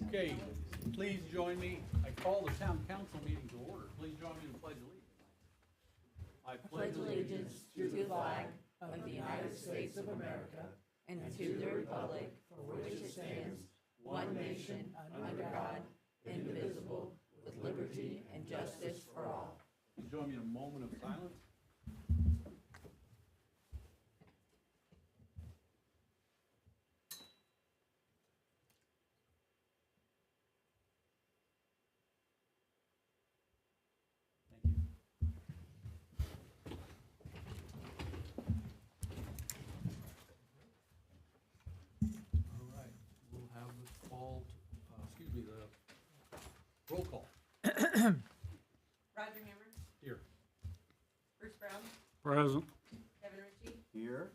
Okay, please join me. I call the town council meeting to order. Please join me in the pledge of allegiance. I Pledge allegiance to the flag of the United States of America and to the republic for which it stands, one nation, under God, indivisible, with liberty and justice for all. Please join me in a moment of silence. The roll call. Roger Hammer. Here. Bruce Brown. Present. Kevin Ritchie. Here.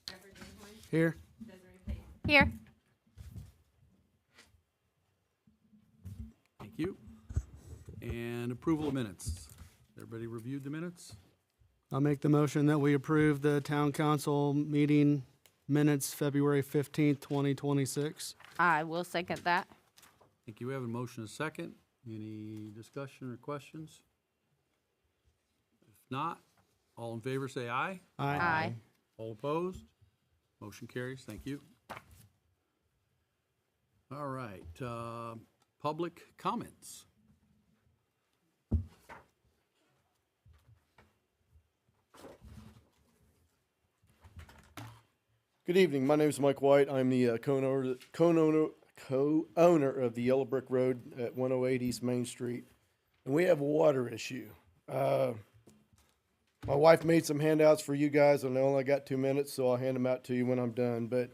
Jeffrey Greenhorn. Here. Desiree Payton. Here. Thank you. And approval of minutes. Everybody reviewed the minutes? I'll make the motion that we approve the town council meeting minutes February 15th, 2026. I will second that. Thank you. We have a motion and a second. Any discussion or questions? If not, all in favor say aye. Aye. All opposed? Motion carries. Thank you. All right, public comments. Good evening. My name is Mike White. I'm the co-owner of the Yellow Brick Road at 108 East Main Street, and we have a water issue. My wife made some handouts for you guys, and I only got 2 minutes, so I'll hand them out to you when I'm done. But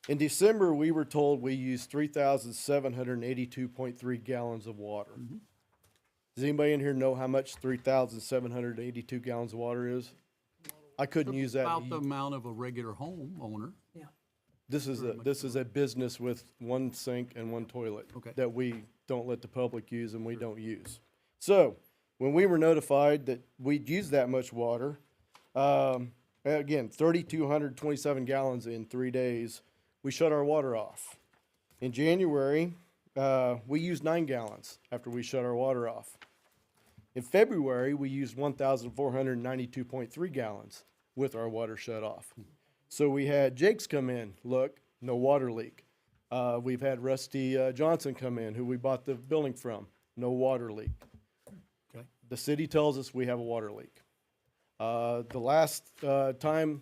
in December, we were told we used 3,782.3 gallons of water. Mm-hmm. Does anybody in here know how much 3,782 gallons of water is? I couldn't use that. About the amount of a regular homeowner. This is a business with one sink and one toilet. Okay. That we don't let the public use and we don't use. So, when we were notified that we'd used that much water, again, 3,227 gallons in 3 days, we shut our water off. In January, we used 9 gallons after we shut our water off. In February, we used 1,492.3 gallons with our water shut off. So we had Jake's come in, look, no water leak. We've had Rusty Johnson come in, who we bought the building from, no water leak. Okay. The city tells us we have a water leak. The last time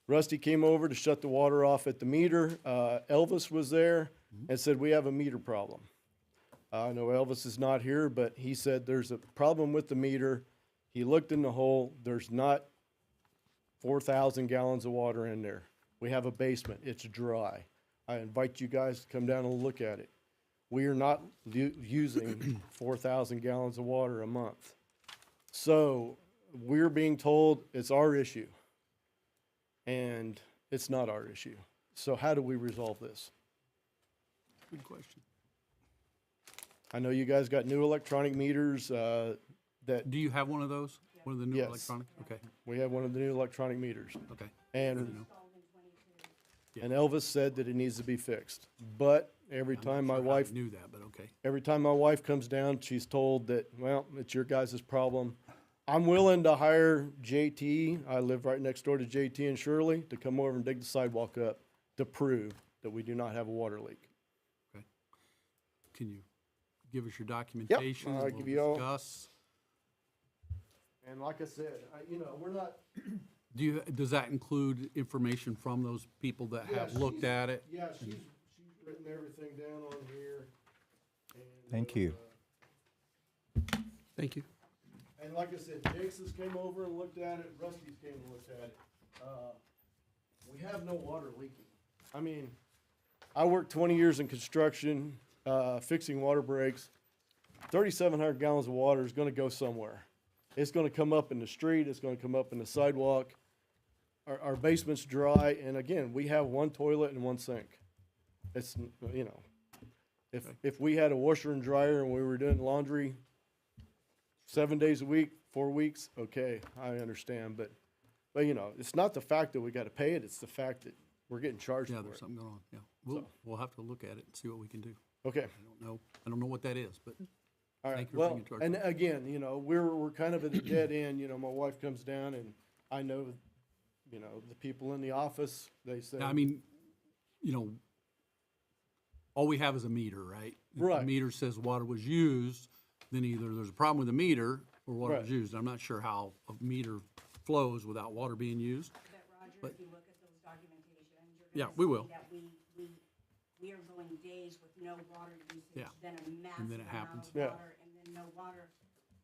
Rusty came over to shut the water off at the meter, Elvis was there and said, we have a meter problem. I know Elvis is not here, but he said there's a problem with the meter. He looked in the hole. There's not 4,000 gallons of water in there. We have a basement. It's dry. I invite you guys to come down and look at it. We are not using 4,000 gallons of water a month. So we're being told it's our issue, and it's not our issue. So how do we resolve this? Good question. I know you guys got new electronic meters that Do you have one of those? One of the new Yes. electronic? Okay, we have one of the new electronic meters. okay. And Good to know. and Elvis said that it needs to be fixed. But every I'm time not my sure how I wife knew that, but okay. every time my wife comes down, she's told that, well, it's your guys' problem. I'm willing to hire JT. I live right next door to JT and Shirley to come over and dig the sidewalk up to prove that we do not have a water leak. Okay. Can you give us your documentation? I'll and give we'll you all- discuss? And like I said, we're not. Does that include information from those people that have looked at it? Yeah, she's written everything down on here. And, Thank you. Thank you. And like I said, Jason's came over and looked at it, Rusty's came and looked at it. We have no water leaking. I mean, I worked 20 years in construction, fixing water breaks. 3,700 gallons of water is gonna go somewhere. It's gonna come up in the street, it's gonna come up in the sidewalk. Our basement's dry, and again, we have one toilet and one sink. It's, if we had a washer and dryer and we were doing laundry 7 days a week, 4 weeks, okay, I understand, but it's not the fact that we gotta pay it, it's the fact that we're getting charged Yeah, for there's it. something going on, yeah. We'll have to look at it and see what we can do. Okay. I don't know what that is, but All right, Thank you for well, bringing it to our and again, you know, we're kind of at a dead end, you know, my wife comes down and I know, you know, the people in the office, they say. I mean, you know, all we have is a meter, right? If Right. the meter says water was used, then either there's a problem with the meter or water was Right. used. I'm not sure how a meter flows without water being used. But Roger, But- if you look at those documentations, you're Yeah, gonna we see will. that we are going days with no water usage, Yeah. then a then massive it amount happens. of Yeah. water, and then no water,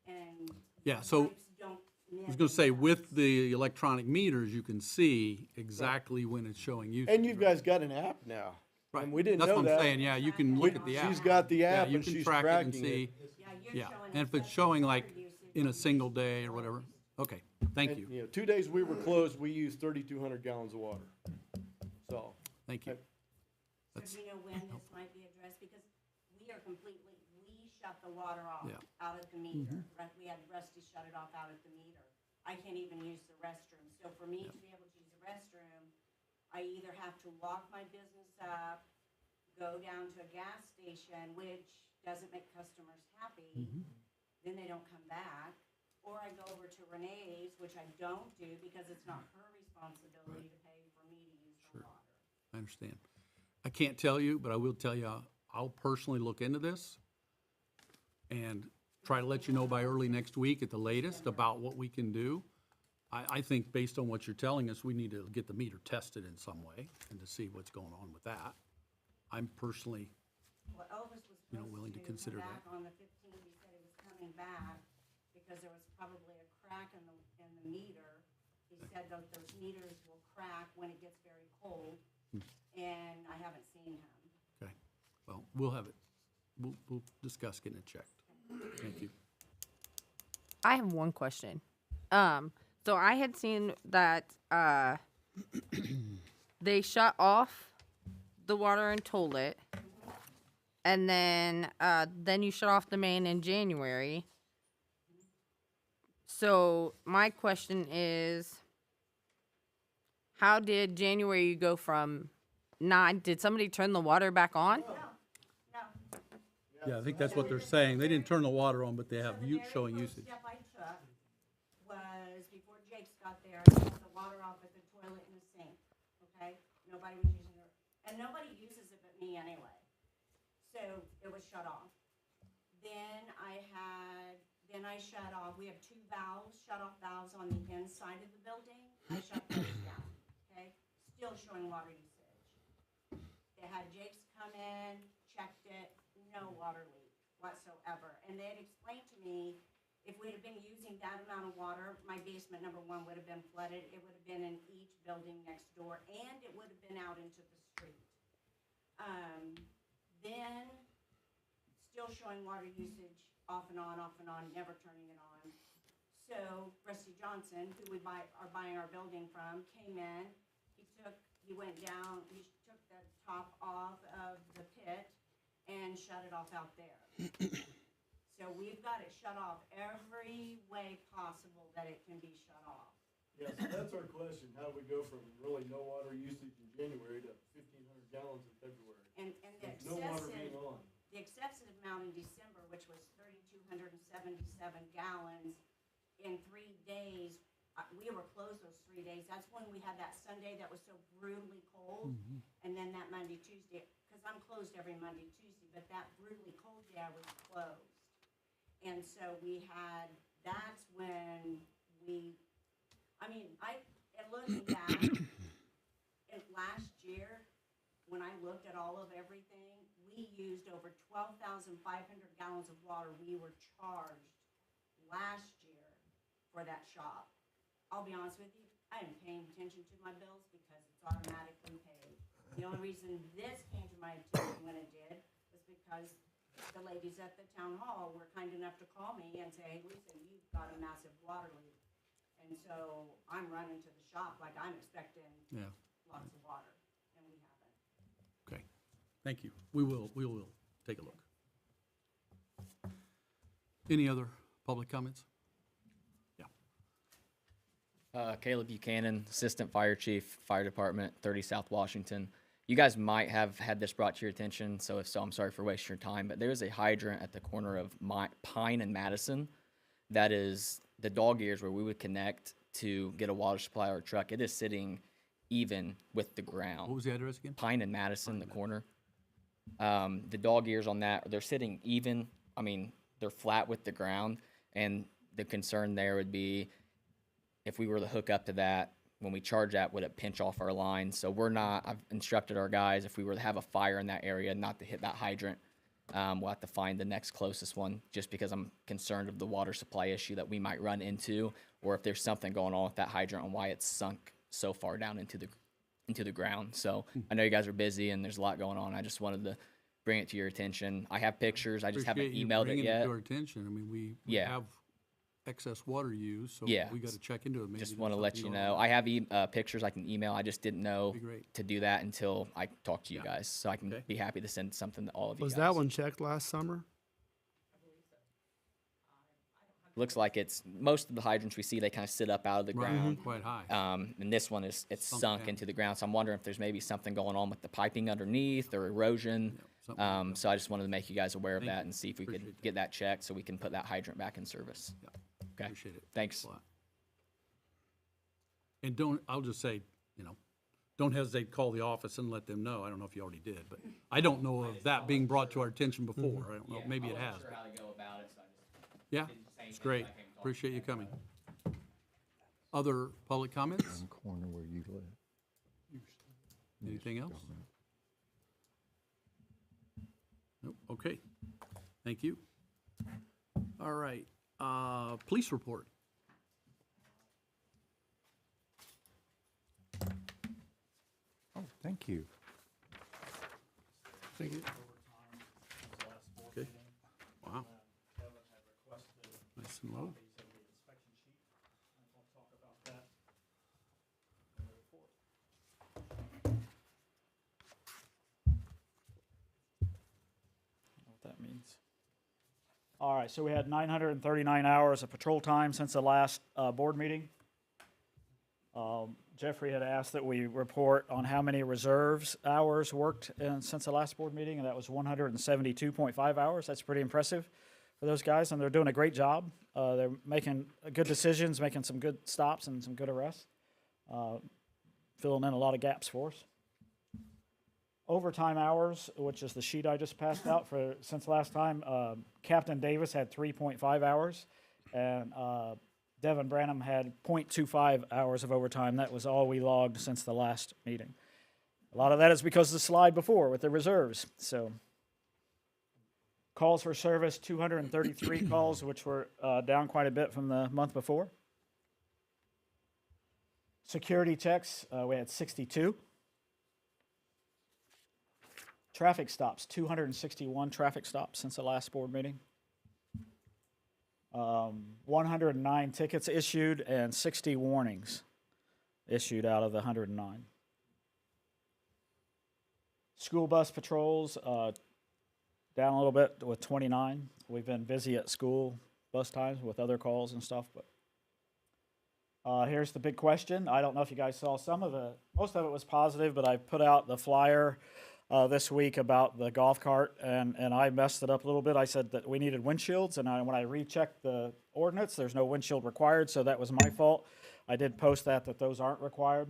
and Yeah, the so pipes don't I was knit gonna say, and with mess. the electronic meters, you can see exactly when it's showing usage. And you've guys got an app now. Right. And we didn't That's know what I'm that. saying, yeah, you can look at the app. She's got the Yeah, app you and can she's track it and tracking see. it. Yeah, you're Yeah, showing and if it's excessive showing water like usage in a on single each day or device. whatever, okay, thank And, you, you know, 2 days we were closed, we used 3,200 gallons of water. So, thank you. So That's, do you know when this might be addressed? Because we are completely, we shut the water off Yeah. out at the meter. We had Rusty shut it off out at the meter. I can't even use the restroom. So for me to be able to use the restroom, I either have to lock my business up, go down to a gas station, which doesn't make customers happy, then they don't come back, or I go over to Renee's, which I don't do because it's not her responsibility to pay for me to use her water. I understand. I can't tell you, but I will tell you, I'll personally look into this and try to let you know by early next week at the latest about what we can do. I think based on what you're telling us, we need to get the meter tested in some way and to see what's going on with that. I'm personally, Well, Elvis was You know, supposed willing to consider come that. back on the 15th. He said he was coming back because there was probably a crack in the meter. He said that those meters will crack when it gets very cold, and I haven't seen him. okay, well, we'll have it, we'll discuss getting it checked. Thank you. I have one question. So I had seen that they shut off the water in Toilet, and then you shut off the main in January. So my question is, how did January go from 9? Did somebody turn the water back on? No. Yeah, I think that's what they're saying. They didn't turn the water on, but they have So the very showing first usage. step I took was before Jake's got there, I shut the water off at the toilet and the sink, okay? Nobody was using it, and nobody uses it but me anyway. So it was shut off. Then I shut off, we have 2 valves, shut-off valves on the inside of the building. I shut those down, okay? Still showing water usage. They had Jake's come in, checked it, no water leak whatsoever. And they had explained to me, if we'd have been using that amount of water, my basement, number one, would have been flooded. It would have been in each building next door, and it would have been out into the street. Then, still showing water usage off and on, never turning it on. So Rusty Johnson, who are buying our building from, came in. He went down, he took the top off of the pit and shut it off out there. So we've got it shut off every way possible that it can be shut off. Yeah, so that's our question. How do we go from really no water usage in January to 1,500 gallons in February? And the With no water being on. excessive amount in December, which was 3,277 gallons in 3 days. We were closed those 3 days. That's when we had that Sunday that was so brutally cold. And then that Monday, Tuesday, because I'm closed every Monday, Tuesday, but that brutally cold day I was closed. And so that's when looking back, at last year, when I looked at all of everything, we used over 12,500 gallons of water we were charged last year for that shop. I'll be honest with you, I am paying attention to my bills because it's automatically paid. The only reason this came to my attention when it did was because the ladies at the town hall were kind enough to call me and say, hey, Lisa, you've got a massive water leak. And so I'm running to the shop like I'm expecting Yeah, lots of water, and we haven't. okay. Thank you. We will take a look. Any other public comments? Yeah. Caleb Buchanan, Assistant Fire Chief, Fire Department, 30 South Washington. You guys might have had this brought to your attention, so if so, I'm sorry for wasting your time, but there's a hydrant at the corner of Pine and Madison that is the dog ears where we would connect to get a water supply or a truck. It is sitting even with the ground. What was the address again? Pine and Madison, the corner. The dog ears on that, they're sitting even, I mean, they're flat with the ground, and the concern there would be if we were to hook up to that, when we charge that, would it pinch off our line? So I've instructed our guys, if we were to have a fire in that area, not to hit that hydrant. We'll have to find the next closest one, just because I'm concerned of the water supply issue that we might run into, or if there's something going on with that hydrant and why it's sunk so far down into the ground. So I know you guys are busy and there's a lot going on. I just wanted to bring it to your attention. I have pictures. I just haven't Appreciate you emailed it bringing yet. to our attention. I mean, we Yeah. have excess water use, so Yeah. we gotta check into it. Maybe Just there's want to let something you going know. on. I have pictures I can email. I just didn't know Be great. to do that until I talked to you Yeah. guys. So I can Okay. be happy to send something to all of you Was guys. that one checked last summer? Looks like it's, most of the hydrants we see, they kind of sit up out of the Right, ground. quite high. And this one it's Sunk sunk down. into the ground. So I'm wondering if there's maybe something going on with the piping underneath or erosion. something like that. So I just wanted to make you guys aware of Thank that you. and see if we Appreciate could that. get that checked so we can put that hydrant back in service. Yeah. Okay. Appreciate it. Thanks. a lot. And I'll just say, don't hesitate to call the office and let them know. I don't know if you already did, but I don't know of that being brought to our attention before. I don't know, maybe it has. how to go about it, so I just Yeah, it's great. Appreciate you coming. Other public comments? Corner where you live. Anything else? Nope, okay. Thank you. All right, police report. Oh, thank you. Thank you. Okay, wow. Nice and low. What that means. All right, so we had 939 hours of patrol time since the last board meeting. Jeffrey had asked that we report on how many reserves hours worked since the last board meeting, and that was 172.5 hours. That's pretty impressive for those guys, and they're doing a great job. They're making good decisions, making some good stops and some good arrests, filling in a lot of gaps for us. Overtime hours, which is the sheet I just passed out for since last time, Captain Davis had 3.5 hours, and Devin Branham had 0.25 hours of overtime. That was all we logged since the last meeting. A lot of that is because of the slide before with the reserves. So, calls for service, 233 calls, which were down quite a bit from the month before. Security checks, we had 62. Traffic stops, 261 traffic stops since the last board meeting. 109 tickets issued and 60 warnings issued out of the 109. School bus patrols, down a little bit with 29. We've been busy at school bus times with other calls and stuff, but here's the big question. I don't know if you guys saw most of it was positive, but I put out the flyer this week about the golf cart, and I messed it up a little bit. I said that we needed windshields, and when I rechecked the ordinance, there's no windshield required, so that was my fault. I did post that those aren't required.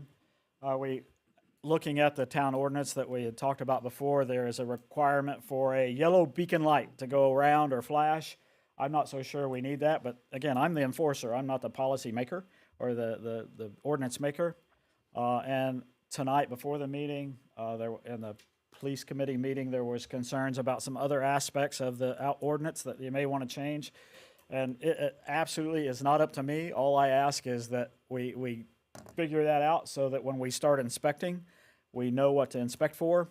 Looking at the town ordinance that we had talked about before, there is a requirement for a yellow beacon light to go around or flash. I'm not so sure we need that, but again, I'm the enforcer. I'm not the policy maker or the ordinance maker. And tonight before the meeting, in the police committee meeting, there was concerns about some other aspects of the ordinance that you may want to change. And it absolutely is not up to me. All I ask is that we figure that out so that when we start inspecting, we know what to inspect for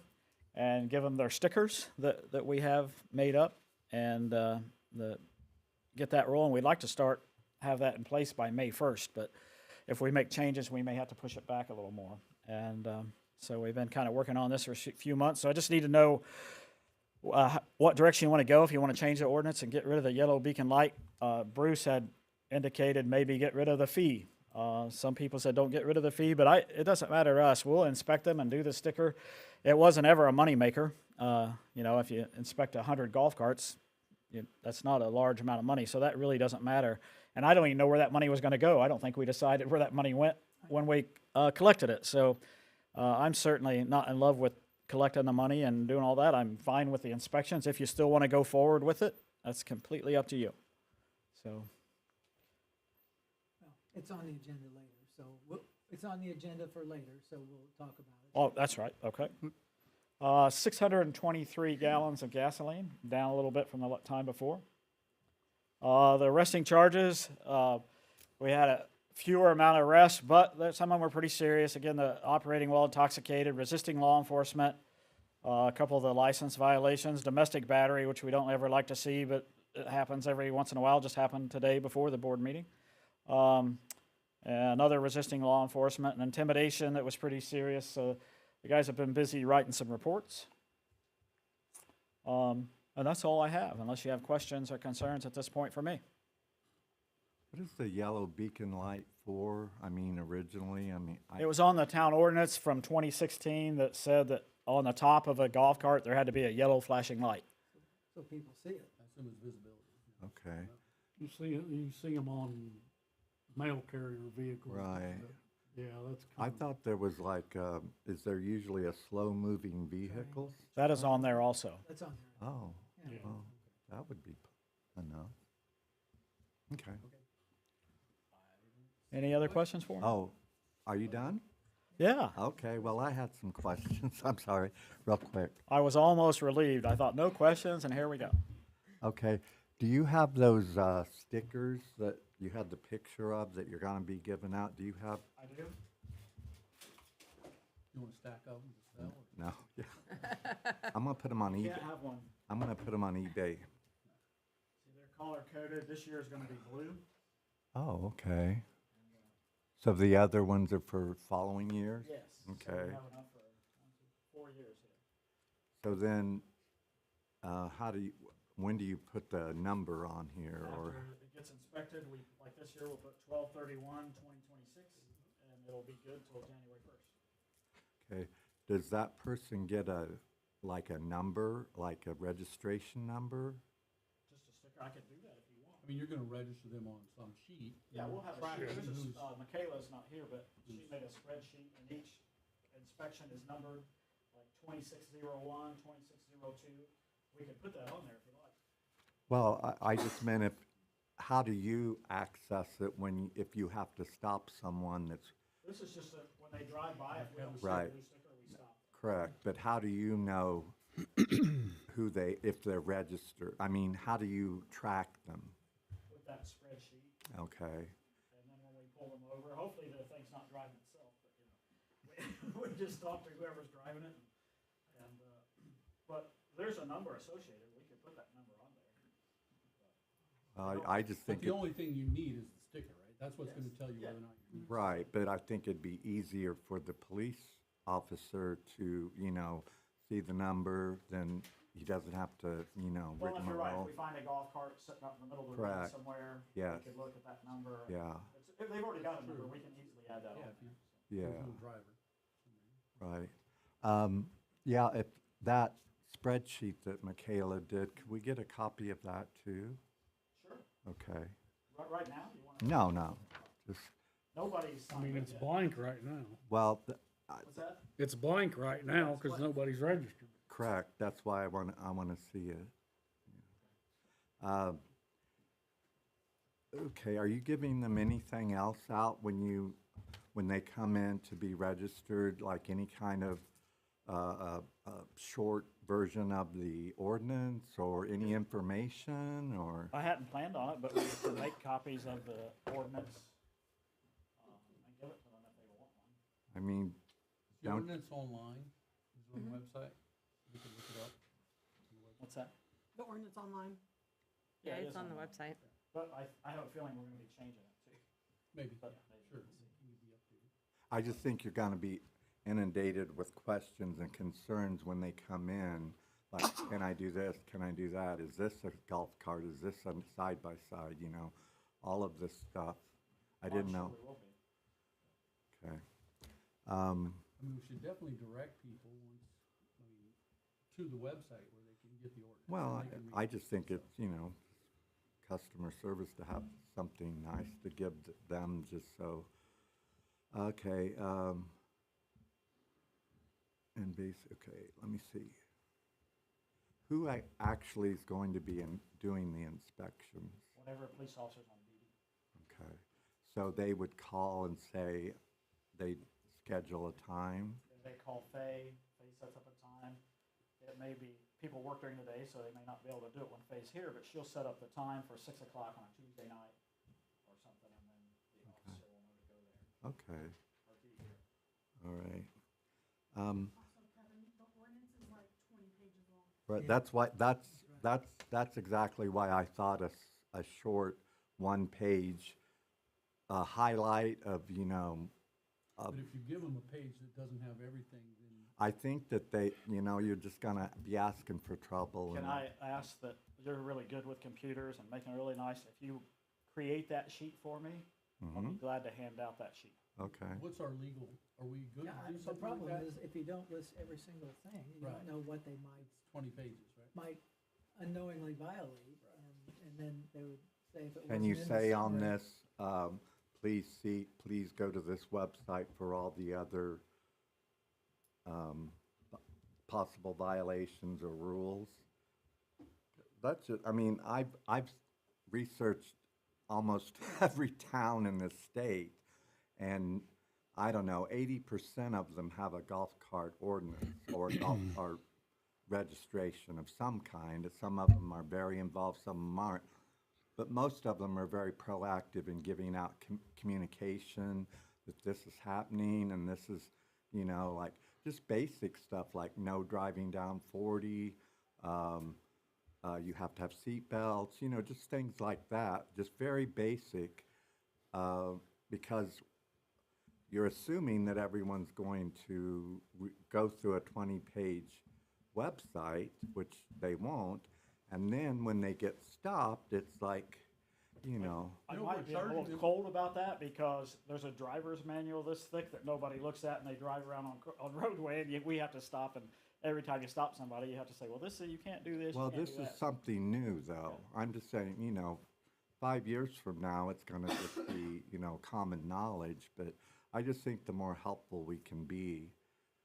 and give them their stickers that we have made up and get that rolling. We'd like to have that in place by May 1st, but if we make changes, we may have to push it back a little more. And so we've been kind of working on this for a few months. So I just need to know what direction you want to go, if you want to change the ordinance and get rid of the yellow beacon light. Bruce had indicated maybe get rid of the fee Some people said don't get rid of the fee, but it doesn't matter to us. We'll inspect them and do the sticker. It wasn't ever a moneymaker. You know, if you inspect 100 golf carts, that's not a large amount of money, so that really doesn't matter. And I don't even know where that money was going to go. I don't think we decided where that money went when we collected it. So I'm certainly not in love with collecting the money and doing all that. I'm fine with the inspections. If you still want to go forward with it, that's completely up to you. So. It's on the agenda later, so it's on the agenda for later, so we'll talk about it. Oh, that's right, okay. 623 gallons of gasoline, down a little bit from the time before. The arresting charges, we had a fewer amount of arrests, but some of them were pretty serious. Again, the operating while intoxicated, resisting law enforcement, a couple of the license violations, domestic battery, which we don't ever like to see, but it happens every once in a while, just happened today before the board meeting. And other resisting law enforcement and intimidation that was pretty serious. So the guys have been busy writing some reports. And that's all I have, unless you have questions or concerns at this point for me. What is the yellow beacon light for? I mean, originally, It was on the town ordinance from 2016 that said that on the top of a golf cart, there had to be a yellow flashing light. So people see it. I assume it's visibility. okay, You see them on mail carrier vehicles. right. Yeah, that's I kind of, thought there was like, is there usually a slow-moving vehicles? That is on there also. That's on there. Oh, yeah. well, that would be enough. Okay. Any other questions for me? Oh, are you done? Yeah, Okay, well, I had some questions. I'm sorry, real quick. I was almost relieved. I thought no questions, and here we go. Okay, do you have those stickers that you had the picture of that you're gonna be giving out? Do you have? I do. You want to stack up and just sell? No, yeah. I'm gonna put them on eBay. Can't have one. I'm gonna put them on eBay. See, they're color coded. This year is going to be blue. Oh, okay. So the other ones are for following years? Yes. So we Okay. have enough for 4 years here. So then, when do you put the number on here, or? After it gets inspected, like this year, we'll put 12/31/2026, and it'll be good till January 1st. Okay, does that person get a number, like a registration number? Just a sticker. I could do that if you want. I mean, you're gonna register them on some sheet. Yeah, we'll have a track sheet. of This is, who's- Michaela's not here, but she made a spreadsheet, and each inspection is numbered, like 2601, 2602. We could put that on there if you like. Well, I just meant how do you access it if you have to stop someone that's This is just when they drive by, if we don't see Right. a blue sticker, we stop. correct, but how do you know if they're registered? I mean, how do you track them? With that spreadsheet, Okay, and then when we pull them over, hopefully the thing's not driving itself, but, we just talk to whoever's driving it, and, but there's a number associated, we could put that number on there. I just But think, the only thing you need is the sticker, right? That's what's gonna tell you whether or not you're. right, but I think it'd be easier for the police officer to, see the number, then he doesn't have to, Well, if you're right, if rigmarole. we find a golf cart sitting out in the middle of the road Correct. somewhere, Yes. we could look at that number. Yeah, If they've already got a number, we can easily add that Yeah, on. if you, yeah. there's no driver. Right. Yeah, if that spreadsheet that Michaela did, could we get a copy of that too? Sure. Okay. Right now, you want to, No, just, nobody's I signed mean, it it's yet. blank right now. well, What's that? It's blank right now because nobody's registered. correct, that's why I wanna see it. Okay, are you giving them anything else out when they come in to be registered, like any kind of, short version of the ordinance or any information, or? I hadn't planned on it, but we can make copies of the ordinance, and give it to them if they want one. I mean, The Don't- ordinance online, is it on the website? We can look it up. What's that? The ordinance online. Yeah, it it's is on the online. website. But I have a feeling we're gonna be changing it too. Maybe, But sure. You can be updated. I just think you're gonna be inundated with questions and concerns when they come in, like, can I do this, can I do that, is this a golf cart, is this a side-by-side, all of this stuff. I didn't I'm sure know. we will be. I mean, we should definitely direct people once, to the website where they can get the ordinance. Well, and they can read I it. just think it's, customer service to have something nice to give them just so, okay, and okay, let me see. Who actually is going to be doing the inspections? Whatever police officers on duty. Okay, so they would call and say they'd schedule a time? They call Faye sets up a time. It may be, people work during the day, so they may not be able to do it when Faye's here, but she'll set up the time for 6 o'clock on a Tuesday night or something, and then the officer will know to go there Okay, or be here. all right. Also, Kevin, the ordinance is like 20 pages long. Right, that's why, that's exactly why I thought a short one-page highlight of, But if you give them a page that doesn't have everything, then I think that you're just gonna be asking for trouble. Can and- I ask that, you're really good with computers and making it really nice, if you create that sheet for me, I'll be glad to hand out that sheet. Okay, what's our legal, are we good Yeah, to do the something problem like that? is if you don't list every single thing, you Right. don't know what they might 20 pages, right? unknowingly violate, and then they would say if it wasn't can you in the say on summary- this, please go to this website for all the other possible violations or rules? That's it, I've researched almost every town in the state, and I don't know, 80% of them have a golf cart ordinance or golf cart registration of some kind. Some of them are very involved, some of them aren't. But most of them are very proactive in giving out communication that this is happening and this is, like just basic stuff like no driving down 40, you have to have seat belts, just things like that, just very basic, because you're assuming that everyone's going to go through a 20-page website, which they won't, and then when they get stopped, it's like, I You know, might be a we're little charging them- cold about that because there's a driver's manual this thick that nobody looks at, and they drive around on roadway, and we have to stop, and every time you stop somebody, you have to say, well, you can't do this, you well, can't this do is that. something new, though. I'm just saying, 5 years from now, it's gonna just be, common knowledge, but I just think the more helpful we can be.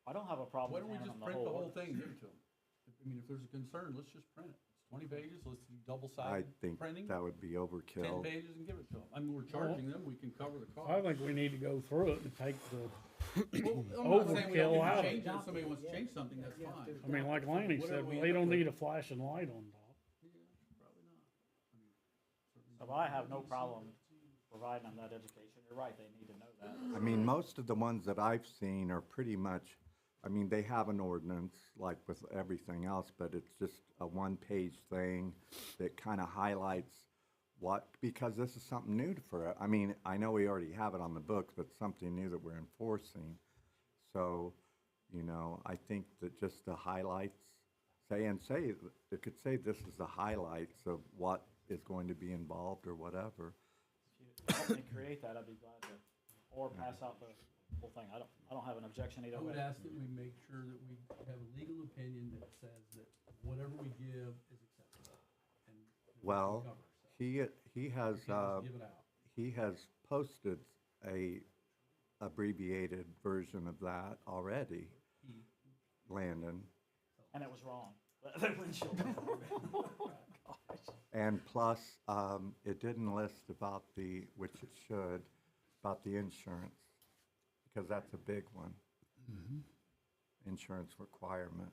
I don't have a problem Why with don't we handing just them print the whole ordinance. thing and give it to them? If there's a concern, let's just print it. It's 20 pages, let's do I double-sided think printing, that would be 10 overkill. pages and give it to them. We're charging them, we can cover the cost. I think we need to go through it and take the, Well, I'm not saying we don't overkill need out to of change it. it, if somebody wants to change something, that's Yeah, fine. to I mean, like Laney Whatever said, we they end don't up need with. a flashing light on top. Probably not. So I have no problem providing them that education. You're right, they need to know that. Most of the ones that I've seen are pretty much, they have an ordinance, like with everything else, but it's just a one-page thing that kind of highlights because this is something new for, I know we already have it on the books, but something new that we're enforcing. So, I think that just the highlights, it could say this is the highlights of what is going to be involved or whatever. If you help me create that, I'd be glad to, or pass out the whole thing. I don't have an objection either I would way. ask that we make sure that we have a legal opinion that says that whatever we give is acceptable. And that we can Well, cover ourselves. he has, We can't just give it out. he has posted a abbreviated version of that already, Landon. And it was wrong. The windshield. And plus, it didn't list about which it should, about the insurance, because that's a big one. Insurance requirement.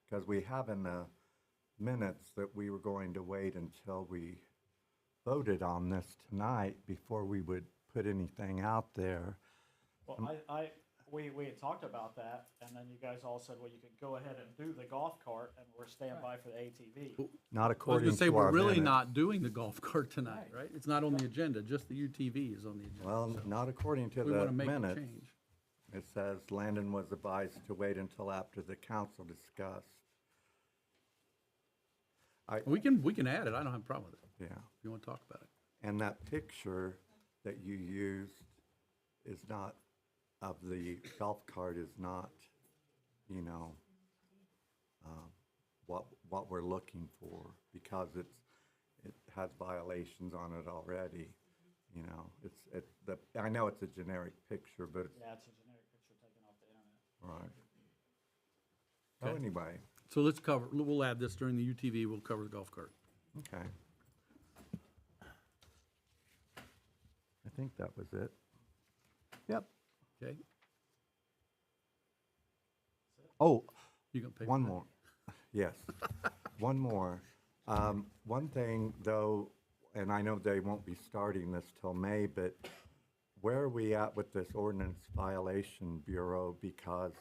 Because we have in the minutes that we were going to wait until we voted on this tonight before we would put anything out there. Well, we had talked about that, and then you guys all said, well, you can go ahead and do the golf cart, and we're standby for the ATV. Not I was according gonna say, to we're our really minutes. not doing the golf cart tonight, right? It's not on the agenda, just the UTV is on the agenda. Well, so not according to We the wanna make the minutes. change. It says Landon was advised to wait until after the council discussed. We can add it, I don't have a problem with it, Yeah. if you wanna talk about it. And that picture that you used is not, of the golf cart is not, you know, what we're looking for, because it has violations on it already, you know. I know it's a generic picture, but it's, Yeah, it's a generic picture taken off the internet. right. So Okay. anyway, So let's cover, we'll add this during the UTV, we'll cover the golf cart. okay. I think that was it. Yep. Okay? Oh, You gonna pay? one for that? more. Yes, one more. One thing, though, and I know they won't be starting this till May, but where are we at with this ordinance violation bureau? Because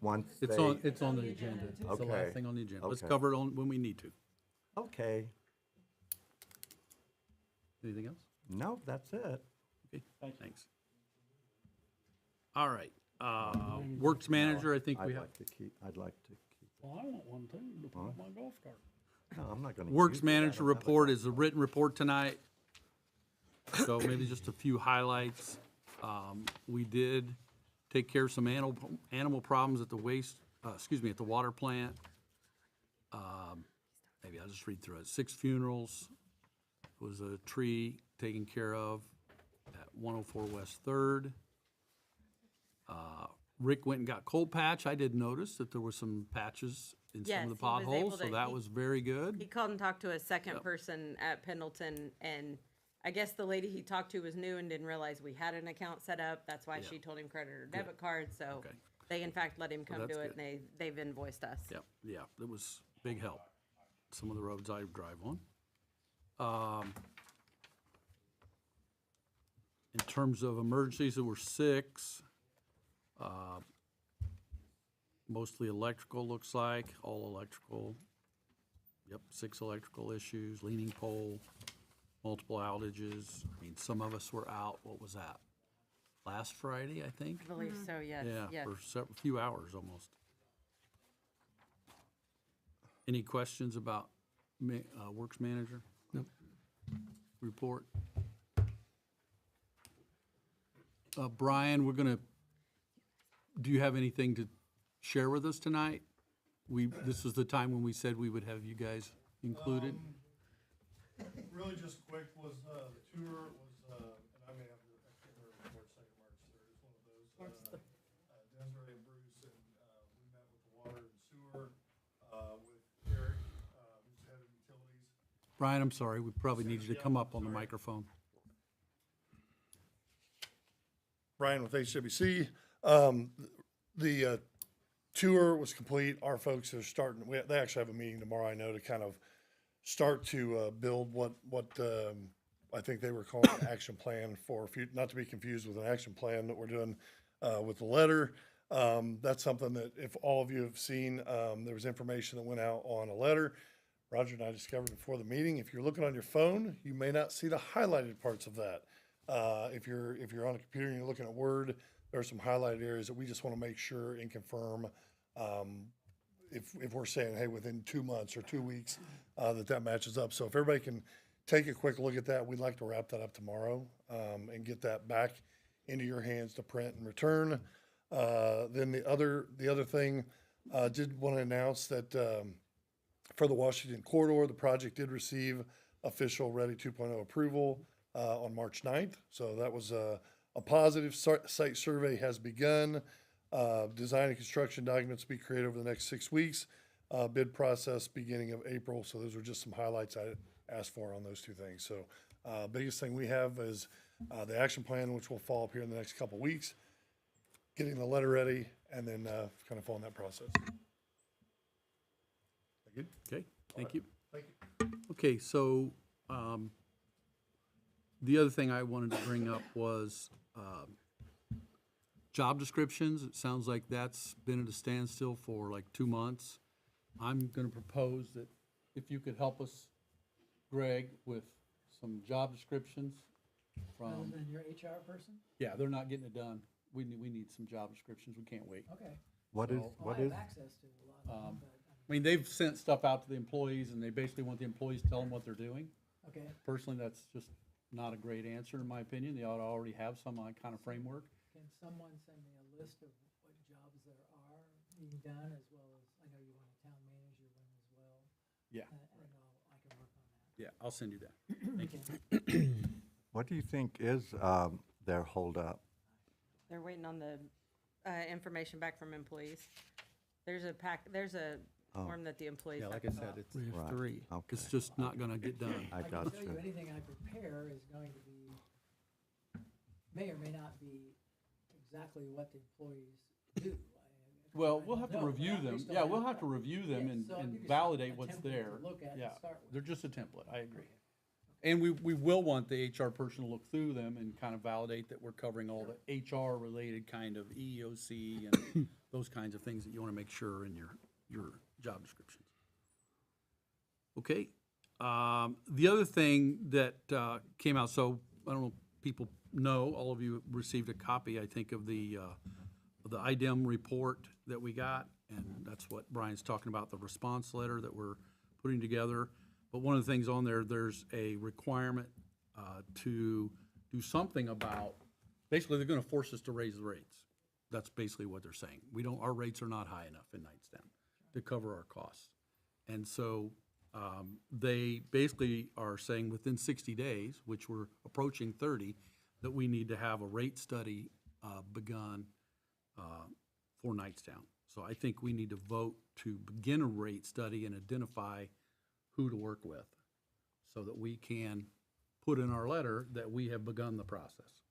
once It's they. it's on the agenda. It's the Okay. last thing on the agenda. Let's Okay. cover it on, when we need to. Okay, Anything else? no, that's it. Okay, Thank you. thanks. All right, Works Manager, I think we I'd have. like to keep, I'd like to keep, Well, I want one too, to put on my golf cart. no, I'm not gonna. Works use it. I Manager don't have a report golf is a written report tonight. So maybe just a few highlights. We did take care of some animal problems at the at the water plant. Maybe I'll just read through it. 6 funerals, was a tree taken care of at 104 West Third. Rick went and got cold patch. I did notice that there were some patches in some Yes, of the he was able potholes, so to- that he- was very He good. called and talked to a second Yep. person at Pendleton, and I guess the lady he talked to was new and didn't realize we had an account set up. That's why Yeah. she told him credit or debit card, so Okay. they in fact let him come that's do it, good. and they've invoiced us. Yep, yeah, it was big help. Some of the roads I drive on. In terms of emergencies, there were 6. Mostly electrical, looks like, all electrical. Yep, 6 electrical issues, leaning pole, multiple outages. I mean, some of us were out, what was that? Last Friday, I think? I believe so, yes, Yeah, yes. for a few hours almost. Any questions about Works Manager? Nope. Report? Brian, do you have anything to share with us tonight? This was the time when we said we would have you guys included. Really just quick was, the tour was, and I may have to, I can't remember March 2nd, March 3rd, it's one of those. Desiree and Bruce, and, we met with the water and sewer, with Eric, who's head of utilities. Brian, I'm sorry, we probably need you to come up on the microphone. Brian with HWC. The tour was complete. Our folks are starting, they actually have a meeting tomorrow, I know, to kind of start to build what I think they were calling an action plan for, not to be confused with an action plan that we're doing with the letter. That's something that if all of you have seen, there was information that went out on a letter. Roger and I discovered before the meeting, if you're looking on your phone, you may not see the highlighted parts of that. If you're on a computer and you're looking at Word, there are some highlighted areas that we just want to make sure and confirm, if we're saying, hey, within 2 months or 2 weeks, that matches up. So if everybody can take a quick look at that, we'd like to wrap that up tomorrow, and get that back into your hands to print and return. Then the other thing, did want to announce that, for the Washington corridor, the project did receive official Ready 2.0 approval on March 9th. So that was a positive. Site survey has begun. Design and construction documents to be created over the next 6 weeks. Bid process beginning of April. So those are just some highlights I asked for on those 2 things. So biggest thing we have is the action plan, which will fall up here in the next couple weeks. Getting the letter ready, and then kind of following that process. Good? Okay, thank you. Thank you. Okay, so, the other thing I wanted to bring up was, job descriptions. It sounds like that's been at a standstill for like 2 months. I'm gonna propose that if you could help us, Greg, with some job descriptions Other from, than your HR person? yeah, they're not getting it done. We need some job descriptions. We can't wait. Okay. What is, So- Well, what I is, have access to a lot of them, but, I mean, they've sent stuff out to the employees and they basically want the employees to tell them what they're doing. okay. Personally, that's just not a great answer in my opinion. They ought to already have some kind of framework. someone send me a list of what jobs there are being done, as well as, I know you want a town manager one as well. Yeah. And I can work on that. Yeah, I'll send you that. Thank you. What do you think is their holdup? They're waiting on the information back from employees. There's a form that the employees Yeah, have like I to said, fill. it's, We have Right. 3. Okay. it's just not gonna get done. I I can got tell you, you. anything I prepare is going to be, may or may not be exactly what the employees do. Well, I we'll don't have to know, but review at them. least Yeah, I'll we'll have have to review them Yeah, and, so I'll and give you validate a what's template there. to look at Yeah, to start with. they're just a template, I agree. And we will want the HR person to look through them and kind of validate that we're covering all the HR-related kind of EEOC and those kinds of things that you want to make sure in your job descriptions. Okay, the other thing that came out, so I don't know, if people know, all of you received a copy, I think, of the IDEM report that we got, and that's what Brian's talking about, the response letter that we're putting together. But one of the things on there, there's a requirement to do something about, basically, they're gonna force us to raise the rates. That's basically what they're saying. Our rates are not high enough in Knightstown to cover our costs. And so they basically are saying within 60 days, which we're approaching 30, that we need to have a rate study begun for Knightstown. So I think we need to vote to begin a rate study and identify who to work with so that we can put in our letter that we have begun the process.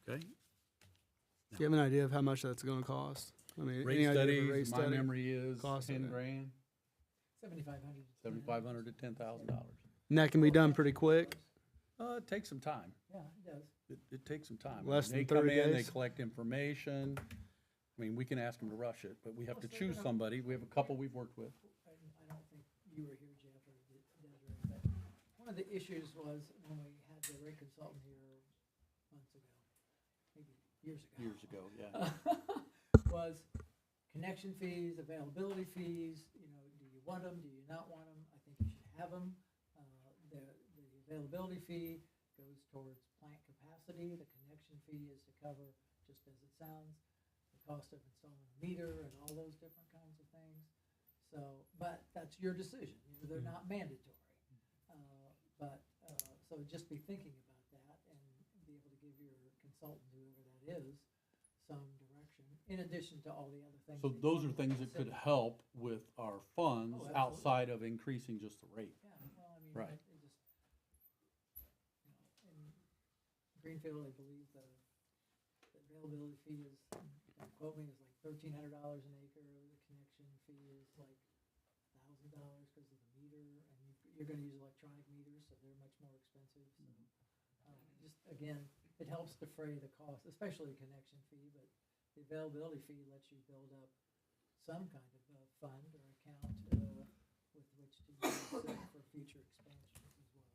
Okay? Do you have an idea of how much that's gonna cost? I mean, Rate any idea of a rate studies, my study? memory is Cost of 10 it. grand, 7,500. $7,500 to $10,000. And that can be done pretty quick? It takes some time. Yeah, it does. It takes some time. Less They than come 30 in, they days? collect information. I mean, we can ask them to rush it, but we have to choose somebody. We have a couple we've worked with. I don't think you were here, Jeff, or Desiree, but one of the issues was when we had the rate consultant here months ago, maybe years ago. Years ago, yeah. Was connection fees, availability fees, do you want them, do you not want them? I think you should have them. The availability fee goes towards plant capacity, the connection fee is to cover, just as it sounds, the cost of installing a meter and all those different kinds of things. So, but that's your decision, they're not mandatory. So just be thinking about that and be able to give your consultant, whoever that is, some direction, in addition to all the other things. So that those you are things that could consider. help with our funds Oh, absolutely. outside of increasing just the rate. Yeah, well, I mean, Right. it just, in Greenfield, I believe the availability fee is, don't quote me, is like $1,300 an acre. The connection fee is like $1,000 because of the meter, and you're gonna use electronic meters, so they're much more expensive. So, just, again, it helps defray the cost, especially connection fee, but the availability fee lets you build up some kind of a fund or account with which to use for future expansions as well.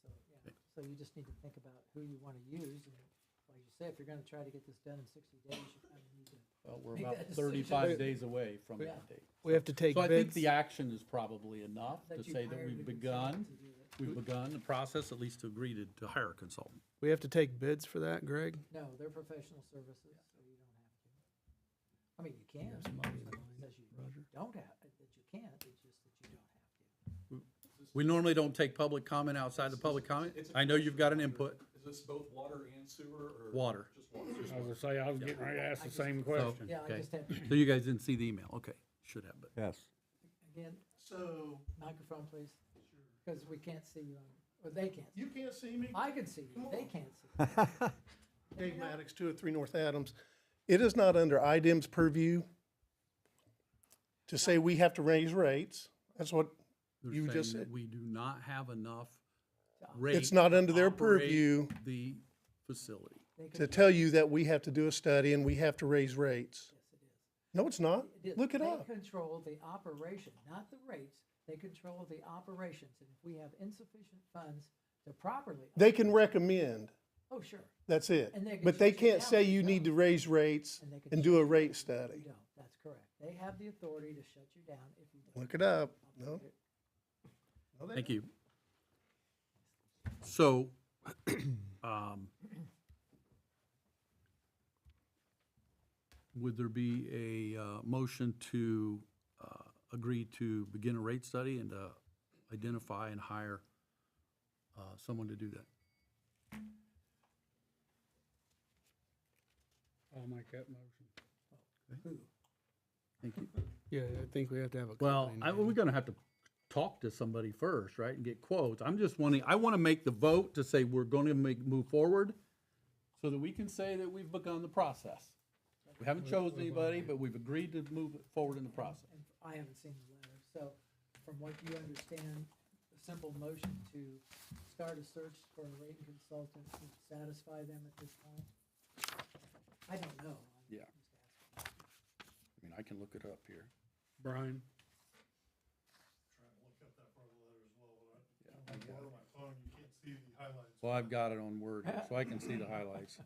So, yeah, so you just need to think about who you want to use, and like you say, if you're gonna try to get this done in 60 days, you kind of need to. Well, we're Make about that decision. 35 days away from Yeah. that date. We have to take So I think bids. the action is probably enough That to you've say that hired we've a begun, consultant to do it. we've begun the process, at least to agree to hire a consultant. We have to take bids for that, Greg? No, they're professional services, so you don't have to. I mean, you can. have some money in It line, says you Roger. don't have, that you can't, it's just that you don't have to. We normally don't take public comment outside the public comment. I know you've got an input. Is this both water and sewer, or? Water. Just water? I was gonna say, I was getting ready to ask the same So, question. Yeah, I okay. just have, So you guys didn't see the email. Okay, should have, but. Yes. again, So, microphone, please, because we can't see you on, or they can't. you can't see me? I can see you, they can't see. Dave Maddox, 203 North Adams. It is not under IDEM's purview to say we have to raise rates. That's what They're you saying just that said. we do not have enough rate. It's not under to their operate purview The facility. They to could- tell you that we have to do a study and we have to raise rates. Yes, it is. No, it's not. is. Look it up. They control the operation, not the rates. They control the operations, and if we have insufficient funds to properly. They can recommend, Oh, sure. that's it. And they can But they shut you can't down say if you you need to don't. raise rates And they can and shut do a you rate down if study. you don't. That's correct. They have the authority to shut you down if you don't. Look it up. No? Thank you. So, Would there be a motion to agree to begin a rate study and identify and hire someone to do that? I'll make that motion. Okay. Thank you. Yeah, I think we have to have a. Well, company name. we're gonna have to talk to somebody first, right, and get quotes. I'm just wanting, I wanna make the vote to say we're gonna move forward so that we can say that we've begun the process. We haven't chosen anybody, but we've agreed to move it forward in the process. And I haven't seen the letter, so from what you understand, a simple motion to start a search for a rating consultant would satisfy them at this point? I don't know. I'm Yeah. just asking. I mean, I can look it up here. Brian? Trying to look up that part of the letter as well, but I don't have my phone, you can't see the highlights. Well, I've got it on Word here, so I can see the highlights.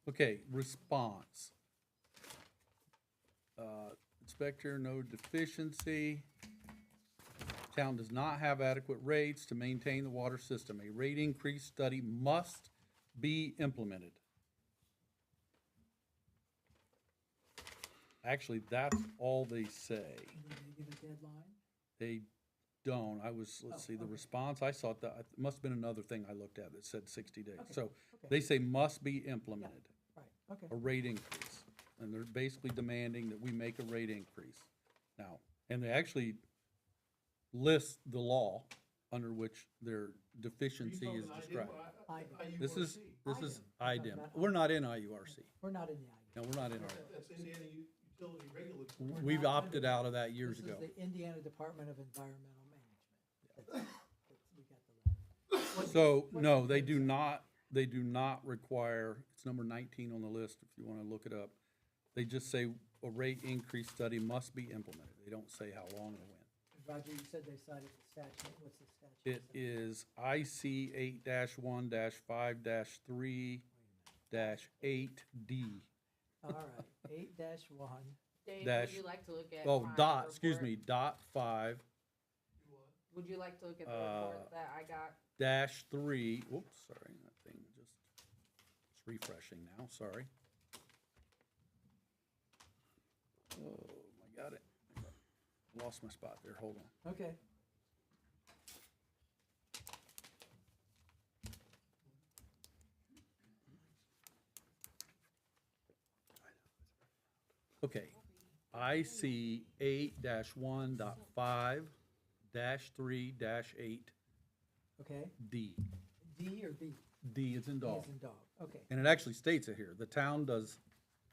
Okay, response. Inspector, no deficiency. Town does not have adequate rates to maintain the water system. A rate increase study must be implemented. Actually, that's all they say. Did they give a deadline? They don't. Let's see, the okay. response, I saw that, it must have been another thing I looked at that said 60 days. Okay, So okay. they say must be implemented, Right, okay. a rate increase. And they're basically demanding that we make a rate increase. Now, and they actually list the law under which their deficiency is described. This is IDEM. We're not in IURC. We're not in the IU. No, we're not in our, That's Indiana Utility Regulatory. we've opted out of that years ago. This is the Indiana Department of Environmental Management. We got the letter. So, no, they do not require, it's number 19 on the list if you want to look it up. They just say a rate increase study must be implemented. They don't say how long or when. Roger, you said they cited the statute. What's the statute? It is IC 8-1-5-3-8D. All right, 8-1. Dave, Dash- would you like to look at? Oh, my dot, excuse report? me, dot 5 Would you like to look at the report that I got? dash 3, whoops, sorry, that thing just, it's refreshing now, sorry. Oh, I got it. Lost my spot there, hold on. Okay. Okay, IC 8-1.5-3-8D. Okay. D or B? D is in D dog. is in dog, okay. And it actually states it here. The town does,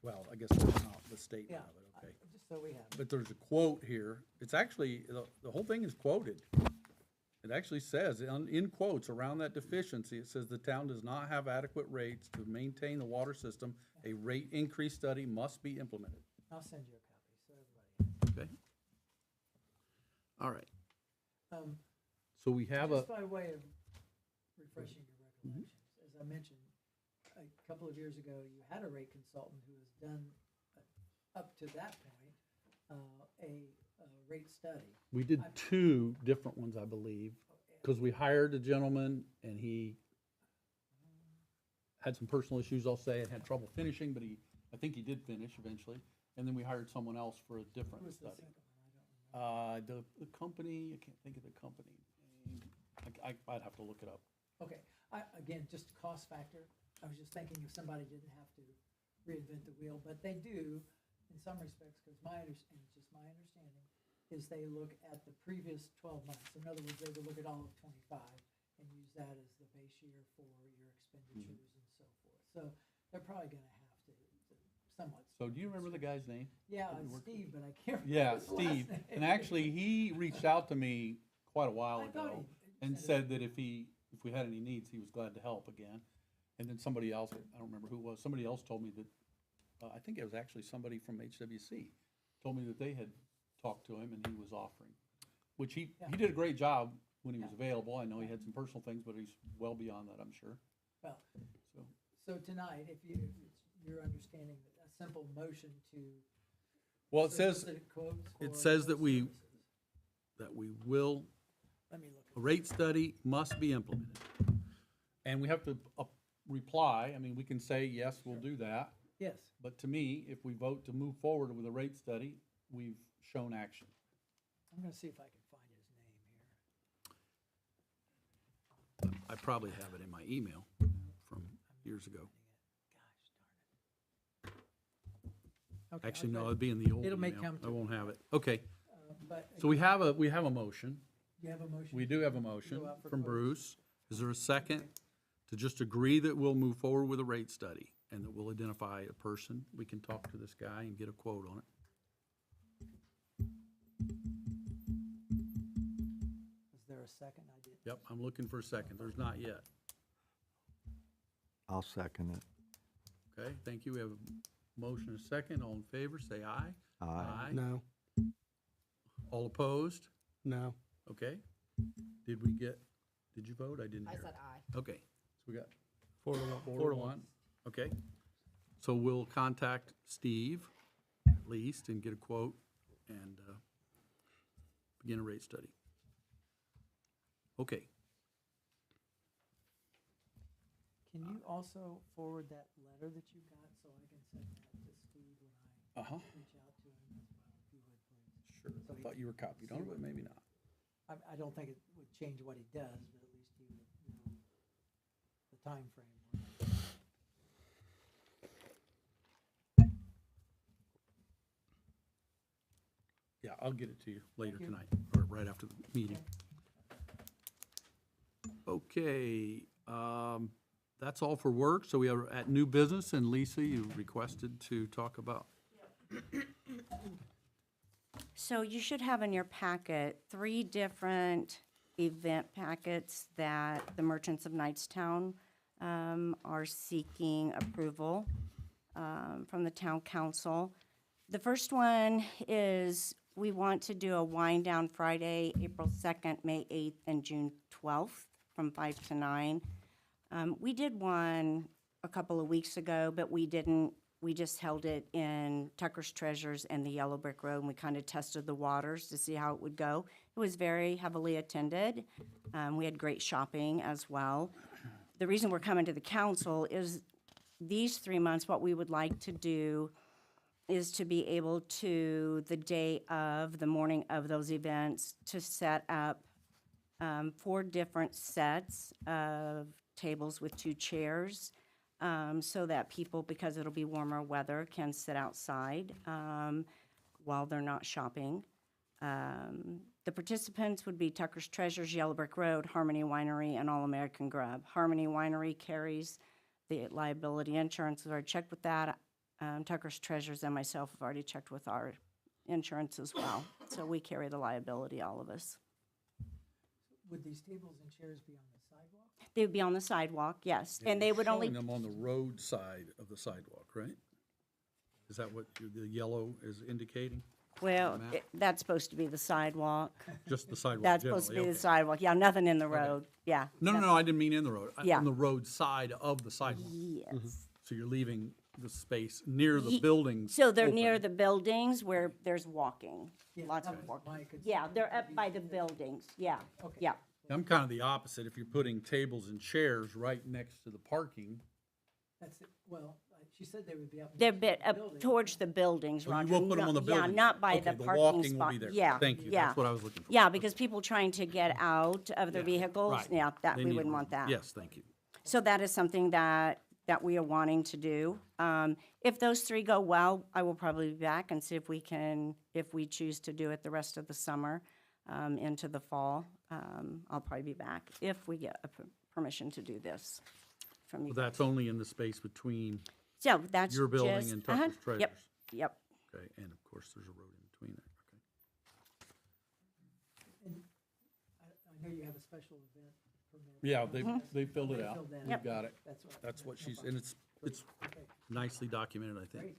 well, I guess that's not the statement Yeah, of it, okay. just so we have. it. But there's a quote here. It's actually, the whole thing is quoted. It actually says, in quotes, around that deficiency, it says the town does not have adequate rates to maintain the water system. A rate increase study must be implemented. I'll send you a copy, so everybody. Okay? All right. Um, So we have a, Just by way of refreshing your recollections, as I mentioned, a couple of years ago, you had a rate consultant who has done, up to that point, a rate study. we did two different ones, I believe, because we hired a gentleman and he had some personal issues, I'll say, and had trouble finishing, but I think he did finish eventually. And then we hired someone else for a Who different was the study. second one? I don't remember. The company, I can't think of the company name. I'd have to look it up. Okay, again, just a cost factor. I was just thinking if somebody didn't have to reinvent the wheel, but they do in some respects, because just my understanding, is they look at the previous 12 months. In other words, they would look at all of 25 and use that as the base year for your expenditures and so forth. So they're probably gonna have to somewhat. So do you remember the guy's name? Yeah, that you it's worked Steve, but I can't remember Yeah, his last Steve. name. And actually, he reached out to me quite a while I thought ago he and said said that if we had any needs, he was glad to help again. And then somebody else, I don't remember who it was, somebody else told me that, I think it was actually somebody from HWC, told me that they had talked to him and he was offering, which he did a great job when he was available. I know he had some personal things, but he's well beyond that, I'm sure. Well, So, so tonight, if it's your understanding that a simple motion to. well, it says, solicit quotes it for says those that we services. will, Let me look. a rate study must be implemented. And we have to reply, I mean, we can say, yes, we'll do that. Yes, But to me, if we vote to move forward with a rate study, we've shown action. I'm gonna see if I can find his name here. I probably have it in my email from years ago. Okay, Actually, I'll no, try- it'd be in the old It'll may email. come I to won't have it. Okay, But so we have a motion. you have a motion? We do have a to motion go out for from quotes. Bruce. Is there a second to just agree that we'll move forward with a rate study and that we'll identify a person? We can talk to this guy and get a quote on it. Is there a second? I did. Yep, I'm looking for a second. There's not yet. I'll second it. Okay, thank you. We have a motion and a second. All in favor, say aye. Aye. No, All opposed? no. Okay. Did you vote? I didn't I hear. said aye. Okay, so we got 4-1. 4-1. Okay. So we'll contact Steve at least and get a quote and begin a rate study. Okay. Can you also forward that letter that you got so I can send that to Steve when I Uh-huh. reach out to him as well, if you would, please? Sure. I thought you were copied on it, but maybe not. I don't think it would change what he does, but at least he would know the timeframe. Yeah, I'll get it to you later Thank you. tonight, or right after the meeting. Okay, that's all for work. So we are at new business, and Lisa, you requested to talk about. So you should have in your packet 3 different event packets that the Merchants of Knightstown are seeking approval from the town council. The first one is we want to do a wind down Friday, April 2nd, May 8th, and June 12th from 5 to 9. We did one a couple of weeks ago, but we just held it in Tucker's Treasures and the Yellow Brick Road, and we kind of tested the waters to see how it would go. It was very heavily attended. We had great shopping as well. The reason we're coming to the council is these 3 months, what we would like to do is to be able to, the morning of those events, to set up 4 different sets of tables with 2 chairs, so that people, because it'll be warmer weather, can sit outside while they're not shopping. The participants would be Tucker's Treasures, Yellow Brick Road, Harmony Winery, and All American Grub. Harmony Winery carries the liability insurance. I've already checked with that. Tucker's Treasures and myself have already checked with our insurance as well. So we carry the liability, all of us. Would these tables and chairs be on the sidewalk? They would be on the sidewalk, yes, and they would only, Showing them on the road side of the sidewalk, right? Is that what the yellow is indicating? well, map? that's supposed to be the sidewalk. Just the sidewalk That's supposed to be generally, the okay. sidewalk, yeah, nothing in the road, yeah. No, I didn't mean in the road. Yeah. On the road side of the sidewalk. Yes. So you're leaving the space near the Ye- buildings. So they're near open. the buildings where there's walking, lots of that was walking. my concern. Yeah, they're up by the buildings, yeah, Okay. yeah. I'm kind of the opposite. If you're putting tables and chairs right next to the parking, That's it. Well, she said they would be up. They're a next bit to the up building. towards the buildings, oh, you Roger. will put them on the No- buildings? Yeah, not by Okay, the parking walking will spot. be there. Yeah, Thank you. yeah. That's what I was looking for. Yeah, because people trying to get out of their Yeah, vehicles, right. yeah, that, They we need wouldn't room. want that. Yes, thank you. So that is something that we are wanting to do. If those 3 go well, I will probably be back and see if we choose to do it the rest of the summer, into the fall. I'll probably be back if we get permission to do this from you. Well, that's only in the space between So that's your building just- and Tucker's Treasures. Yep. Okay, and of course, there's a road in between there. Okay. And I know you have a special event permit. Yeah, they filled it They out. filled that We've out. got it. That's What no she's, problem. and it's Okay, nicely documented, I think. great.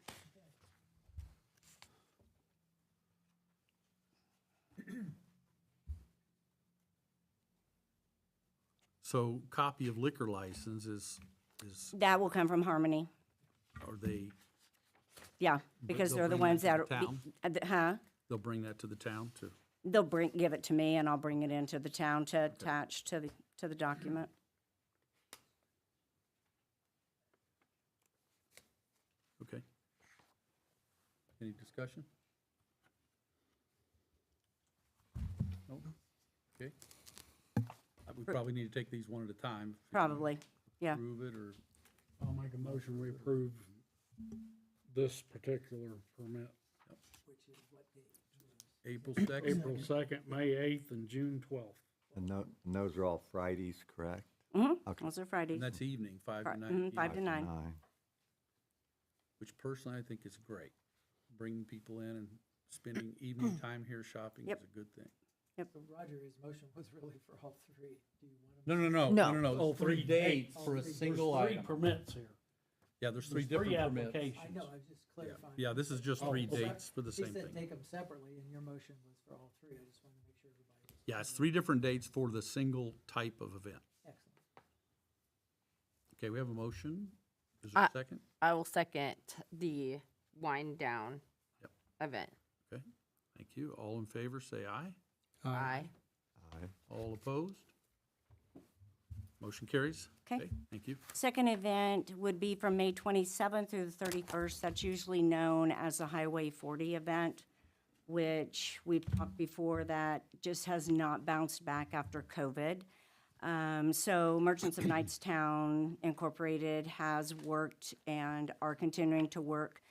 So copy of liquor license is, That will come from Harmony. are they, Yeah, because they'll they're the bring ones that that to are, the town? huh? they'll bring that to the town too? They'll give it to me and I'll bring it into the town to attach to the document. Okay. Any discussion? No? Okay. We probably need to take these one at a time. Probably, yeah. Approve it, or, I'll make a motion, we approve this particular permit. April 2nd? April 2nd, May 8th, and June 12th. And those are all Fridays, correct? Mm-hmm, Okay. those are Fridays. And that's evening, 5 to 9 5 to p.m., 9. which personally I think is great. Bringing people in and spending evening time here shopping is Yep. a good thing. So Roger, his motion was really for all three. Do you want him? No. Oh, It's 3 dates for a single There's 3 item. permits here. Yeah, there's 3 There's different permits. applications. I know, I was just clarifying. Yeah, this is just Oh, 3 okay. dates for the He same said thing. take them separately, and your motion was for all three. I just wanted to make sure everybody was. Yeah, it's 3 different dates for the single type of event. Excellent. Okay, we have a motion. Is there a second? I will second the wind down Yep. event. Okay, thank you. All in favor, say aye. Aye. All opposed? Motion carries. Okay. Thank you. Second event would be from May 27th through the 31st. That's usually known as the Highway 40 event, which we've talked before that just has not bounced back after COVID. So Merchants of Knightstown Incorporated has worked and are continuing to work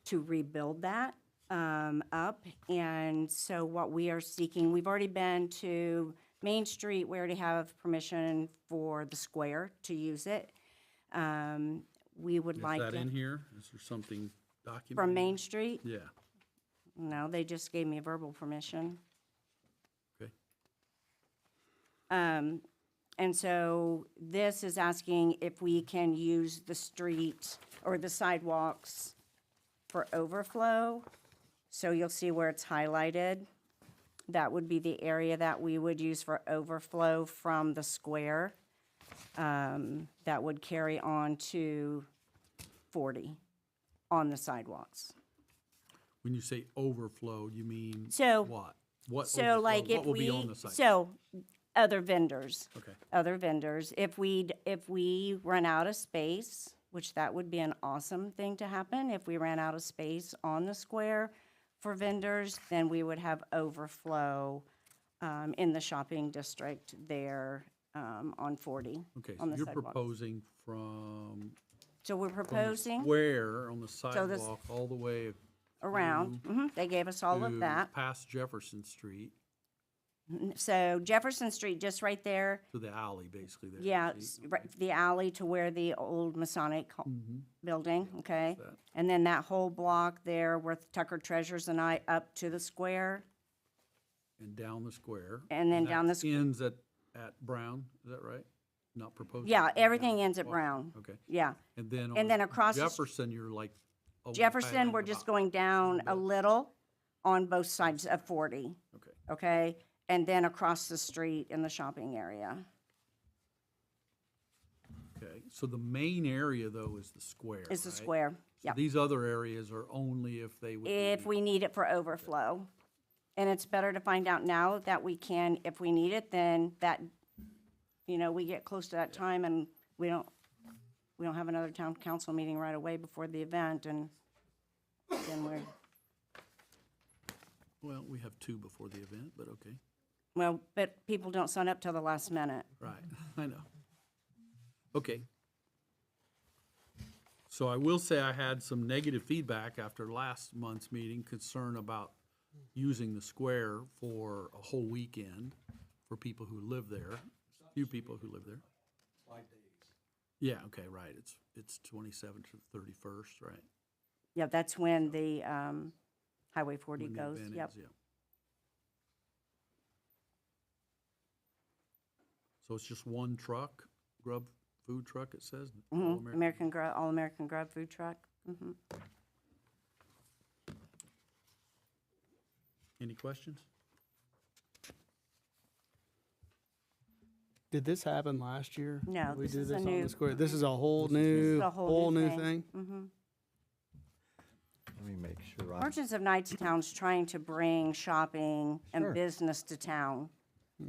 to rebuild that up. And so what we are seeking, we've already been to Main Street, we already have permission for the square to use it. We would Is like that in to, here? Is there something documented? from Main Street? Yeah, No, they just gave me a verbal permission. okay. And so this is asking if we can use the street or the sidewalks for overflow. So you'll see where it's highlighted. That would be the area that we would use for overflow from the square. That would carry on to 40 on the sidewalks. When you say overflow, you mean So- what? What So overflow? like if What will be on we, the site? so other vendors. Okay. Other vendors. If we run out of space, which that would be an awesome thing to happen, if we ran out of space on the square for vendors, then we would have overflow in the shopping district there on 40. Okay, on so the you're sidewalks. proposing from So we're from the proposing square on the this- sidewalk all the way around, they gave us all of to that. past Jefferson Street So Jefferson Street, just right there, to the alley, basically there. yeah, See? right, the alley to where the old Masonic building, okay? That. And then that whole block there with Tucker Treasures and I up to the square. And down the square. And then down the that ends at Brown, is that right? Not proposed? Yeah, everything ends at Brown. Okay, Yeah. and then And then on across the Jefferson, you're like. over Jefferson, island we're just about- going down a little on both sides of 40, Okay, okay? And then across the street in the shopping area. okay, so the main area though is the square, Is the right? square, So yeah. these other areas are only if they would If be- we need it for overflow. And it's better to find out now that we can, if we need it, then that, we get close to that time and we don't have another town council meeting right away before the event and then we're, Well, we have 2 before the event, but okay, well, but people don't sign up till the last minute. right, I know. Okay. So I will say I had some negative feedback after last month's meeting, concern about using the square for a whole weekend for people who live there, few people who live there. 5 days. Yeah, okay, right, it's 27th to 31st, right? Yeah, that's when the Highway 40 When the goes, event yep. is, yeah. So it's just one truck, grub food truck, it says? All American? All-American Grub Food Truck. Any questions? Did this happen last year? No, We this did is a this on new- the square. This is a whole This is a whole new thing? Mm-hmm. Let me make sure I'm, Merchants of Knightstown's trying to bring shopping and business to town.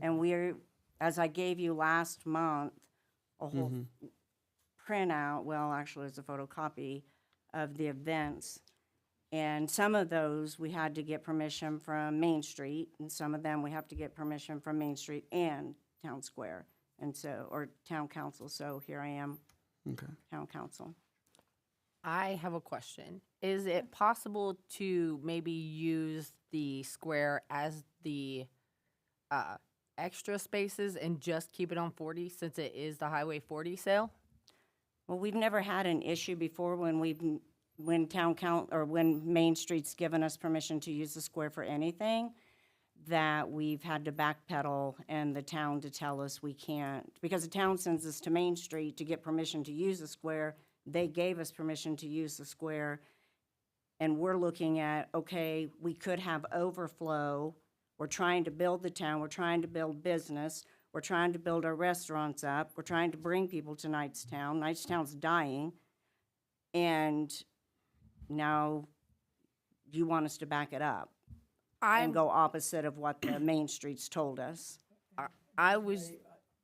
And we're, as I gave you last month, a whole printout, well, actually it's a photocopy of the events. And some of those, we had to get permission from Main Street, and some of them we have to get permission from Main Street and Town Square. And so, or Town Council, so here I am, Okay. Town Council. I have a question. Is it possible to maybe use the square as the extra spaces and just keep it on 40 since it is the Highway 40 sale? Well, we've never had an issue before when town count, or when Main Street's given us permission to use the square for anything, that we've had to backpedal and the town to tell us we can't. Because the town sends us to Main Street to get permission to use the square. They gave us permission to use the square. And we're looking at, okay, we could have overflow. We're trying to build the town, we're trying to build business, we're trying to build our restaurants up, we're trying to bring people to Knightstown. Knightstown's dying. And now you want us to back it up and go opposite of what the Main Street's told us. I was,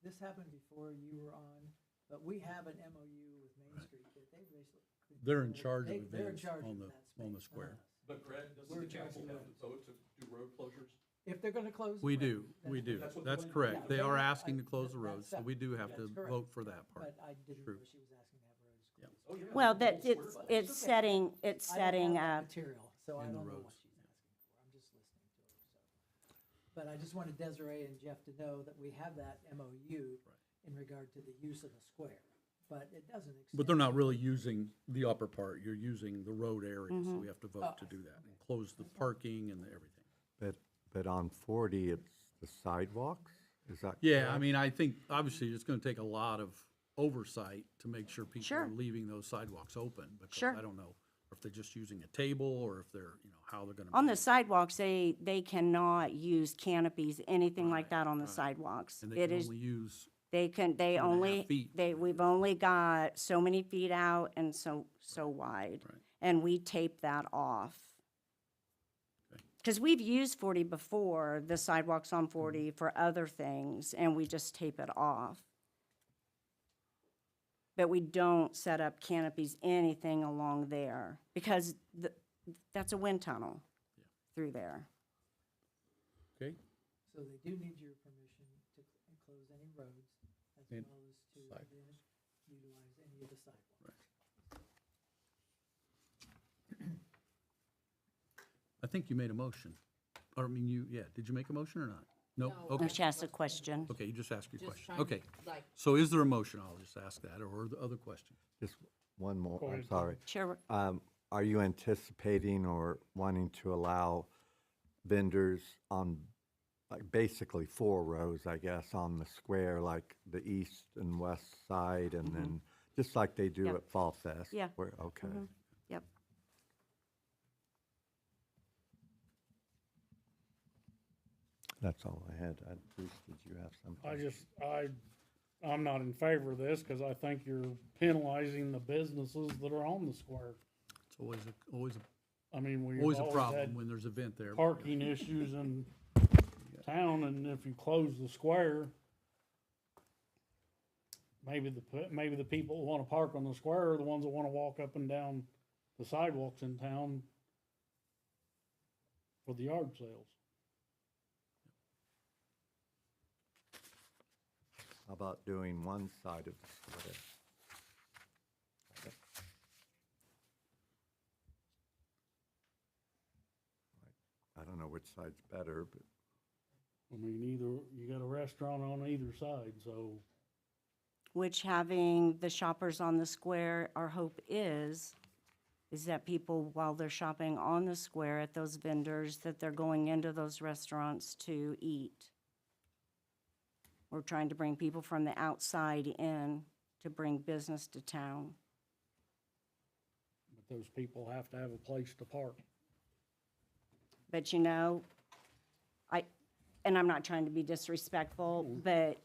This happened before you were on, but we have an MOU with Main Street that they basically. They're in charge of They're in events charge on of the, that on the space, square. not us. But Brad, doesn't We're the council charging have to vote to do road closures? If they're gonna close. We the do, road, we that's- do. That's what That's the- correct. They are Yeah, asking to close the that's roads, so separate. we do have to That's correct. vote for that part. But I didn't True. know she was asking to have roads closed. Oh, yeah. Well, that, it's Okay. setting, it's I don't setting have that up. material, so I in the don't know roads. what she's asking for. I'm just listening to her, so. But I just wanted Desiree and Jeff to know that we have that MOU in regard to the use of the square, but it doesn't extend. But they're not really using the upper part. You're using the road area, so we have to vote to do that and close the parking and everything. but on 40, it's the sidewalks? Is that? Yeah, I correct? mean, I think obviously it's gonna take a lot of oversight to make sure people Sure. are leaving those sidewalks open. Because Sure. I don't know if they're just using a table or if they're, how they're gonna. On the sidewalks, they cannot use canopies, anything like that on the sidewalks. And they It can is, only use, they 2.5 only, feet. we've only got so many feet out and so wide. Right. And we tape that off. Okay. Because we've used 40 before, the sidewalks on 40 for other things, and we just tape it off. But we don't set up canopies, anything along there, because that's a wind tunnel through there. okay? So they do need your permission to close any roads, as And well as to side- then utilize any of the sidewalks. I think you made a motion. Or, I mean, did you make a motion or not? No? Okay, She asked a question. okay, you just asked your Just question. trying to, Okay, like, so is there a motion? I'll just ask that, or the other question. Just one more, Go I'm ahead. sorry. Sure. Are you anticipating or wanting to allow vendors on, like, basically 4 rows, I guess, on the square, like the east and west side, and then, just like they do Yep. at Fall Fest? Yeah. Where, okay. Yep. That's all I had. Bruce, did you have something? I'm not in favor of this, cause I think you're penalizing the businesses that are on the square. It's always I mean, we've a always problem had when there's an event there. parking issues in town, and if you close the square, maybe the people who wanna park on the square are the ones that wanna walk up and down the sidewalks in town for the yard sales. How about doing one side of the square? I don't know which side's better, but I mean, you got a restaurant on either side, so Which having the shoppers on the square, our hope is that people, while they're shopping on the square at those vendors, that they're going into those restaurants to eat. We're trying to bring people from the outside in to bring business to town. but those people have to have a place to park. But you know, and I'm not trying to be disrespectful, but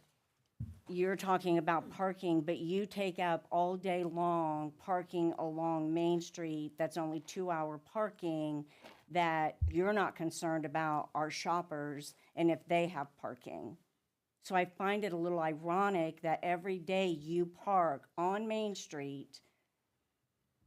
you're talking about parking, but you take up all day long parking along Main Street that's only 2-hour parking, that you're not concerned about our shoppers and if they have parking. So I find it a little ironic that every day you park on Main Street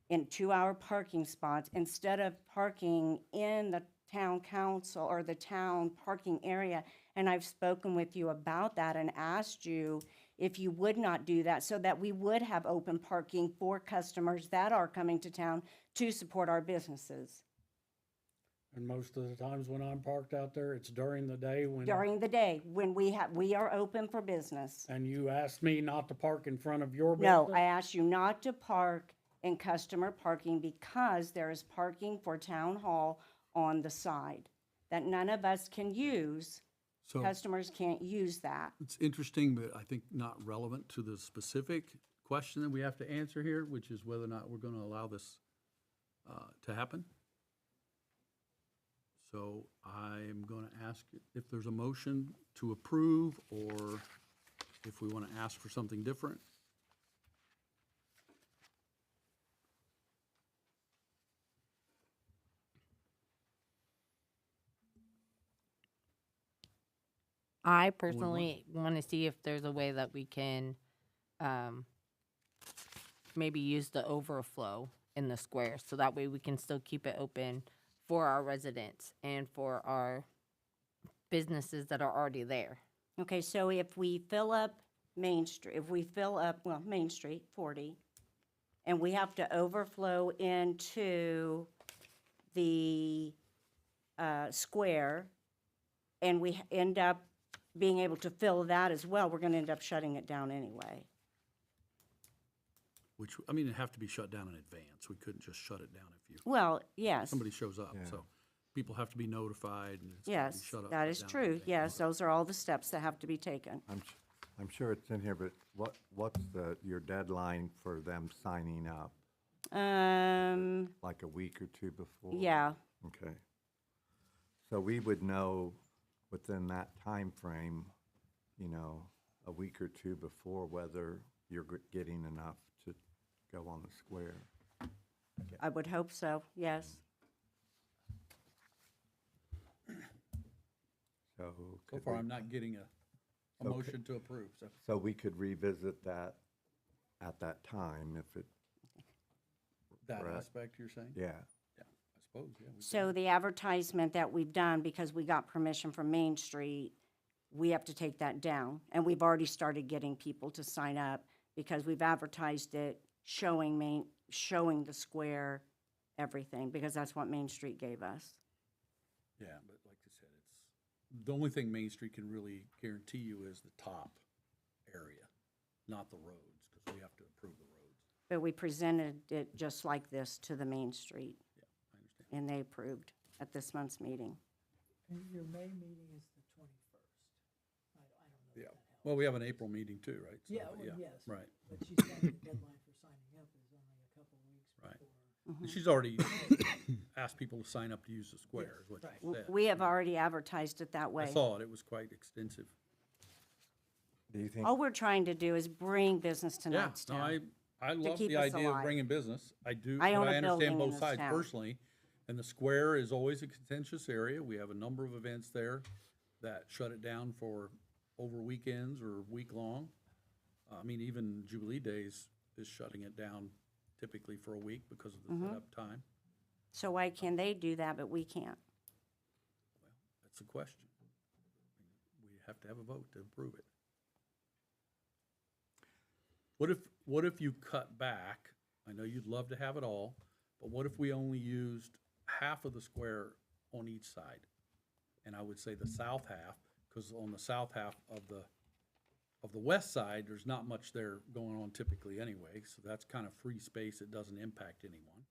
in 2-hour parking spots instead of parking in the town council or the town parking area. And I've spoken with you about that and asked you if you would not do that so that we would have open parking for customers that are coming to town to support our businesses. And most of the times when I'm parked out there, it's during the day when. During the day, when we are open for business. And you asked me not to park in front of your business? No, I asked you not to park in customer parking because there is parking for town hall on the side that none of us can use. So Customers can't use that. it's interesting, but I think not relevant to the specific question that we have to answer here, which is whether or not we're gonna allow this to happen. So I'm gonna ask if there's a motion to approve, or if we wanna ask for something different. I personally want to see if there's a way that we can maybe use the overflow in the square, so that way we can still keep it open for our residents and for our businesses that are already there. Okay, so if we fill up Main Street, Main Street 40, and we have to overflow into the square, and we end up being able to fill that as well, we're gonna end up shutting it down anyway. Which, I mean, it'd have to be shut down in advance. We couldn't just shut it down if Well, yes, somebody shows up. So people have to be notified and it's gotta be yes, shut up. that is down in true. advance. Yes, those are all the steps that have to be taken. I'm sure it's in here, but what's your deadline for them signing up? Like a week or two before? Yeah, Okay. So we would know within that time frame, you know, a week or two before whether you're getting enough to go on the square. I would hope so, yes. So. So could far, we- I'm not getting a So motion to approve, so. So we could revisit that at that time if it, That Correct. aspect you're saying? yeah. Yeah, I suppose, yeah. we So the advertisement that we've done, because we got permission from Main Street, we have to take that down. And we've already started getting people to sign up because we've advertised it, showing the square, everything, because that's what Main Street gave us. Yeah, but like I said, it's, the only thing Main Street can really guarantee you is the top area, not the roads, because we have to approve the roads. But we presented it just like this to the Main Street, Yeah, I understand. and they approved at this month's meeting. And your May meeting is the 21st. I don't know. Yeah, if that helps. well, we have an April meeting too, right? So, Yeah, well, yes. Right, But she said the deadline for signing up is only a couple of weeks Right. before. And she's already asked people to sign up to use the square, is what she right. said. We have already advertised it that I way. saw it, it was quite extensive. Do you think, All we're trying to do is bring business to Yeah, no, Knightstown. I love keep the us idea of alive. bringing business. I do, I but own I a building understand in both this sides town. personally. And the square is always a contentious area. We have a number of events there that shut it down for over weekends or week-long. I mean, even Jubilee Days is shutting it down typically for a week because of the Mm-hmm. setup time. So why can they do that, but we can't? That's the question. We have to have a vote to approve it. What if you cut back? I know you'd love to have it all, but what if we only used half of the square on each side? And I would say the south half, because on the south half of the west side, there's not much there going on typically anyway, so that's kind of free space. It doesn't impact anyone.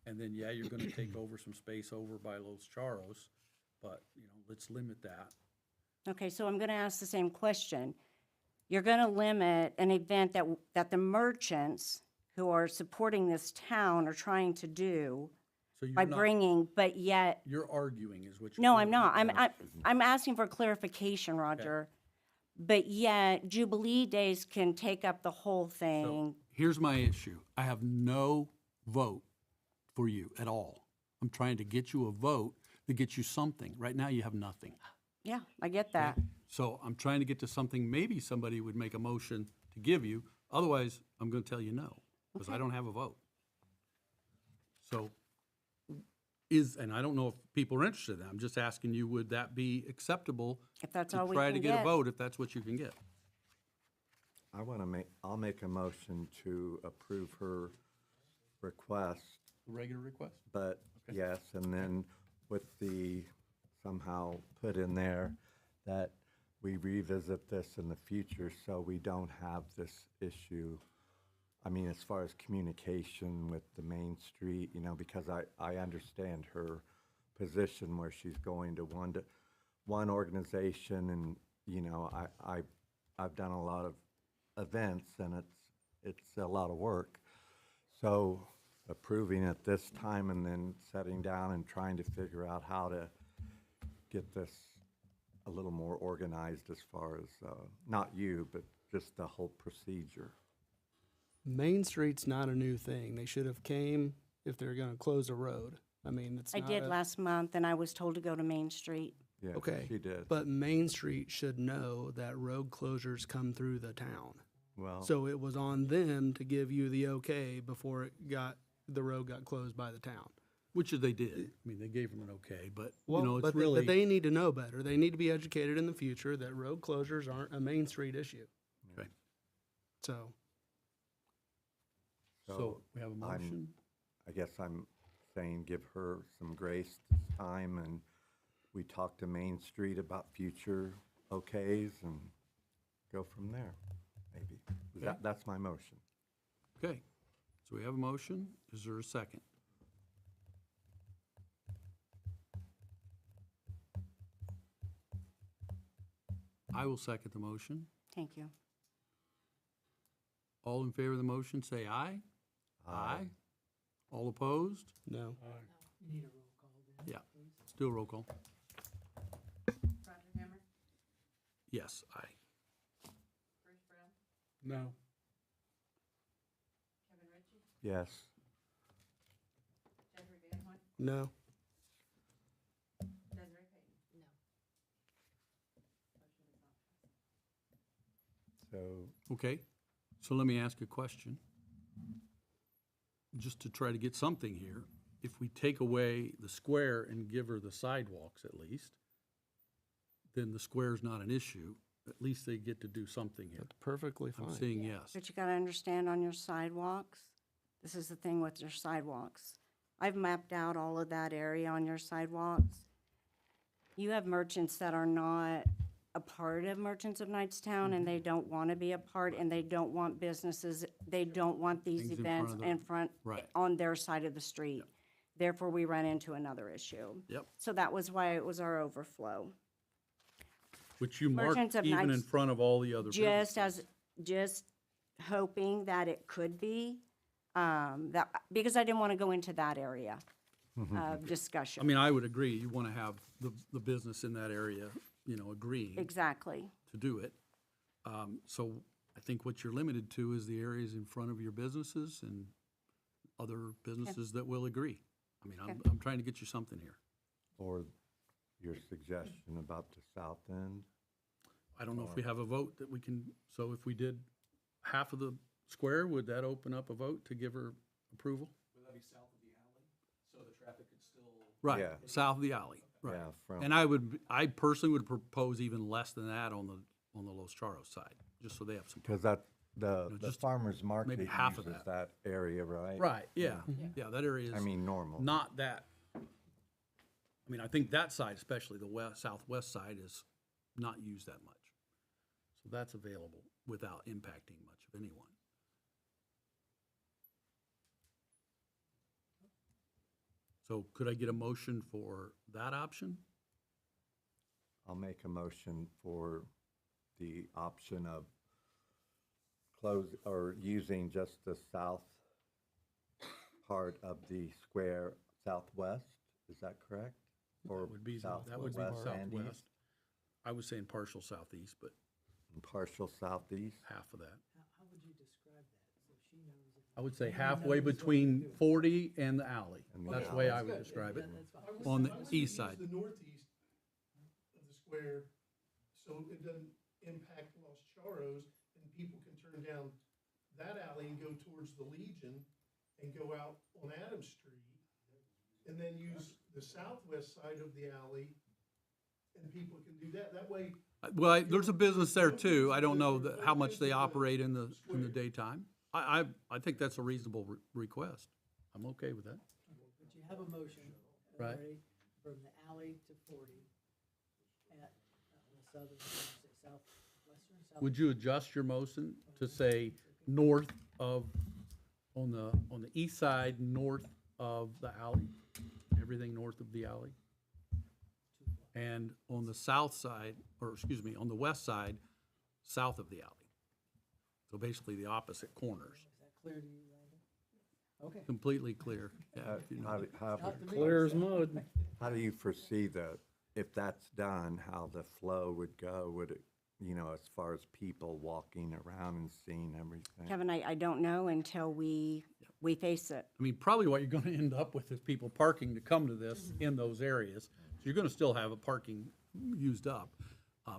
And then, yeah, you're gonna take over some space over by Los Charros, but, you know, let's limit that. Okay, so I'm gonna ask the same question. You're gonna limit an event that the merchants who are supporting this town are trying to do So you're by not, bringing, but yet, you're arguing is what you're. no, I'm not. I'm asking for clarification, Roger. But yet Jubilee days can take up the whole So thing. here's my issue. I have no vote for you at all. I'm trying to get you a vote that gets you something. Right now, you have nothing. Yeah, I get that. So I'm trying to get to something maybe somebody would make a motion to give you. Otherwise, I'm going to tell you no, because I don't have a vote. So and I don't know if people are interested in that. I'm just asking you, would that be acceptable? If that's to all we try can to get a get. vote if that's what you can get? I'll make a motion to approve her request, A regular request? but yes, and then with the, somehow put in there that we revisit this in the future so we don't have this issue. I mean, as far as communication with the Main Street, you know, because I understand her position where she's going to one organization, and, you know, I've done a lot of events, and it's a lot of work. So approving it this time and then sitting down and trying to figure out how to get this a little more organized as far as, not you, but just the whole procedure. Main Street's not a new thing. They should have came if they're gonna close a road. I mean, it's I not did a- last month, and I was told to go to Main Street. Yeah, Okay, she did. but Main Street should know that road closures come through the town. Well, So it was on them to give you the okay before the road got closed by the town. Which they did. I mean, they gave them an okay, but, you Well, know, it's but really. they need to know better. They need to be educated in the future that road closures aren't a Main Street issue. Okay. So, So we have a motion. I guess I'm saying give her some grace this time, and we talk to Main Street about future okays and go from there, maybe. That's my motion. Okay. So we have a motion. Is there a second? I will second the motion. Thank you. All in favor of the motion, say aye. Aye. All opposed? no. You need a roll call then. Yeah. Let's do a roll call. Roger Hammer, Yes, aye. Bruce Brown, No. Kevin Ritchie, Yes. Jeffrey Van Hoyt, No. Desiree Payton. No. So, Okay. So let me ask a question. Just to try to get something here. If we take away the square and give her the sidewalks at least, then the square's not an issue. At least they get to do something here. That's perfectly I'm fine. saying yes. But you gotta understand on your sidewalks, this is the thing with your sidewalks. I've mapped out all of that area on your sidewalks. You have merchants that are not a part of Merchants of Knightstown, and they don't wanna be a part, and they don't want businesses, they don't want these Things in front events of the- in front, Right. on their side of the street. Therefore, we ran into another issue. Yep. So that was why it was our overflow. Which you marked Merchants of even in Knights- front of all the other businesses. Just hoping that it could be, because I didn't want to go into that area of discussion. I mean, I would agree. You want to have the business in that area, you know, agreeing Exactly. to do it. So I think what you're limited to is the areas in front of your businesses and other businesses that will agree. I mean, I'm trying to get you something here. or your suggestion about the south end? I don't know if we have a vote that we can, so if we did half of the square, would that open up a vote to give her approval? Would that be south of the alley, so the traffic could still? Right, Yeah. south of the alley, right. Yeah, from. And I personally would propose even less than that on the Los Charros side, just so they have some. Because that, the just farmer's market maybe half of uses that. that area, right? Right, yeah, yeah, that area is. I mean, normal. Not that, I mean, I think that side, especially the southwest side, is not used that much. So that's available without impacting much of anyone. So could I get a motion for that option? I'll make a motion for the option of close, or using just the south part of the square southwest, is that correct? Or That would be southwest southwest. and east? I was saying partial southeast, but and partial southeast. half of that. How would you describe that, so she knows? if- I would say Maybe halfway knows what between to do. 40 and the alley. And the That's the way I That's would good. describe it. That's fine. On the I was east gonna side. use the northeast of the square, so it doesn't impact Los Charros, and people can turn down that alley and go towards the Legion and go out on Adams Street, and then use the southwest side of the alley, and people can do that. That way, Well, there's a business there too. I don't know how much they operate in the daytime. I think that's a reasonable request. I'm okay with that. But you have a motion Right. already from the alley to 40 at the southern, say southwestern, south. Would you adjust your motion to say north of, on the east side, north of the alley? Everything north of the alley? And on the south side, or excuse me, on the west side, south of the alley. So basically the opposite corners. Is that clear to you, Rhonda? Okay. Completely clear. Yeah, if you know. Not to me. Clear as mud. How do you foresee if that's done, how the flow would go? Would it, as far as people walking around and seeing everything? Kevin, I don't know until we face it. I mean, probably what you're gonna end up with is people parking to come to this in those areas. So you're gonna still have a parking used up.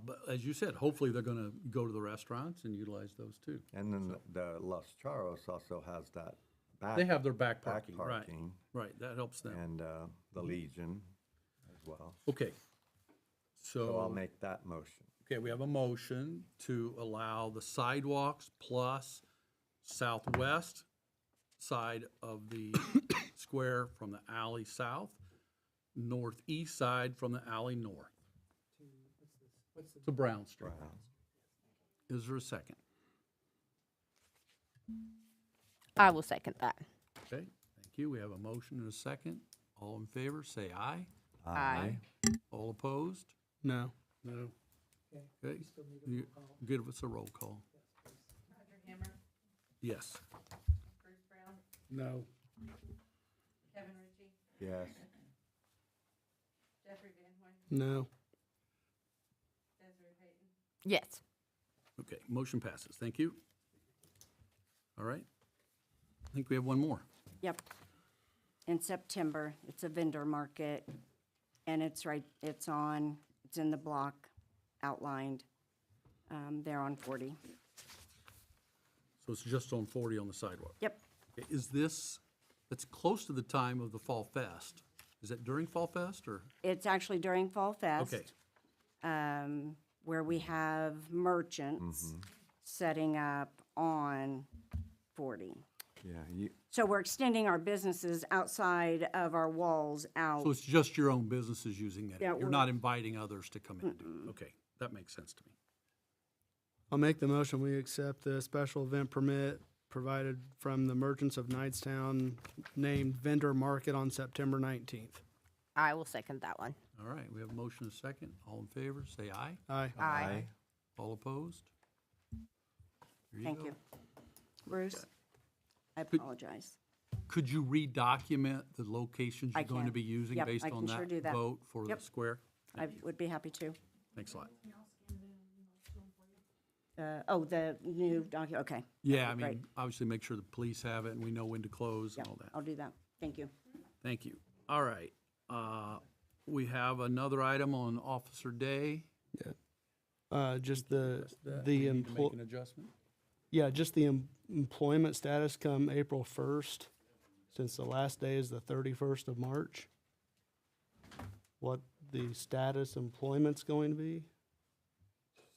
But as you said, hopefully they're gonna go to the restaurants and utilize those too. And then the Los Charros also has that back. They have their back back parking, right, parking, right, that helps them. and the Legion as well. Okay. So I'll make that motion. Okay, we have a motion to allow the sidewalks plus southwest side of the square from the alley south, northeast side from the alley north What's the to Brown Street. Brown. Is there a second? I will second that. Okay, thank you. We have a motion and a second. All in favor, say aye. Aye. All opposed? No. No. Okay, Okay, we still need a you, roll call. give us a roll call. Roger Hammer, Yes. Bruce Brown, No. Kevin Ritchie, Yes. Jeffrey Van Hoy, No. Desiree Payton. Yes. Okay, motion passes. Thank you. All right. I think we have one more. Yep. In September, it's a vendor market, and it's in the block outlined, there on 40. So it's just on 40 on the sidewalk. Yep. Okay, is this, it's close to the time of the Fall Fest. Is it during Fall Fest or? It's actually during Fall Fest. Okay, Where we have merchants setting up on 40. Yeah, So we're extending our businesses outside of our walls out. so it's just your own businesses using that? Yeah, You're we're- not inviting others to come in? Okay, that makes sense to me. I'll make the motion, we accept the special event permit provided from the Merchants of Knightstown named Vendor Market on September 19th. I will second that one. All right, we have a motion and a second. All in favor, say aye. Aye. Aye. All opposed? There Thank go. you. Bruce, I apologize. Could you redocument the locations I you're going to can. be using Yep, based I on can sure do that that. vote for the Yep. square? I would be happy to. Thanks a lot. The new document, okay. Yeah, I Right. mean, obviously make sure the police have it and we know when to close and Yep, all that. I'll do that. Thank you. Thank you. All right. We have another item on Officer Day. Just the We need to make employ, an adjustment. yeah, just the employment status come April 1st, since the last day is the 31st of March. What the status employment's going to be?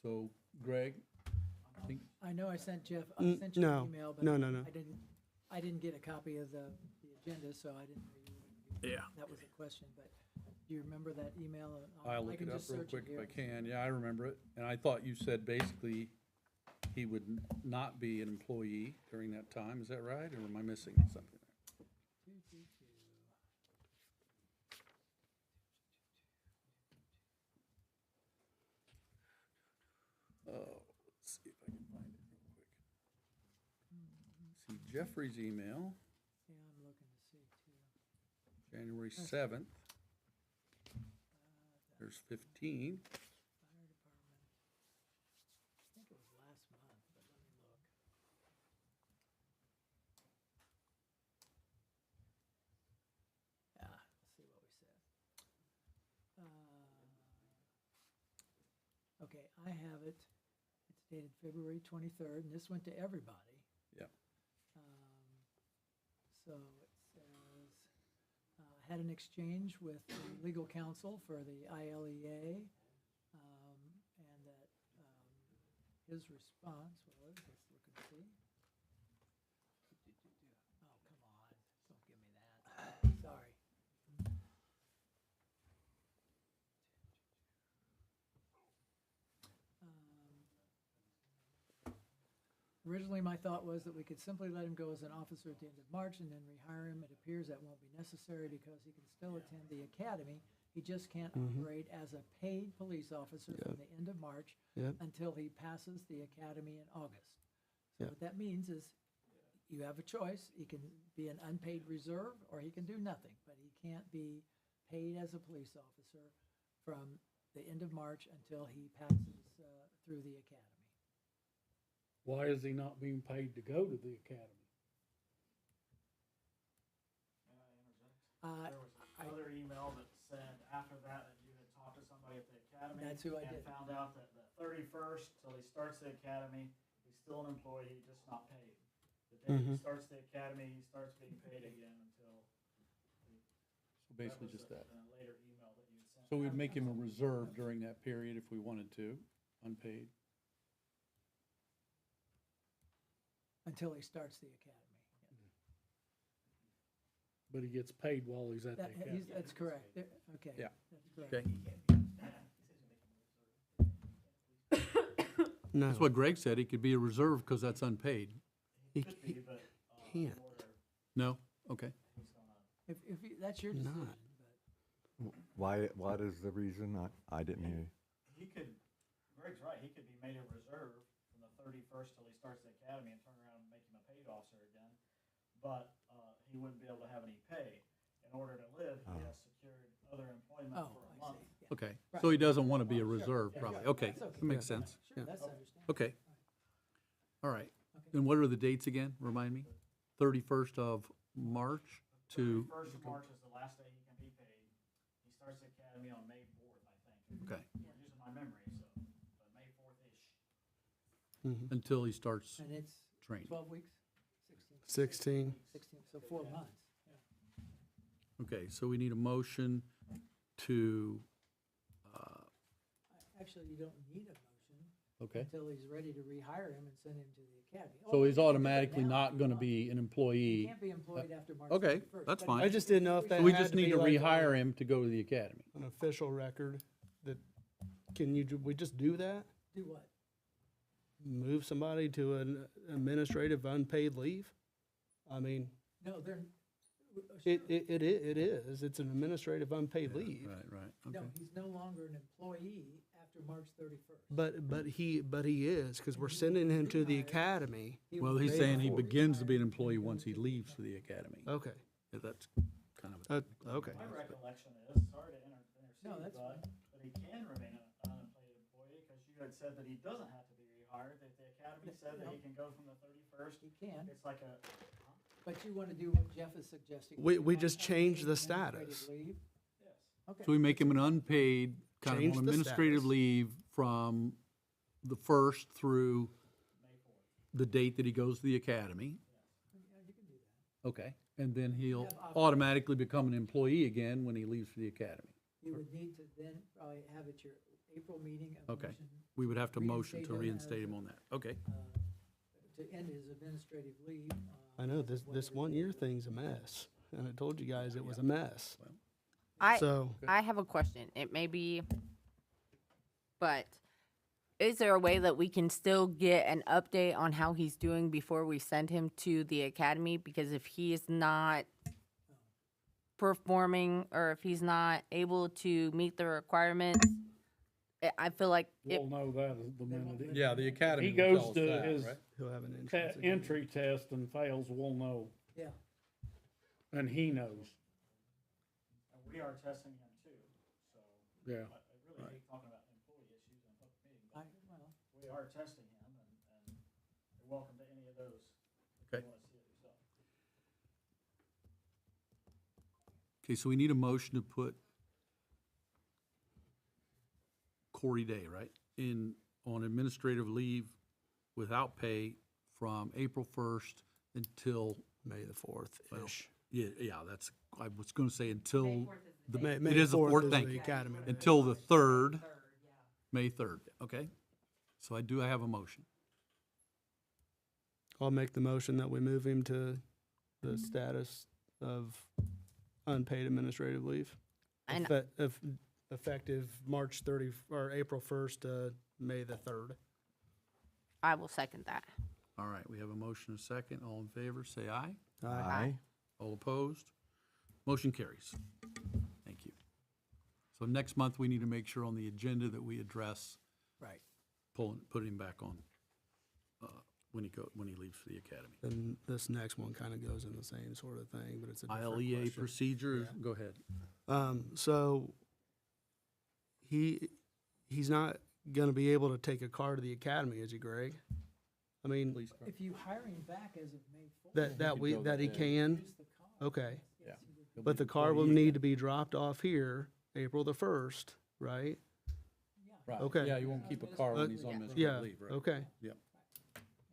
So Greg, I think, I know I sent Jeff, N- I sent you no. an email, but No, no, no. I didn't get a copy of the agenda, so I didn't know you would. Yeah. That was a question, but do you remember that email? I'll I look can it up just real search quick if I here. can. Yeah, I remember it. And I thought you said basically he would not be an employee during that time. Is that right? Or am I missing something? Oh, let's see if I can find it real quick. See Jeffrey's email, Yeah, I'm looking to see too. January 7th. There's 15. Fire department. I think it Okay, I have it. It's dated February 23rd, and this went to everybody. Yeah. So it says, had an exchange with the legal counsel for the ILEA, and that his response was, let's look and see. Oh, come on, don't give me that. Sorry. Originally, my thought was that we could simply let him go as an officer at the end of March and then rehire him. It appears that won't be necessary because he can still attend the academy. He just can't operate as a paid police officer from the end of March Yep. until he passes the academy in August. So Yep. what that means is you have a choice. He can be an unpaid reserve or he can do nothing, but he can't be paid as a police officer from the end of March until he passes through the academy. Why is he not being paid to go to the academy? There was another email that said after that you had talked to somebody at the academy. That's who I and did. found out that the 31st till he starts the academy, he's still an employee, just not paid. The day he starts the academy, he starts being paid again until. So basically just that. In a later email that you had sent. So we'd make him a reserve during that period if we wanted to, unpaid. Until he starts the academy. But he gets paid while he's at the academy. That's correct. Okay. Yeah. That's correct. Okay. No, That's what Greg said. He could be a reserve because that's unpaid. he can't. No? Okay. If that's your decision, Not. but What is the reason? I didn't hear you. He could, Greg's right, he could be made a reserve from the 31st till he starts the academy and turn around and make him a paid officer again. But he wouldn't be able to have any pay. In order to live, he has secured other employment for a I month. see. Yeah. Okay. So he doesn't want to be a reserve, probably. Okay, That's okay. that makes sense. Sure, that's understandable. Okay. All right. Then what are the dates again? Remind me. 31st of March to, 31st of March is the last day he can be paid. He starts the academy on May 4th, I think. okay, I'm using my memory, so, but May 4th-ish. until he starts And it's training. 12 weeks? 16. 16, so 4 months. Okay, so we need a motion to, Actually, you don't need a motion okay. until he's ready to rehire him and send him to the academy. So Oh, he's you can do it automatically now not if you going to want. be an He employee. can't be employed after March Okay, 31st, that's but fine. he I just didn't know if that So we had just to need be to like rehire him to go to the academy. an official record that, we just do that? Do what? Move somebody to an administrative unpaid leave? I mean, No, they're, it is, it's an administrative unpaid leave. Right, no, okay. he's no longer an employee after March 31st. But he is, because we're sending him to the academy. He Well, was he's paid saying he for begins to be an rehired employee and once he goes to the leaves for the academy. Okay, Yeah, that's kind of, okay. My recollection is, sorry to intercede, No, that's fine. but he can remain an unemployed employee, because you had said that he doesn't have to be rehired, that the academy said that he can go from the 31st. He can, It's like a, but you want to do what Jeff is suggesting. We You want just change the administrative status. leave? yes. Okay. so we make him an unpaid, kind Change of the on administrative status. leave from the 1st through the date that he goes to the academy. Yeah, you can do that. Okay. And then he'll Have options. automatically become an employee again when he leaves for the academy. You would need to then probably have at your April meeting a Okay. motion We would have to motion to Reinstate reinstate him as him a- on that. Okay. to end his administrative leave. I know, this 1 year thing's a mess, and I told you guys it was a mess. I So, I have a question. It may be, but is there a way that we can still get an update on how he's doing before we send him to the academy? Because if he is not performing or if he's not able to meet the requirements, I feel like it, We'll know that is the minute. Yeah, the academy He will goes tell us to that, his right? he'll have an entrance. exam. entry test and fails, we'll know, Yeah, and he knows, And we are testing him too, so. yeah. I really hate talking about employee issues in a public meeting, I, but well, we are testing him, and you're welcome to any of those. Okay. If you want to see it yourself. Okay, so we need a motion to put Corey Day, right? on administrative leave without pay from April 1st until, May the 4th-ish. yeah, that's, I was gonna say until, May it is the 4th, thank the you. Academy Day. Until the 3rd, May 3rd, okay? So I do have a motion. I'll make the motion that we move him to the status of unpaid administrative leave. And- Effective March 30, or April 1st to May the 3rd. I will second that. All right, we have a motion and a second. All in favor, say aye. Aye. All opposed? Motion carries. Thank you. So next month, we need to make sure on the agenda that we address Right. putting him back on, when he leaves for the academy. And this next one kind of goes in the same sort of thing, but it's a different ILEA question. procedure, go ahead. So he's not gonna be able to take a car to the academy, is he, Greg? I mean, Police car. If you hire him back as of May 4th. that he can? Use the car. Okay. Yes, he would. But the car will need to be dropped off here April the 1st, right? Right. Okay. Yeah, you won't keep a car when he's on Yeah, administrative leave, right? okay. Yep.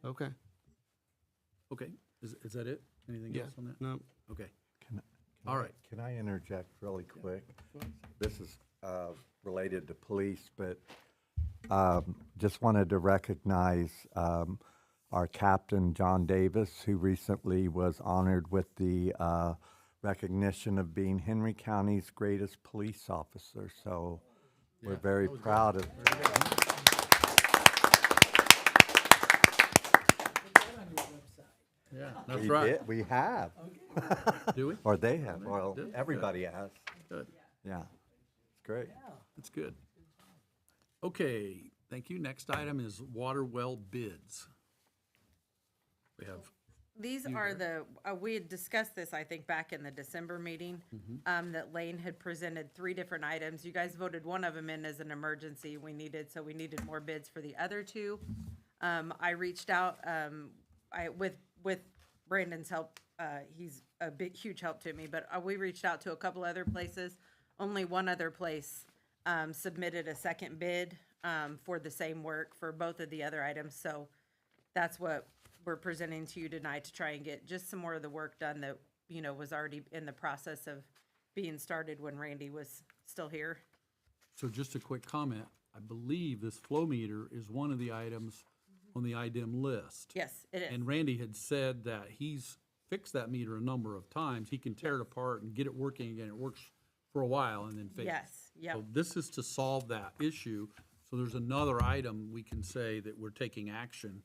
Okay. Okay, is that it? Anything Yeah. else on that? No, Okay, Can all right. Can I interject really quick? This is related to police, but just wanted to recognize our captain, John Davis, who recently was honored with the recognition of being Henry County's greatest police officer. So we're very proud of Put that on your website. Yeah, that's We right. did- We have, Do we? or they have, well, Did? everybody has. Good. Yeah, it's great. That's good. Okay, thank you. Next item is water well bids. We have, These are the, we had discussed this, I think, back in the December meeting, that Lane had presented 3 different items. You guys voted one of them in as an emergency we needed more bids for the other 2. I reached out, with Brandon's help, he's a huge help to me, but we reached out to a couple other places. Only one other place submitted a second bid for the same work for both of the other items. So that's what we're presenting to you tonight, to try and get just some more of the work done that, was already in the process of being started when Randy was still here. so just a quick comment. I believe this flow meter is one of the items on the IDEM list. Yes, it is. And Randy had said that he's fixed that meter a number of times. He can tear it apart and get it working again. It works for a while and then fails. Yes, yep. So this is to solve that issue. So there's another item we can say that we're taking action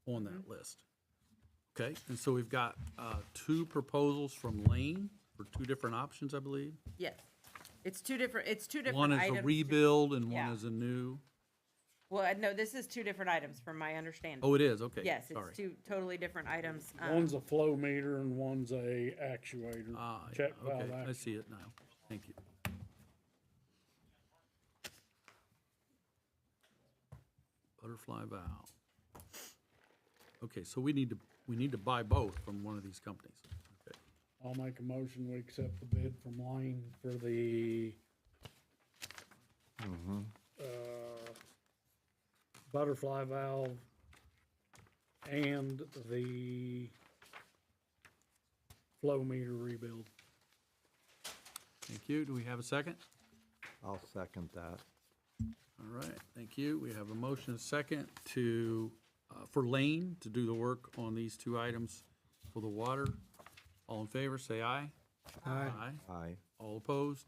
on that list. Okay, and so we've got 2 proposals from Lane for 2 different options, I believe. Yes. It's two different One is items. a rebuild and one Yeah. is a new. Well, no, this is 2 different items from my understanding. Oh, it is, okay. Yes, Sorry. it's 2 totally different items. One's a flow meter and one's a actuator. Ah, yeah, Check valve okay, I action. see it now. Thank you. Butterfly valve. Okay, so we need to buy both from one of these companies. Okay. I'll make a motion, we accept the bid from Lane for the butterfly valve and the flow meter rebuild. Thank you. Do we have a second? I'll second that. All right, thank you. We have a motion and a second to, for Lane to do the work on these 2 items for the water. All in favor, say aye. Aye. Aye. All opposed?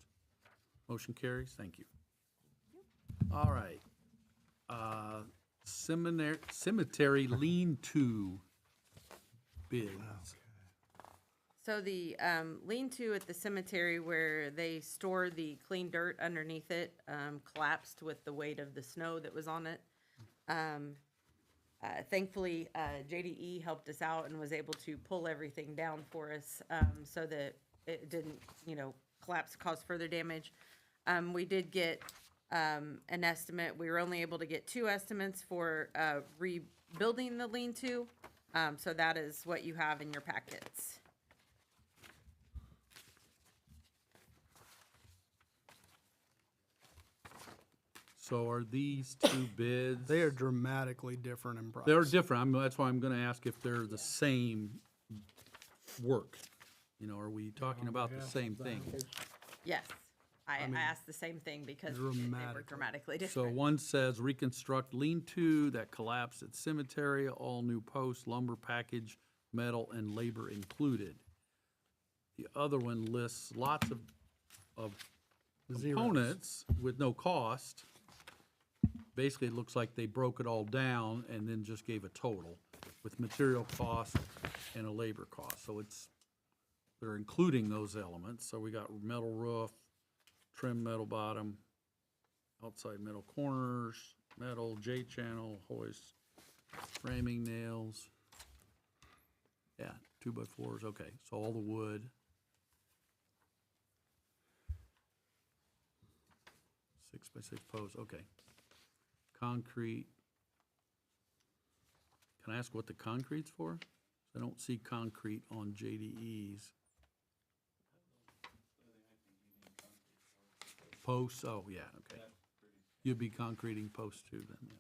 Motion carries. Thank you. All right. Cemetery lean-to bids. So the lean-to at the cemetery where they store the clean dirt underneath it collapsed with the weight of the snow that was on it. Thankfully, JDE helped us out and was able to pull everything down for us so that it didn't, collapse, cause further damage. We did get an estimate. We were only able to get 2 estimates for rebuilding the lean-to. So that is what you have in your packets. So are these two bids? They are dramatically different in price. They're different. That's why I'm gonna ask if they're the same work. You know, are we talking about the same thing? Yes, I asked the same thing because they were dramatically. dramatically So different. one says reconstruct lean-to that collapsed at cemetery, all new posts, lumber package, metal and labor included. The other one lists lots of components with no cost. Basically, it looks like they broke it all down and then just gave a total with material cost and a labor cost. So they're including those elements. So we got metal roof, trim metal bottom, outside metal corners, metal J-channel, hoist, framing nails. Yeah, 2x4s, okay, so all the wood. 6x6 posts, okay. Concrete. Can I ask what the concrete's for? I don't see concrete on JDEs. Posts, oh, yeah, okay. You'd be concreting posts too then, yeah.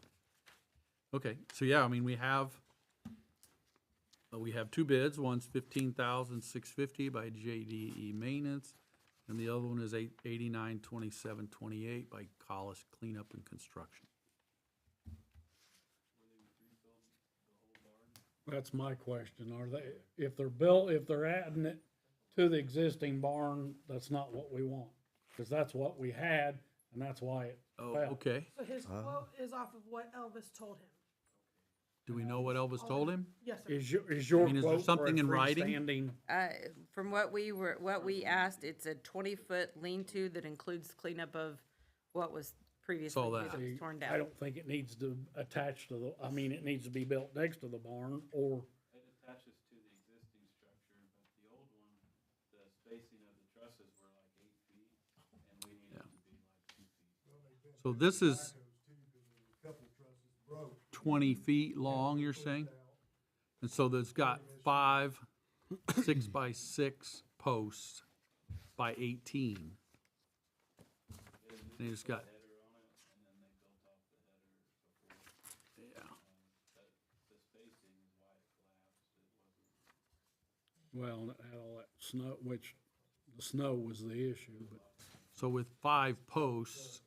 Okay, so yeah, I mean, we have two bids. One's $15,650 by JDE Maintenance, and the other one is $89,2728 by Collis Cleanup and Construction. That's my question. Are they, if they're adding it to the existing barn, that's not what we want. Because that's what we had, and that's why it Oh, failed. okay. So his quote is off of what Elvis told him. Do we know what Elvis told him? Yes, sir. Is your I mean, is there quote for a something in writing? freestanding? From what we asked, it's a 20-foot lean-to that includes cleanup of what was previously Saw that that. was torn I down. don't think it needs to attach to the, I mean, it needs to be built next to the barn, or, It attaches to the existing structure, but the old one, the spacing of the trusses were like 8 feet, and we needed Yeah. to be like 2 feet. So this is 20 feet long, you're saying? And so there's got 5 6x6 posts by 18. And it's got, Header on it, and then they built off the header before. yeah, But the spacing is why it collapsed. It wasn't. well, and it had all that snow, which the snow was the issue, but so with 5 posts,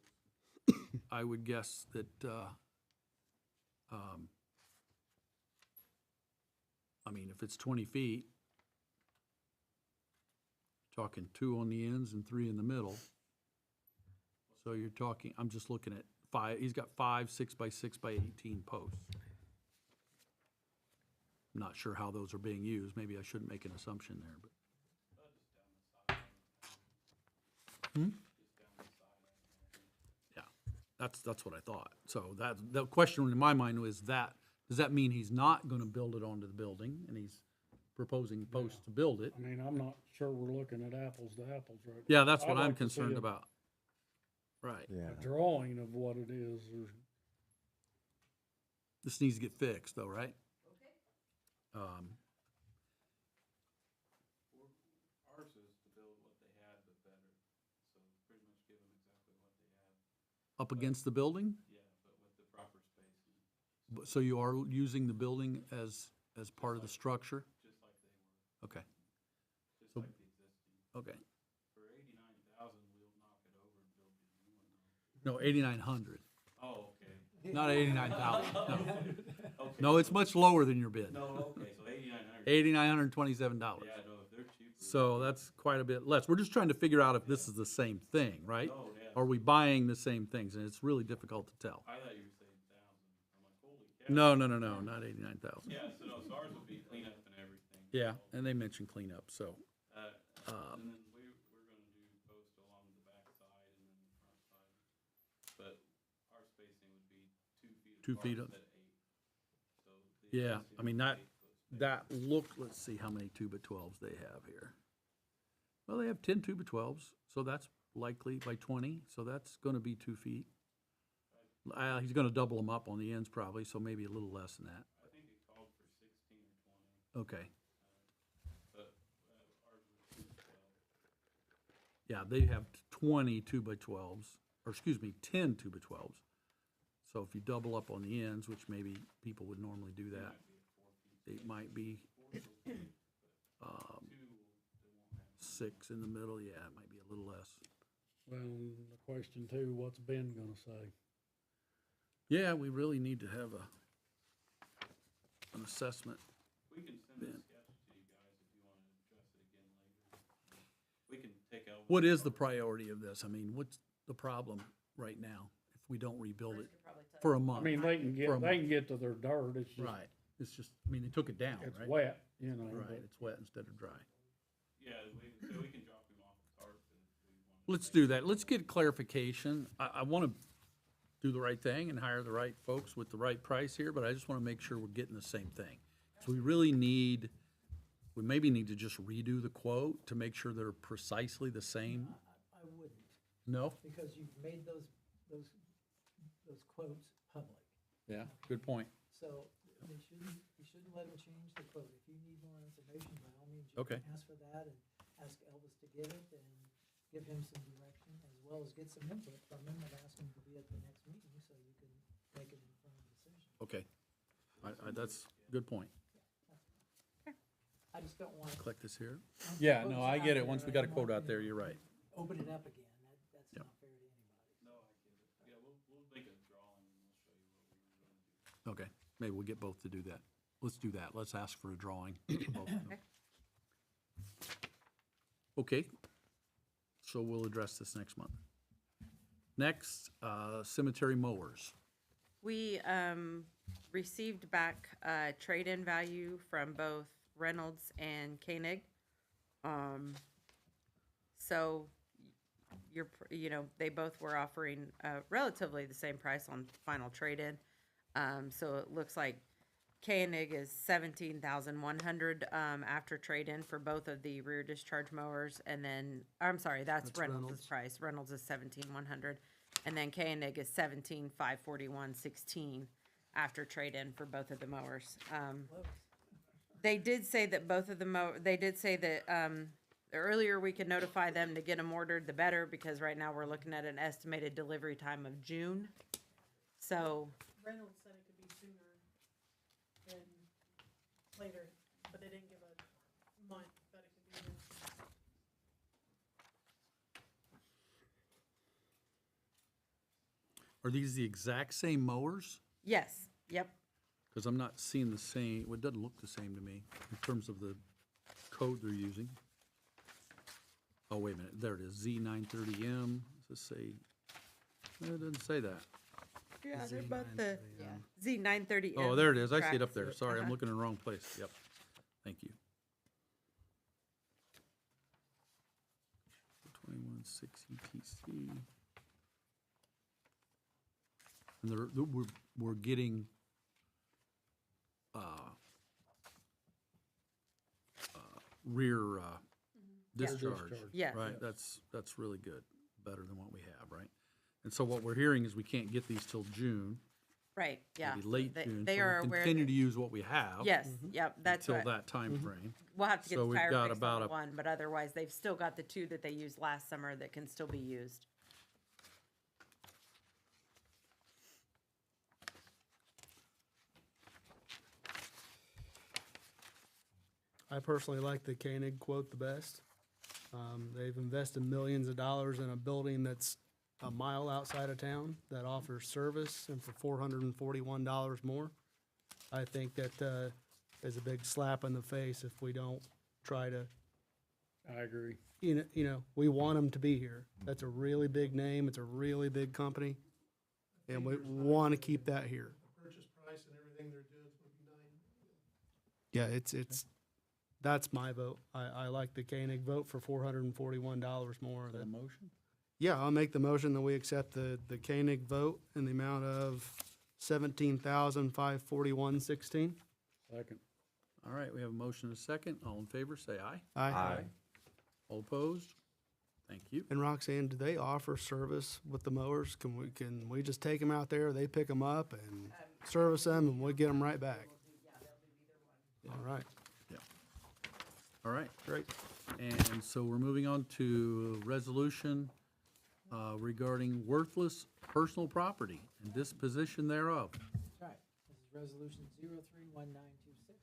I would guess that, I mean, if it's 20 feet, talking 2 on the ends and 3 in the middle. So you're talking, I'm just looking at 5, he's got 5 6x6 by 18 posts. I'm not sure how those are being used. Maybe I shouldn't make an assumption there, but. Yeah, that's what I thought. So the question in my mind was that, does that mean he's not gonna build it onto the building and he's proposing posts to build it? I mean, I'm not sure we're looking at apples to apples right now. Yeah, that's what I'd I'm like to see concerned a- about. Right. Yeah. A drawing of what it is, or This needs to get fixed though, right? Ours is to build what they had, but better. So pretty much give them exactly what they had. Up against the building? Yeah, but with the proper spacing, So you are using the building as part of the structure? just like they were, Okay, just So- like the existing. okay. For 89,000, we'll knock it over and build the new one. No, 8,900, Oh, okay. not 89,000, no. Okay. No, it's much lower than your bid. No, okay, so 8,900. $8,927. Yeah, no, if they're cheaper. So that's quite a bit less. We're just trying to figure out if this is the same thing, right? No, yeah. Are we buying the same things? And it's really difficult to tell. I thought you were saying 1,000. I'm like, holy cow. No, not 89,000. Yeah, so no, so ours would be cleanup and everything. Yeah, and they mentioned cleanup, so. And then we're gonna do post along the back side and then the front side. But our spacing would be 2 feet 2 apart feet instead up. of 8. So the Yeah, existing I mean, was 8 foot that looked, let's see how many 2x12s they have here. Well, they have 10 2x12s, so that's likely by 20, so that's gonna be 2 feet. He's gonna double them up on the ends probably, so maybe a little less than that. I think it called for 16 or 20, Okay, but ours was 212. yeah, they have 20 2x12s, or excuse me, 10 2x12s. So if you double up on the ends, which maybe people would normally do that, it might be, 6 in the middle, yeah, it might be a little less. Well, the question too, what's Ben gonna say? Yeah, we really need to have an assessment. We can send Ben. a sketch to you guys if you wanna address it again later. We can take out. What is the priority of this? I mean, what's the problem right now if we don't rebuild it for a I month? mean, they can For a get, to their dirt, it's just, Right, it's just, I mean, they took it down, it's right? wet, you know. Right, but- it's wet instead of dry. Yeah, so we can drop him off the tarp if we want. Let's do that. Let's get clarification. I want to do the right thing and hire the right folks with the right price here, but I just want to make sure we're getting the same thing. So we really need, we maybe need to just redo the quote to make sure they're precisely the same. I wouldn't, No? because you've made those quotes public. Yeah, good point. So you shouldn't let them change the quote. If you need more information, by all means, you Okay. can ask for that and ask Elvis to get it and give him some direction as well as get some input from him and ask him to be at the next meeting so you can make an informed decision. Okay. That's a good point. I just don't want. Click this here. once the Yeah, no, quote's I out get it. there, Once we I got a don't quote want out there, to you're right. Open it up again. That's Yep. not fair to anybody. No, I get it. Yeah, we'll make a drawing and we'll show you what we were gonna do. Okay, maybe we'll get both to do that. Let's do that. Let's ask for a drawing. for both of them. Okay, so we'll address this next month. Next, cemetery mowers. We received back trade-in value from both Reynolds and Koenig. So they both were offering relatively the same price on final trade-in. So it looks like Koenig is 17,100 after trade-in for both of the rear discharge mowers, and then I'm sorry, that's Reynolds' Reynolds. price. Reynolds is 17,100, and then Koenig is 17,541.16 after trade-in for both of the mowers. They did say that both of the they did say that the earlier we can notify them to get them ordered, the better, because right now we're looking at an estimated delivery time of June. So Reynolds said it could be sooner and later, but they didn't give a month that it could be in. Are these the exact same mowers? yes, yep. Because I'm not seeing the same, well, it doesn't look the same to me in terms of the code they're using. Oh, wait a minute, there it is, Z930M, does it say, no, it doesn't say that. Yeah, they're both the Z930M. Oh, there it is, I see it up tracks. there, sorry, I'm Uh-huh. looking in the wrong place, yep, thank you. 21.6 ETC. And we're getting, rear, discharge. Yes. Right, that's really good, better than what we have, right? And so what we're hearing is we can't get these till June, Right, yeah. maybe late They- June. They so are we'll aware. continue that- to use what we have. Yes, yep, that's Until what, that timeframe. we'll have to get So the we've tire got fixed about on a- the one, but otherwise, they've still got the two that they used last summer that can still be used. I personally like the Koenig quote the best. They've invested millions of dollars in a building that's a mile outside of town that offers service, and for $441 more. I think that is a big slap in the face if we don't try to, I agree. you know, we want them to be here. That's a really big name, it's a really big company, and we want to keep that here. The purchase price and everything they're doing would be Yeah, it's, that's my vote. I like the Koenig vote for $441 more. Is that a motion? Yeah, I'll make the motion that we accept the Koenig vote in the amount of $17,541.16. Second. All right, we have a motion and a second. All in favor, say aye. Aye. All opposed? Thank you. And Roxanne, do they offer service with the mowers? Can we just take them out there, they pick them up and service them, and we get them right back? All right, All right, great. and so we're moving on to resolution regarding worthless personal property and disposition thereof. That's right. This is resolution 031926,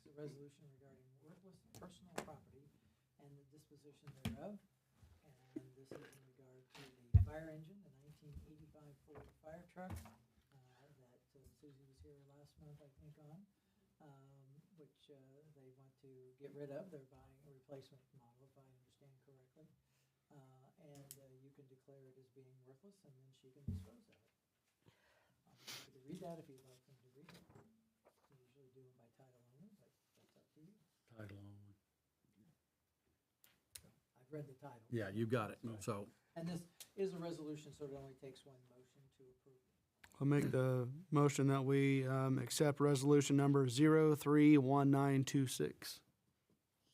a resolution regarding worthless personal property and the disposition thereof. And this is in regard to the fire engine, the 1985 Ford fire truck, that Susie was here last month, I think, on, which they want to get rid of. They're buying a replacement model, if I understand correctly. And you can declare it as being worthless, and then she can dispose of it. I'll be happy to read that if you'd like them to read it. We usually do them by title only, but that's up to you. Title only. I've read the title. Yeah, you got it. So, And this is a resolution, so it only takes one motion to approve it. I'll make the motion that we accept resolution number 031926.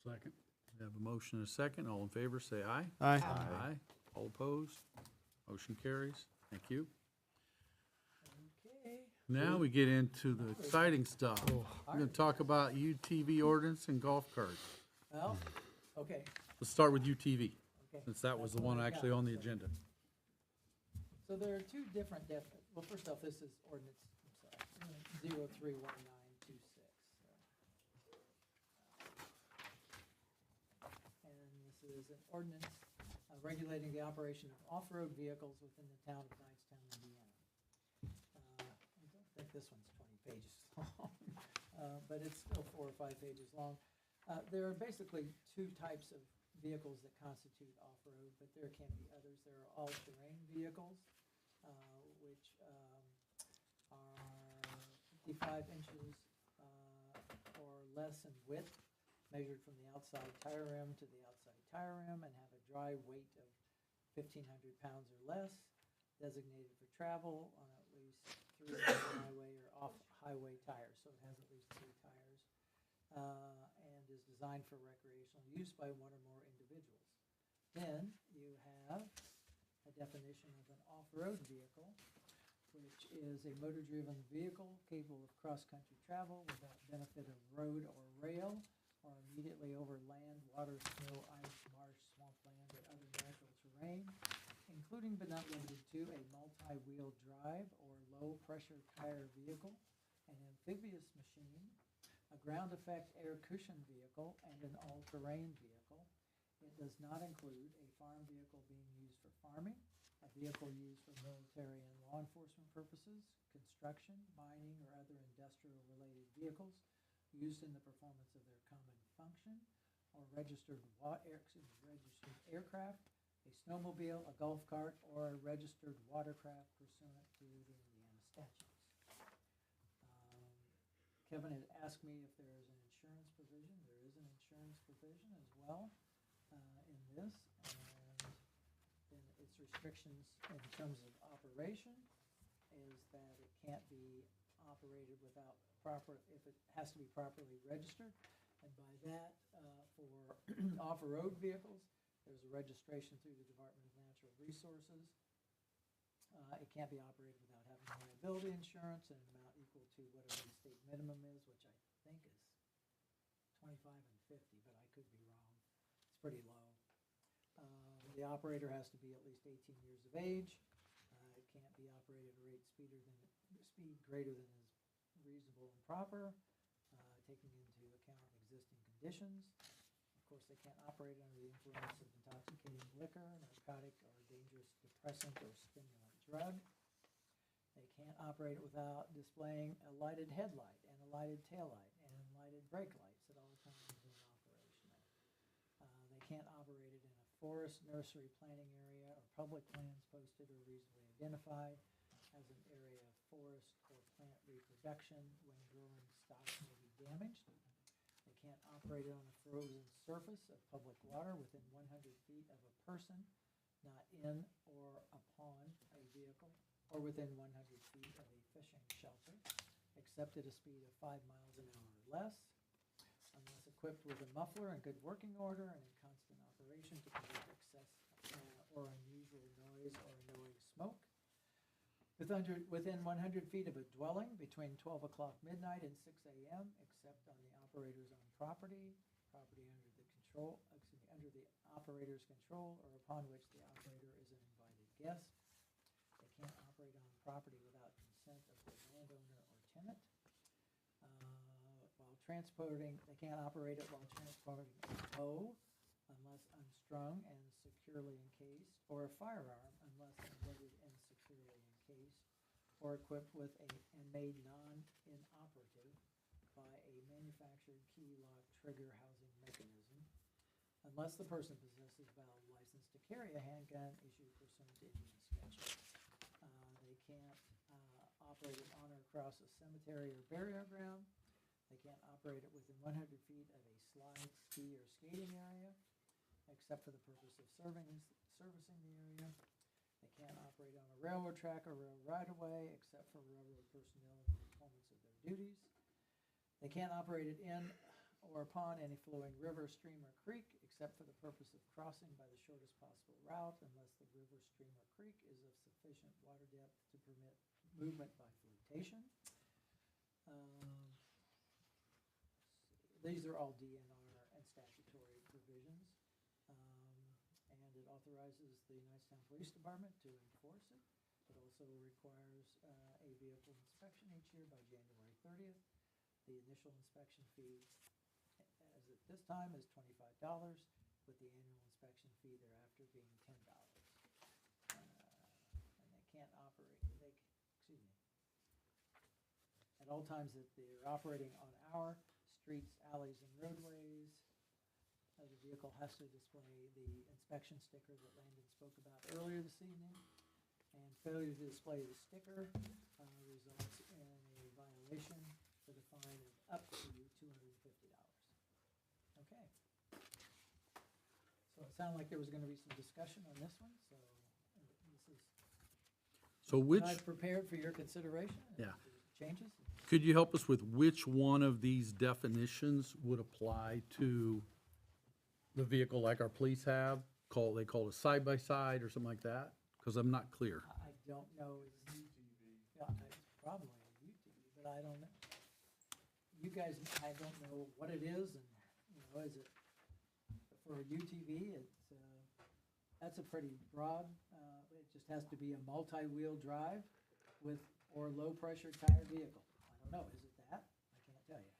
Second. we have a motion and a second. All in favor, say aye. Aye. Aye. All opposed? Motion carries. Thank you. Okay. Now we get into the exciting stuff. We're gonna talk about UTV ordinance and golf carts. Well, okay. Let's start with UTV, Okay. since that was the That's what one I actually got. on the agenda. So there are two different well, first off, this is ordinance, I'm sorry, 031926. And this is an ordinance regulating the operation of off-road vehicles within the town of Knightstown, Indiana. I don't think this one's 20 pages long, but it's still 4 or 5 pages long. There are basically two types of vehicles that constitute off-road, but there can be others. There are all-terrain vehicles, which are 55 inches or less in width, measured from the outside tire rim to the outside tire rim, and have a dry weight of 1,500 pounds or less, designated for travel on at least 3 highway or off-highway tires, so it has at least 3 tires, and is designed for recreational use by one or more individuals. Then you have a definition of an off-road vehicle, which is a motor-driven vehicle capable of cross-country travel without benefit of road or rail, or immediately over land, water, snow, ice, marsh, swampland, or other natural terrain, including but not limited to a multi-wheel drive or low-pressure tire vehicle, an amphibious machine, a ground effect air cushion vehicle, and an all-terrain vehicle. It does not include a farm vehicle being used for farming, a vehicle used for military and law enforcement purposes, construction, mining, or other industrial-related vehicles used in the performance of their common function, or registered aircraft, a snowmobile, a golf cart, or a registered watercraft pursuant to the Indiana statutes. Kevin had asked me if there is an insurance provision. There is an insurance provision as well in this, and then its restrictions in terms of operation is that it can't be operated without if it has to be properly registered. And by that, for off-road vehicles, there's a registration through the Department of Natural Resources. It can't be operated without having liability insurance and an amount equal to whatever the state minimum is, which I think is 25 and 50, but I could be wrong. It's pretty low. The operator has to be at least 18 years of age. It can't be operated at a rate speed greater than is reasonable and proper, taking into account existing conditions. Of course, they can't operate under the influence of intoxicating liquor, narcotic, or dangerous depressant or stimulant drug. They can't operate without displaying a lighted headlight and a lighted taillight and lighted brake lights at all times in operation. They can't operate it in a forest, nursery, planting area, or public lands posted or reasonably identified as an area of forest or plant reproduction when growing stocks may be damaged. They can't operate it on a frozen surface of public water within 100 feet of a person, not in or upon a vehicle, or within 100 feet of a fishing shelter, except at a speed of 5 miles an hour or less, unless equipped with a muffler in good working order and in constant operation to prevent excess or unusual noise or annoying smoke. Within 100 feet of a dwelling between 12 o'clock midnight and 6 a.m., except on the operator's own property under the operator's control, or upon which the operator is an invited guest. They can't operate on property without consent of the landowner or tenant. While transporting, they can't operate it while transporting a bow unless unstrung and securely encased, or a firearm unless unloaded and securely encased, or equipped with and made non-inoperative by a manufactured key lock trigger housing mechanism, unless the person possesses valid license to carry a handgun issued pursuant to Indian statute. They can't operate it on or across a cemetery or burial ground. They can't operate it within 100 feet of a slide, ski, or skating area, except for the purpose of servicing the area. They can't operate on a railroad track or rail right-of-way, except for railroad personnel in the performance of their duties. They can't operate it in or upon any flowing river, stream, or creek, except for the purpose of crossing by the shortest possible route, unless the river, stream, or creek is of sufficient water depth to permit movement by flotation. These are all DNR and statutory provisions. And it authorizes the Knightstown Police Department to enforce it. It also requires a vehicle inspection each year by January 30th. The initial inspection fee, as at this time, is $25, with the annual inspection fee thereafter being $10. And they can't operate, excuse me. At all times that they're operating on our streets, alleys, and roadways, the vehicle has to display the inspection sticker that Landon spoke about earlier this evening. And failure to display the sticker results in a violation with a fine of up to $250. Okay. So it sounded like there was going to be some discussion on this one, so this is So what I've prepared for your consideration. Yeah. Changes. Could you help us with which one of these definitions would apply to the vehicle like our police have? They call it side-by-side or something like that? Because I'm not clear. I don't know. Yeah, it's probably a UTV, but I don't know. You guys, I don't know what it is, and, is it, for a UTV, that's a pretty broad, it just has to be a multi-wheel drive or low-pressure tire vehicle. I don't know, is it that? I can't tell you.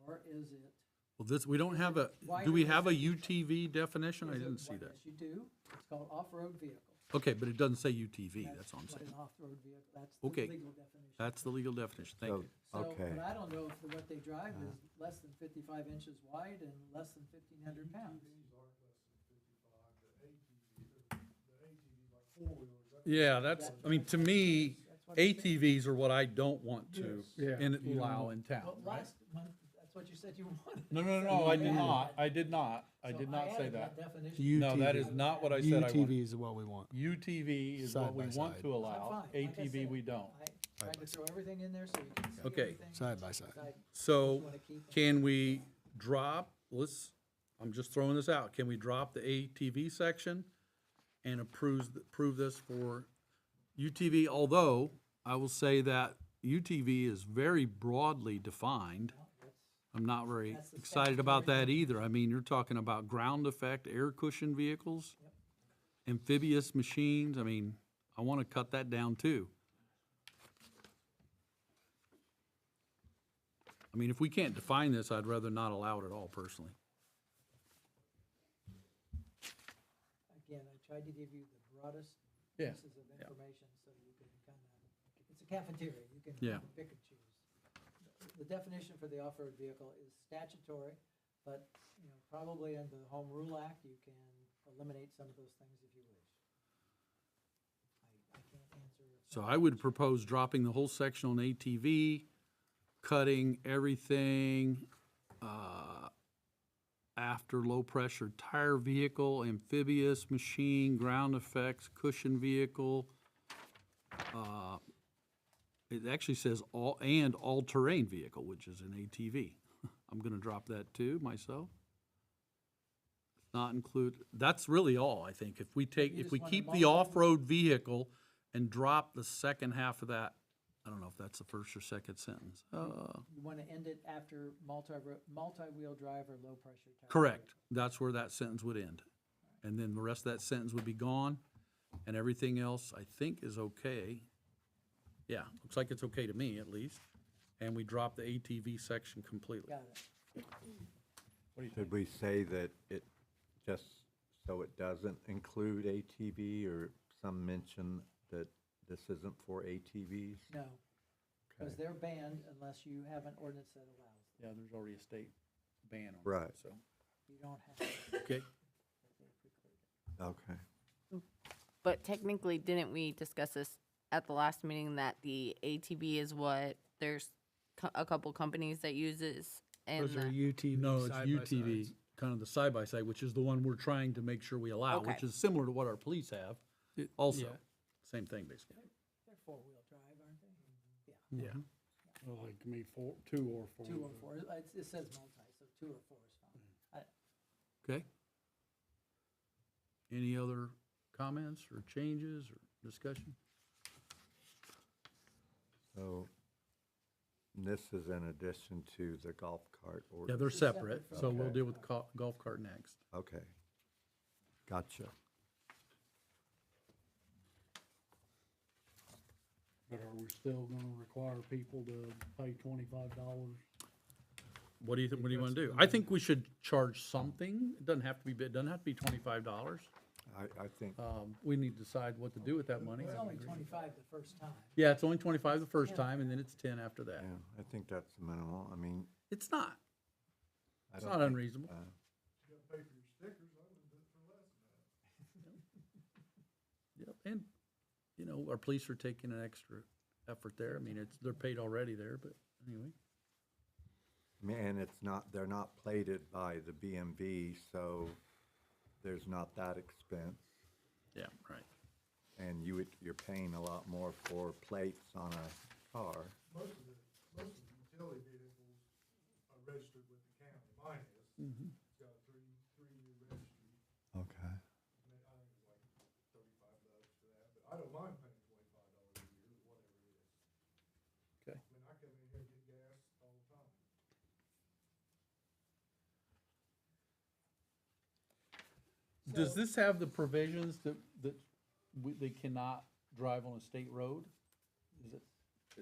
Or is it? Well, we don't have do we have a UTV definition? I didn't see that. Yes, you do. It's called off-road vehicle. Okay, but it doesn't say UTV, that's all I'm What saying. an off-road vehicle, that's the Okay. legal definition. That's the legal definition, thank you. So, Okay. but I don't know if what they drive is less than 55 inches wide and less than 1,500 pounds. Yeah, that's, I mean, to me, ATVs are what I don't want to allow in town, Well, right? last month, that's what you said you wanted. No, I did not, I did not say added that. definition. No, that is not what I said I wanted. UTV is what we want. UTV is what we Side by want side. to I'm allow, fine. Like I ATV said, we don't. I tried to throw everything in there so you can see Okay. everything. Side by side. Decide what So, you wanna keep. can we drop, I'm just throwing this out, can we drop the ATV section and approve this for UTV? Although, I will say that UTV is very broadly defined. I'm not very That's the excited about statutory that either. I mean, you're talking about ground effect, air cushion vehicles, amphibious machines, I mean, I wanna cut that down too. I mean, if we can't define this, I'd rather not allow it at all personally. Again, I tried to give you the broadest Yeah, pieces of information so you can kind of, it's a cafeteria, you can Yeah. pick and choose. The definition for the off-road vehicle is statutory, but, probably in the Home Rule Act, you can eliminate some of those things if you wish. I can't answer. So I would propose dropping the whole section on ATV, cutting everything, after low-pressure tire vehicle, amphibious machine, ground effects, cushion vehicle. It actually says all-terrain vehicle, which is an ATV. I'm gonna drop that too, myself. Not include, that's really all, I think. If we just want keep them the all- off-road vehicle and drop the second half of that, I don't know if that's the first or second sentence. You want to end it after multi-wheel drive or low-pressure tire. Correct, that's where that sentence would end. And then the rest of that sentence would be gone, and everything else, I think, is okay. Yeah, looks like it's okay to me, at least. And we dropped the ATV section completely. Got it. Should we say that it, just so it doesn't include ATV, or some mention that this isn't for ATVs? No, because Okay. they're banned unless you have an ordinance that allows them. Yeah, there's already a state ban on it. Right. So, You don't have to. okay. Okay. But technically, didn't we discuss this at the last meeting that the ATV is what there's a couple companies that uses and Those are the- UTV No, it's side-by-sides. UTV, kind of the side-by-side, which is the one we're trying to make sure we allow, which Okay. is similar to what our police have. Also, yeah. same thing, basically. They're four-wheel drive, aren't they? Yeah. Well, it can be two or four. Two or four, it says multi, so two or four is fine. Okay. Any other comments or changes or discussion? So this is in addition to the golf cart Yeah, ordinance? they're separate, separate so from- we'll Okay. deal with the golf cart next. Okay. Gotcha. But are we still gonna require people to pay $25? What do you, what do you wanna do? I think we should charge something. It doesn't have to be, it doesn't have to be $25. I think, We need to decide what to do with that money. It's only 25 the first time. Yeah, it's only 25 the first time, and then it's 10 after that. yeah, I think that's minimal. I mean, It's not, I it's don't not think, unreasonable. Yep, and, you know, our police are taking an extra effort there. I mean, they're paid already there, but anyway. and it's not, they're not plated by the BMV, so there's not that expense. Yeah, right. And you're paying a lot more for plates on a car. Most of the utility vehicles are registered with the county. Mine is. It's got a three-year registry. Okay. I think it's like $35 for that, but I don't mind paying $25 a year, or whatever it is. Okay. I mean, I come in here and get gas all the time. Does this have the provisions that they cannot drive on a state road? Is it,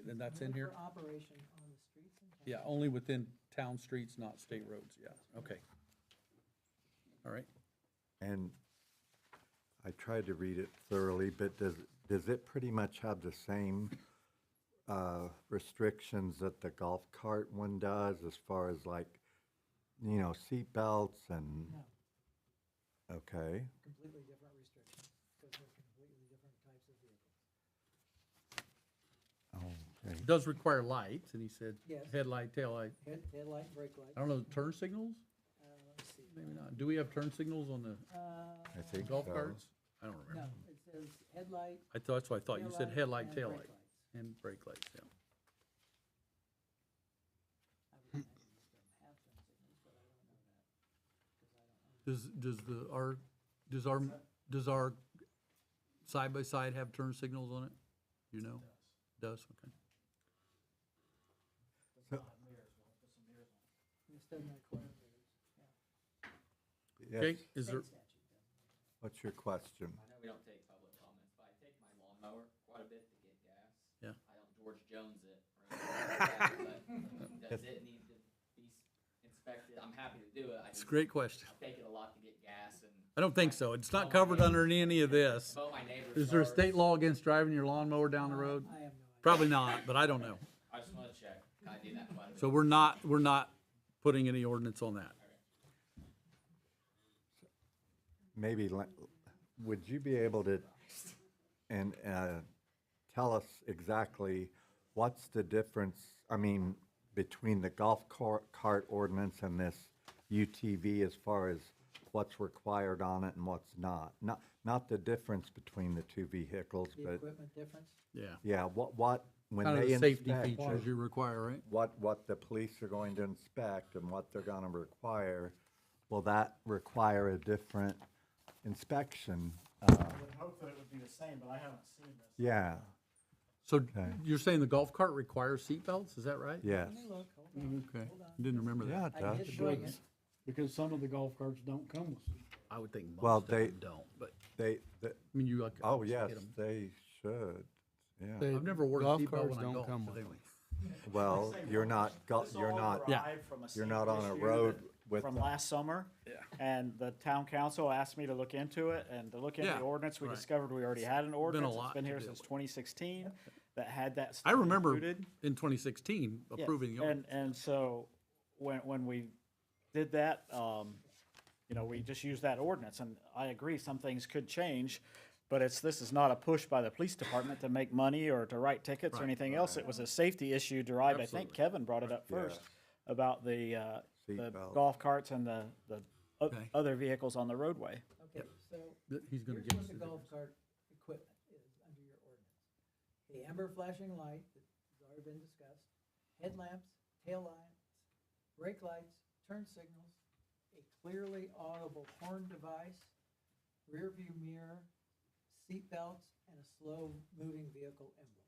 and that's in here? For operation on the streets in town. Yeah, only within town streets, not state roads, yeah, okay. All right, And I tried to read it thoroughly, but does it pretty much have the same restrictions that the golf cart one does, as far as like, you know, seat belts and? No. Okay, Completely different restrictions, because they're completely different types of vehicles. okay. it does require lights, and he said Yes. headlight, taillight. Headlight, brake light. I don't know, turn signals? Let me see. Maybe not. Do we have turn signals on the I think golf so. carts? I don't No, remember. it says headlight. That's what I thought. You said headlight, and brake taillight, lights. and brake lights, yeah. I would imagine most of them have turn signals, but I don't know that, because I don't own them. Does our side-by-side have turn signals on it? You know? Does, okay. This doesn't require mirrors, yeah. Yes. Okay, is there, State statute doesn't. What's your question? I know we don't take public comments, but I take my lawnmower quite a bit to get gas. Yeah. I don't George Jones it or anything like that, but does it need to be inspected? I'm happy to do it. I it's a just great question. take it a lot to get gas and I don't think so. It's not covered under any of this. mow my neighbor's Is there a yards. state law against driving your lawnmower down the road? I have no idea. Probably not, but I don't know. I just wanna check. I do that quite a bit. So we're not putting any ordinance on that. Maybe, would you be able to, and tell us exactly what's the difference, I mean, between the golf cart ordinance and this UTV, as far as what's required on it and what's not? Not the difference between the two vehicles, The but, equipment difference? Yeah. yeah, what, when Kind of they the safety inspect, features you require, right? what the police are going to inspect and what they're gonna require, will that require a different inspection? I would hope that it would be the same, but I haven't seen this. Yeah, So Okay. you're saying the golf cart requires seatbelts, is that right? yes. Let me look, hold on. Okay, Hold on. didn't remember that. Yeah, it I does. did bring it. Because some of the golf carts don't come with seats. I would think Well, most of they- them don't, but, They, I mean, you like. oh, obviously yes, get 'em. they should. Yeah. They- I've never worn a golf seatbelt carts when I don't golf, come but with anyway. Well, you're not, Yeah. you're not on a road with, From last summer. And the town council asked me to look into it, and to look into Yeah, the ordinance, we right. discovered we already had an ordinance. It's lot been to here deal since with. 2016 that had that I stuff remember included. in 2016 Yes, approving the ordinance. And so when we did that, you know, we just used that ordinance, and I agree, some things could change, but this is not a push by the police department to make money or to write tickets or Right, anything else. It was a safety issue derived, I think Absolutely. Kevin brought it up first, about the Seatbelt. golf carts and the Okay. other vehicles on the roadway. Okay, so He's gonna here's give what us the the golf cart equipment is under your ordinance. The amber flashing light that has already been discussed, headlamps, tail lights, brake lights, turn signals, a clearly audible horn device, rear view mirror, seat belts, and a slow moving vehicle emblem.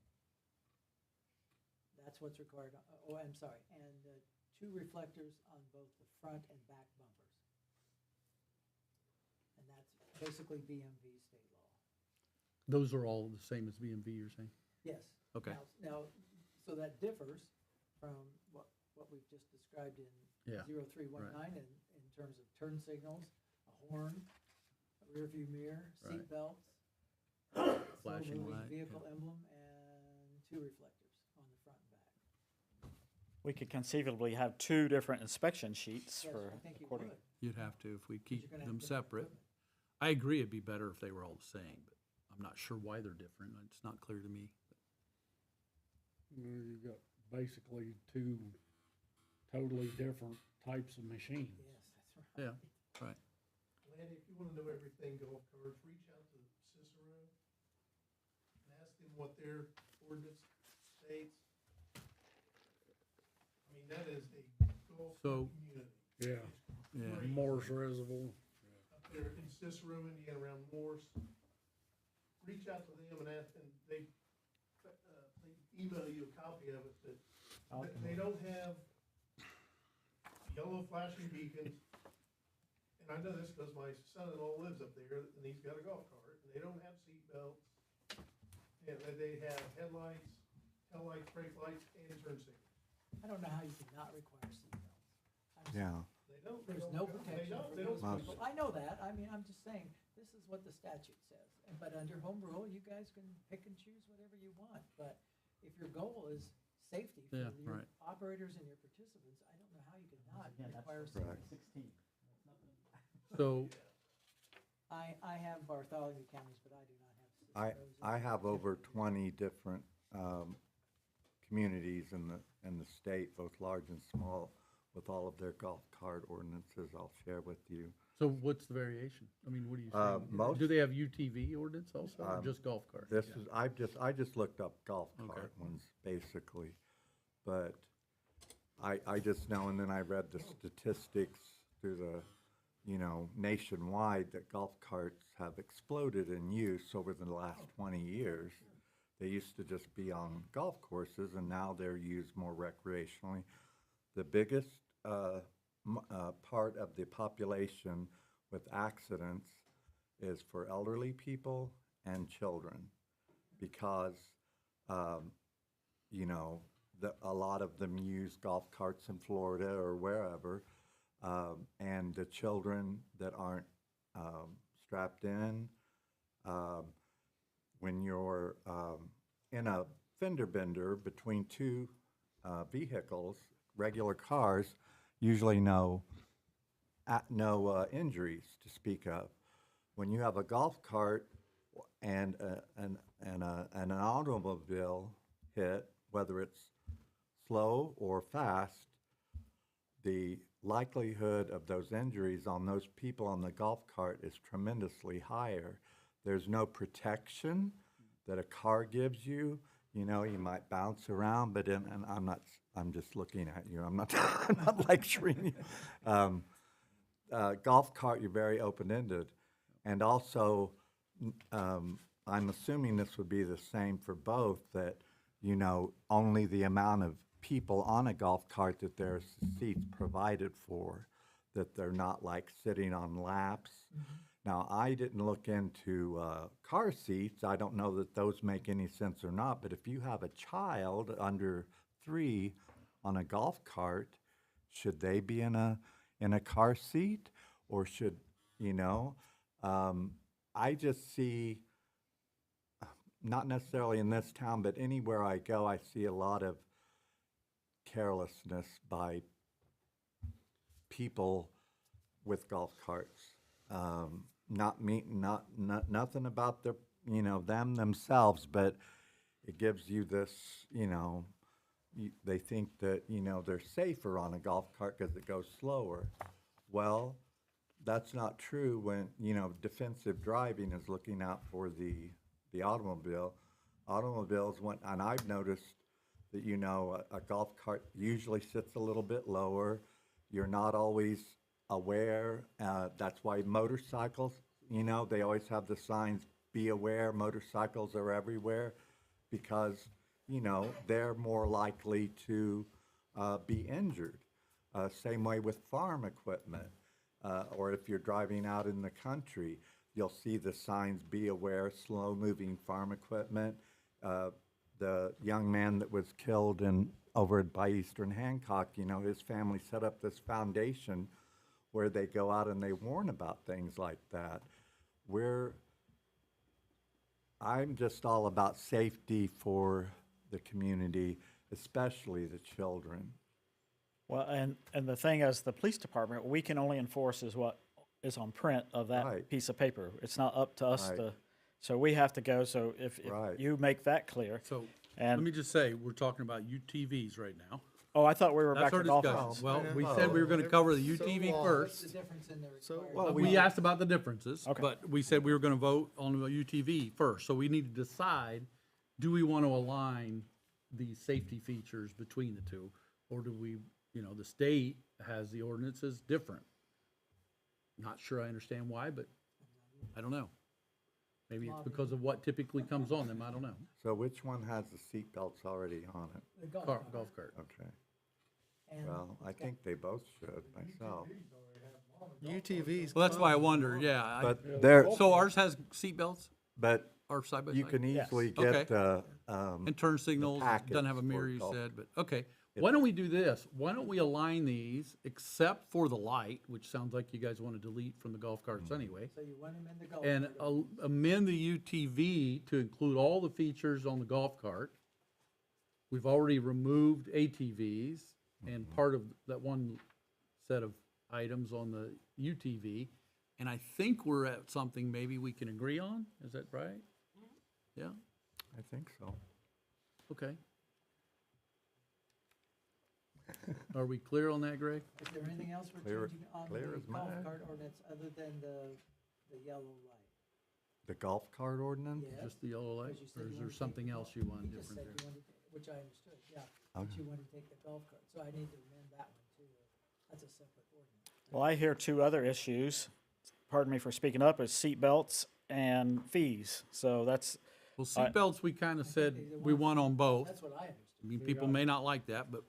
That's what's required, I'm sorry, and 2 reflectors on both the front and back bumpers. And that's basically BMV state law. Those are all the same as BMV, you're saying? Yes. Okay. Now, so that differs from what we've just described in Yeah, 0319 in terms of turn signals, a horn, a rear view mirror, Right. seat belts, Flashing slow-moving light, vehicle yeah. emblem, and 2 reflectors on the front and back. We could conceivably have 2 different inspection sheets Yes, for I think you according. would. You'd have to if we 'Cause keep you're gonna have them different separate. equipment. I agree it'd be better if they were all the same, but I'm not sure why they're different. It's not clear to me. You've got basically 2 totally different types of machines. Yes, that's right. Yeah, right. Lanny, if you wanna know everything golf carts, reach out to Cicero and ask them what their ordinance states. I mean, that is a golf So- community. Yeah, Yeah. Great. Morse Reservoir. Up there in Cicero, Indiana, around Morse. Reach out to them and ask, and they email you a copy of it, that they don't have yellow flashing beacons. And I know this because my son-in-law lives up there, and he's got a golf cart, and they don't have seat belts. And they have headlights, tail lights, brake lights, and turn signals. I don't know how you could not require seat belts. yeah. They don't. There's no protection for They those don't. people. I know that. I mean, I'm just saying, this is what the statute says. But under home rule, you guys can pick and choose whatever you want. But if your goal is safety for Yeah, your right. operators and your participants, I don't know how you could not require Correct. seat belts. So, I have Bartholomew counties, but I do not have. I have over 20 different communities in the state, both large and small, with all of their golf cart ordinances I'll share with you. so what's the variation? I mean, what are you saying? most- Do they have UTV ordinance also, or Um, just golf cart? This Yeah. is, I just looked up golf Okay. cart ones, basically. But I just know, and then I read the statistics through the, nationwide, that golf carts have exploded in use over the last 20 years. They used to just be on golf courses, and now they're used more recreationally. The biggest part of the population with accidents is for elderly people and children, because, a lot of them use golf carts in Florida or wherever, and the children that aren't strapped in, when you're in a fender bender between 2 vehicles, regular cars, usually no injuries to speak of. When you have a golf cart and an automobile hit, whether it's slow or fast, the likelihood of those injuries on those people on the golf cart is tremendously higher. There's no protection that a car gives you. You might bounce around, but and I'm just looking at you. I'm not, I'm not lecturing you. Golf cart, you're very open-ended. And also, I'm assuming this would be the same for both, that, only the amount of people on a golf cart that there's seats provided for, that they're not like sitting on laps. Now, I didn't look into car seats. I don't know that those make any sense or not, but if you have a child under 3 on a golf cart, should they be in a car seat, or should, you know? I just see, not necessarily in this town, but anywhere I go, I see a lot of carelessness by people with golf carts. Not nothing about the, you know, themselves, but it gives you this, you know, they think that, you know, they're safer on a golf cart because it goes slower. Well, that's not true when, you know, defensive driving is looking out for the automobile. Automobiles and I've noticed that, you know, a golf cart usually sits a little bit lower. You're not always aware. That's why motorcycles, you know, they always have the signs, be aware, motorcycles are everywhere, because, you know, they're more likely to be injured. Same way with farm equipment. Or if you're driving out in the country, you'll see the signs, be aware, slow-moving farm equipment. The young man that was killed over by Eastern Hancock, you know, his family set up this foundation where they go out and they warn about things like that. I'm just all about safety for the community, especially the children. Well, and the thing is, the police department, we can only enforce is what is on print of that Right. piece of paper. It's not up to us Right. to, so we have to go, so if Right. you make that clear. So, And- let me just say, we're talking about UTVs right now. Oh, I thought we were That's back our to golf discussion. carts. Well, we Oh, said we were gonna cover the so UTV long. What's the first. difference in the So, required? well, We asked about the differences, Okay. but we said we were gonna vote on the UTV first. So we need to decide, do we want to align the safety features between the two? Or do we, you know, the state has the ordinances different. Not sure I understand why, but I don't know. Maybe it's because of what typically comes on them, I don't know. So which one has the seat belts already on it? The golf Car, cart. golf cart. Okay, And well, I think they both should myself. UTVs. Well, that's why I wonder, yeah. But there, So ours has seatbelts, but or side by you side? can easily Okay. get the, And turn signals, doesn't have a packets mirror, for you golf. said, but, okay. Why don't we do this? Why don't we align these, except for the light, which sounds like you guys want to delete from the golf carts anyway, So you want them in the golf and cart. amend the UTV to include all the features on the golf cart. We've already removed ATVs and part of that one set of items on the UTV. And I think we're at something maybe we can agree on. Is that right? Yeah, I think so. okay. Are we clear on that, Greg? Is there anything else we're Clear- changing on clear the as golf mud. cart ordinance other than the yellow light? The golf cart ordinance? Yes. Just the yellow light, Because you said or you is there wanted to something take- else you want You just different said there? you wanted to, which I understood, yeah, but Okay. you wanted to take the golf cart, so I need to amend that one too. That's a separate ordinance. Well, I hear two other issues, pardon me for speaking up, is seat belts and fees. So that's, Well, seatbelts, we kind of said we want on both. That's what I I understood. mean, people may not like that, but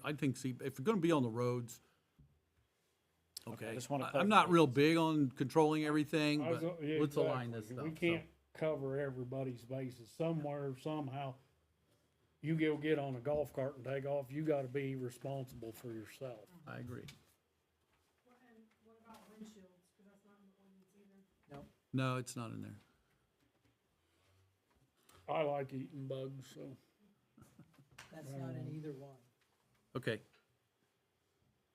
I think if you're gonna be on the roads, okay. just wanna I'm not real big on controlling everything, I was but yeah, let's align this exactly. stuff. We so. can't cover everybody's bases. Somewhere, somehow, you go get on a golf cart and take off, you gotta be responsible for yourself. I agree. And what about windshields, because that's not in the ordinance either. No, No, it's not in there. I like eating bugs, so. that's not in either one. Okay,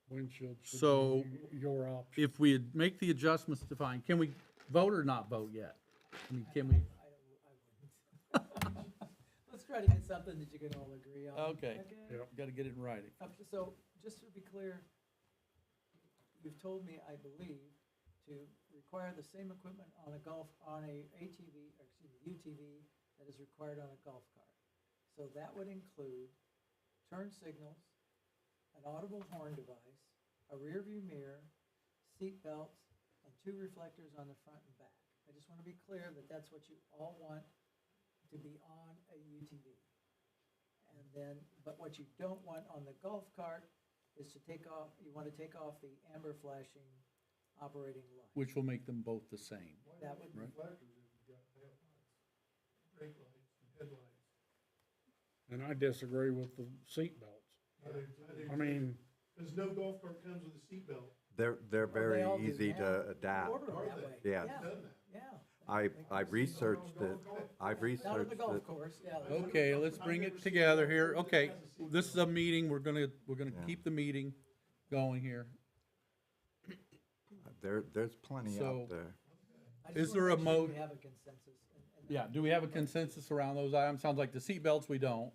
Windshield should So, be your option. if we make the adjustments to fine, can we vote or not vote yet? I mean, can we? I wouldn't. Let's try to get something that you can all agree on. Okay. Yep. Gotta get it in writing. So, just to be clear, you've told me, I believe, to require the same equipment on a ATV, or excuse me, UTV that is required on a golf cart. So that would include turn signals, an audible horn device, a rear view mirror, seat belts, and 2 reflectors on the front and back. I just want to be clear that that's what you all want to be on a UTV. And then, but what you don't want on the golf cart is to take off, you want to take off the amber flashing operating light. which will make them both the same. That would, Right. And I disagree with the seat belts. I mean, Because no golf cart comes with a seatbelt. They're very all do easy now. to adapt. order them that way. Yeah. Yeah. I researched it, I've Down at researched the golf it. course, yeah. Okay, let's bring it together here. Okay, this is a meeting, we're gonna Yeah. keep the meeting going here. There's plenty So- out there. I just Is wanna there a make sure mo- We have a consensus. and Yeah, do we have a consensus around those items? Sounds like the seatbelts, we don't.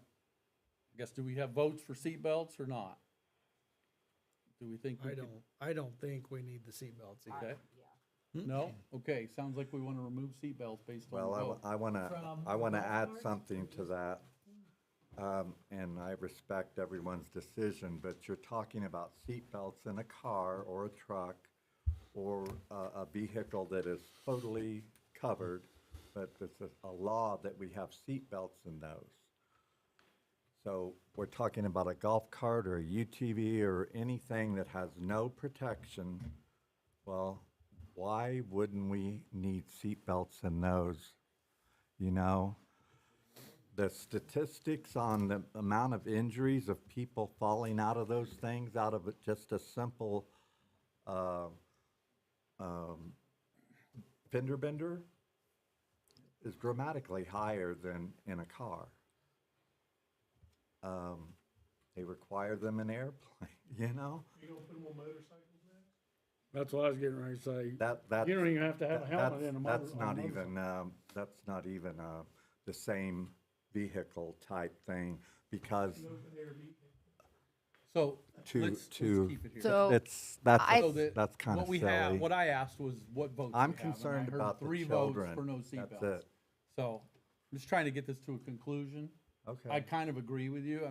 I guess, do we have votes for seatbelts or not? Do we think we could? I don't think we need the seatbelts either. Okay. No? Okay, sounds like we wanna remove seatbelts based on Well, the vote. I wanna From add golf something to that. And I respect everyone's decision, but you're talking about seatbelts in a car or a truck or a vehicle that is totally covered, but it's a law that we have seatbelts in those. So we're talking about a golf cart or a UTV or anything that has no protection. Well, why wouldn't we need seatbelts in those? You know? The statistics on the amount of injuries of people falling out of those things, out of just a simple fender bender, is dramatically higher than in a car. They require them in airplane, you know? You gonna put them on motorcycles next? that's what I was getting ready to say. That You don't even have to have a helmet in a motor. That's on a not motorcycle. that's not even the same vehicle type thing, because So, to, let's to, keep it here. So, that's, So that- that's kind of what we silly. have, what I asked was what votes we I'm have, and I concerned heard about the 3 votes children. for no That's seatbelts. it. So, I'm just trying to get this to a conclusion. I Okay. kind of agree with you. I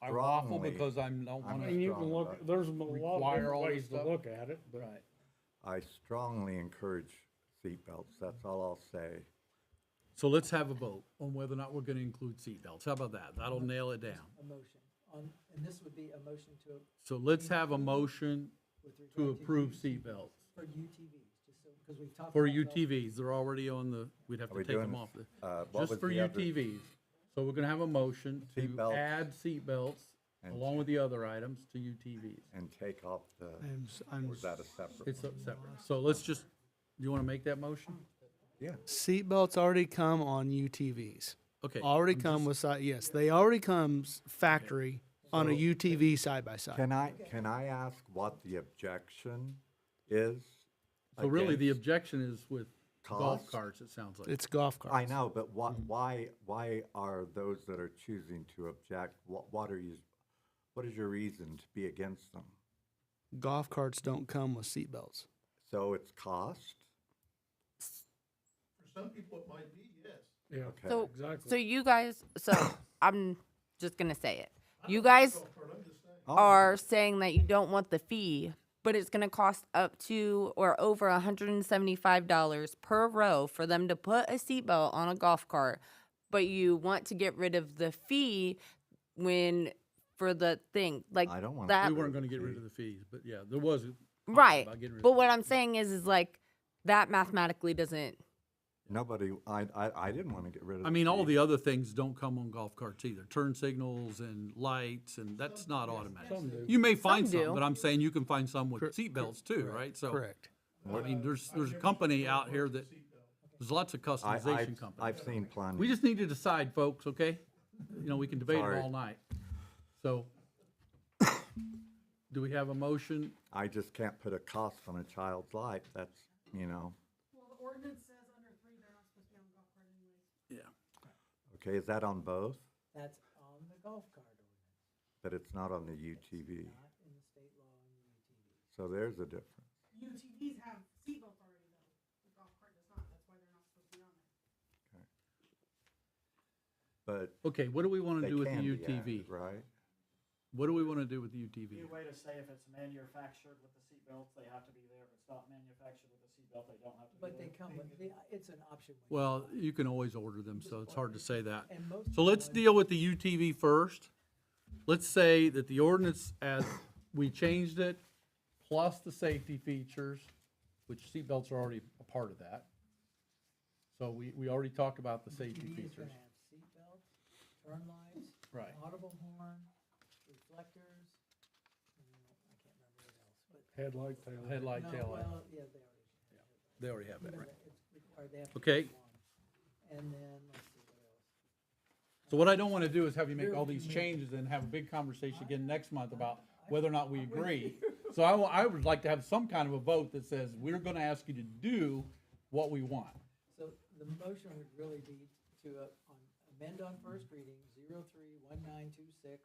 I waffle strongly- because I don't I'm I wanna. mean, you strong can look, about- there's a lot of Require all different this ways to stuff. look at it, but. Right. I strongly encourage seatbelts, that's all I'll say. So let's have a vote on whether or not we're gonna include seatbelts. How about that? That'll nail it down. A motion on, and this would be a motion to, So let's have a motion with regard to approve seatbelts. For UTVs, just so, because we've talked. For about golf- UTVs, they're already on the, we'd have Are to we take them doing, off the. what Just was for the other- UTVs. So we're gonna have a motion to Seatbelts. add seatbelts And along with the other items to UTVs. And take off the, I'm or is that a separate? It's separate. So let's just, do you wanna make that motion? Yeah. Seatbelts already come on UTVs. Okay. Already I'm come just- with side, yes, they already comes factory on a UTV side by side. Can I ask what the objection is? So really, the against objection is with golf cost? carts, it sounds like. It's golf carts. I know, but why are those that are choosing to object, what is your reason to be against them? Golf carts don't come with seatbelts. So it's cost? For some people, it might be, yes. Yeah, Okay. so, exactly. so you guys, so I'm just gonna say it. You guys Golf cart, I'm just saying. Oh, are saying that you don't want the fee, but it's gonna cost up to or over $175 per row for them to put a seatbelt on a golf cart, but you want to get rid of the fee when for the thing like I don't want that. We weren't gonna get rid of the fees, but yeah, there was. a talk Right, about getting rid of but the what fees. I'm saying is like that mathematically doesn't. Nobody, I didn't want to get rid of I mean, all fee. the other things don't come on golf carts either. Turn signals and lights, and that's not automatic. Some do. You may find Some some, do. but I'm saying you can find some with seatbelts too, right? So, Correct. I mean, there's a company out here that, there's lots of customization I've companies. seen plenty. We just need to decide, folks, okay? You know, we can debate it Sorry. all night. So, do we have a motion? I just can't put a cost on a child's life, that's, you know, Well, the ordinance says under 3, they're not supposed to be on a golf cart anyways. Yeah. okay, is that on both? That's on the golf cart ordinance, But it's not on the UTV, not in the state law on the UTV. so there's a difference. UTVs have seatbelts already though. The golf cart does not. That's why they're not supposed to be on there. But Okay, what do we want to they do with the can be UTV? added, right? What do we want to do with the Be UTV? a way to say if it's manufactured with the seatbelts, they have to be there. If it's not manufactured with the seatbelt, they don't have to be But there. they come with, it's an option. Well, you can always order them, so it's hard to say that. And most So let's of deal with the UTV first. Let's say that the ordinance as we changed it, plus the safety features, which seatbelts are already a part of that. So we already talked about the safety UTV is features. gonna have seatbelts, turn lights, Right. audible horn, reflectors, and I can't remember what else, but. Headlight, tail. Headlight, No, tail light. well, yeah, They already have that, but right? it's required, they have to. Okay. have one. And then, let's see, what else? So what I don't want to do is have you make all these changes and have a big conversation again next month about whether or not we agree. So I would like to have some kind of a vote that says, we're going to ask you to do what we want. So the motion would really be to amend on first reading 031926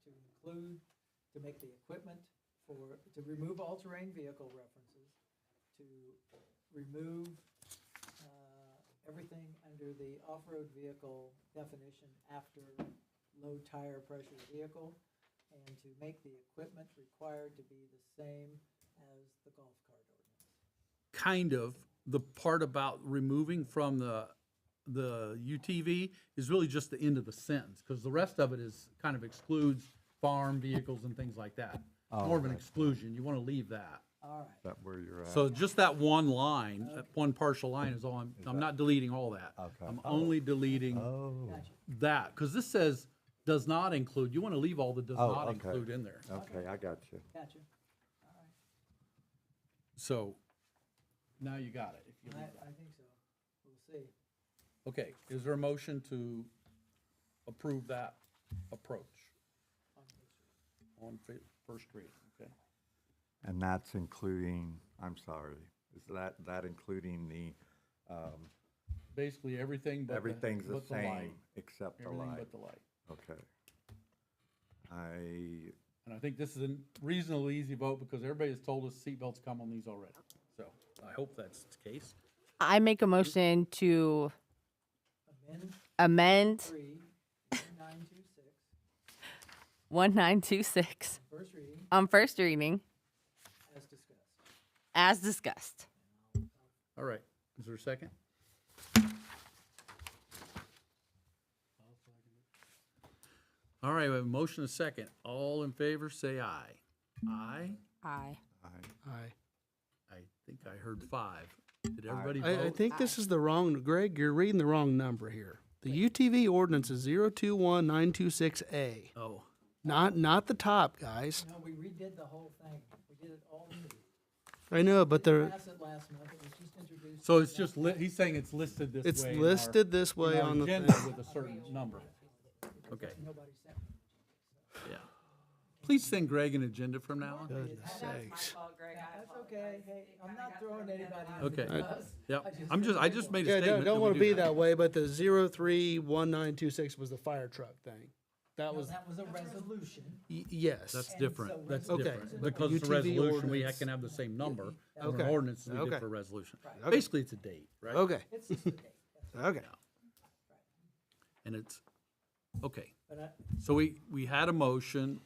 to include, to make the equipment to remove all-terrain vehicle references, to remove everything under the off-road vehicle definition after low tire pressure vehicle, and to make the equipment required to be the same as the golf cart ordinance. Kind of, the part about removing from the UTV is really just the end of the sentence, because the rest of it is kind of excludes farm vehicles and things like that. More of an exclusion, you want to leave that. All right. Is that where you're at? So just that one line, that one partial line is all, I'm not deleting all that. Okay. I'm only deleting Oh, that, because this says does not include, you want to leave all the does Oh, not okay. include in there. okay, I got you. Gotcha. All right. So, now you got it. If you leave that. I think so. We'll see. Okay, is there a motion to approve that approach on first reading, okay? And that's including, I'm sorry, is that including the, Basically, everything but the, everything's the but the light. same except the Everything light? but the light. Okay. And I think this is a reasonably easy vote because everybody has told us seatbelts come on these already. So I hope that's the case. I make a motion to Amend amend 1926, 1926 first reading, on first reading as discussed. as discussed. All right, is there a second? All right, we have a motion and a second. All in favor, say aye. Aye? Aye. Aye. I think I heard 5. Did everybody I vote? think this is the wrong, Greg, you're reading the wrong number here. The UTV ordinance is 021926A. Oh, Not the top, guys. No, we redid the whole thing. We did it all new. I know, but Didn't they're, pass it last month. It was just introduced. so it's just, he's saying it's listed this way. it's in our- listed this in way our on the agenda thing. with a certain number. Okay, Nobody sent me. yeah. Please send Greg an agenda from now on. Goodness sakes. That's okay. Hey, I'm not throwing anybody under Okay. the bus. Yep, I just made a Yeah, statement. don't we want to do be that way, but the 031926 was the fire truck thing. That No, was, that was a resolution. yes. That's And different, so that's Okay. different. But Because it's a UTV resolution, we ordinance. can have the same number. But Okay. an ordinance is we Okay. did for resolution. Right. Basically, it's a date, right? Okay, It's just a date. okay. And it's, okay. But So we had a motion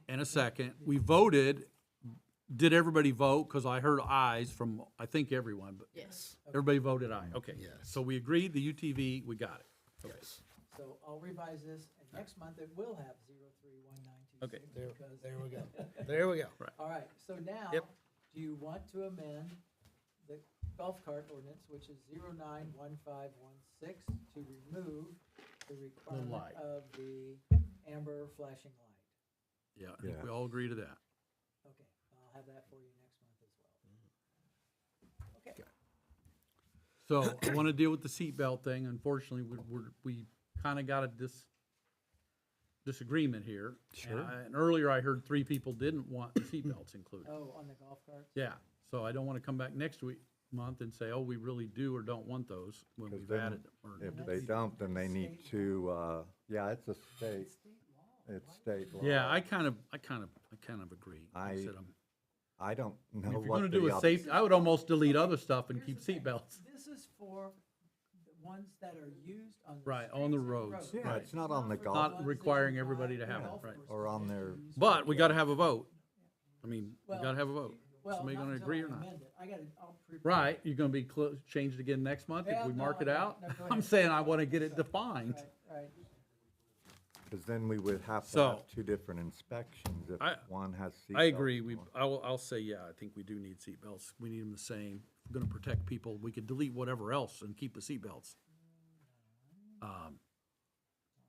and a second. We voted. Did everybody vote? Because I heard ayes from, I think, everyone, but Yes. everybody voted aye. Okay. Yes. So we agreed, the UTV, we got it. Okay. so I'll revise this, and next month it will have 031926. Okay. Because There we go. There we go. All right, so now, Yep. do you want to amend the golf cart ordinance, which is 091516, to remove the requirement light. of the amber flashing light? Yeah, I think Yeah. we all agree to that. Okay, I'll have that for you next month as well. Okay, So I want to deal with the seatbelt thing. Unfortunately, we kind of got a disagreement here. Sure. And earlier I heard 3 people didn't want the seatbelts included. oh, on the golf carts? Yeah, so I don't want to come back next month and say, oh, we really do or don't want those when 'Cause we've then added them. or- If they don't, then they need to, yeah, it's a state, it's state law. Yeah, I kind of agree. I said, I don't if know you're what gonna do the a oth- safety, I would almost delete other stuff and keep Here's the thing, seatbelts. This is for the ones that are used on the Right, on the streets and roads, Yeah, right. it's not on the for golf, Not ones that requiring you everybody buy to have on it, golf right. courses Or on that their- you use But for we gotta have a vote. I mean, we Well, gotta have a vote. Well, Somebody not gonna until agree I or not? amend it. I'll prepare. Right, you're gonna be changed again next month if Yeah, we no, mark it I- out? no, go I'm ahead. saying I wanna get it defined. Right, right. Because then we would have to So- have two different inspections if one has seatbelts. I agree. and one- I'll say, yeah, I think we do need seatbelts. We need them the same. If we're gonna protect people, we could delete whatever else and keep the seatbelts.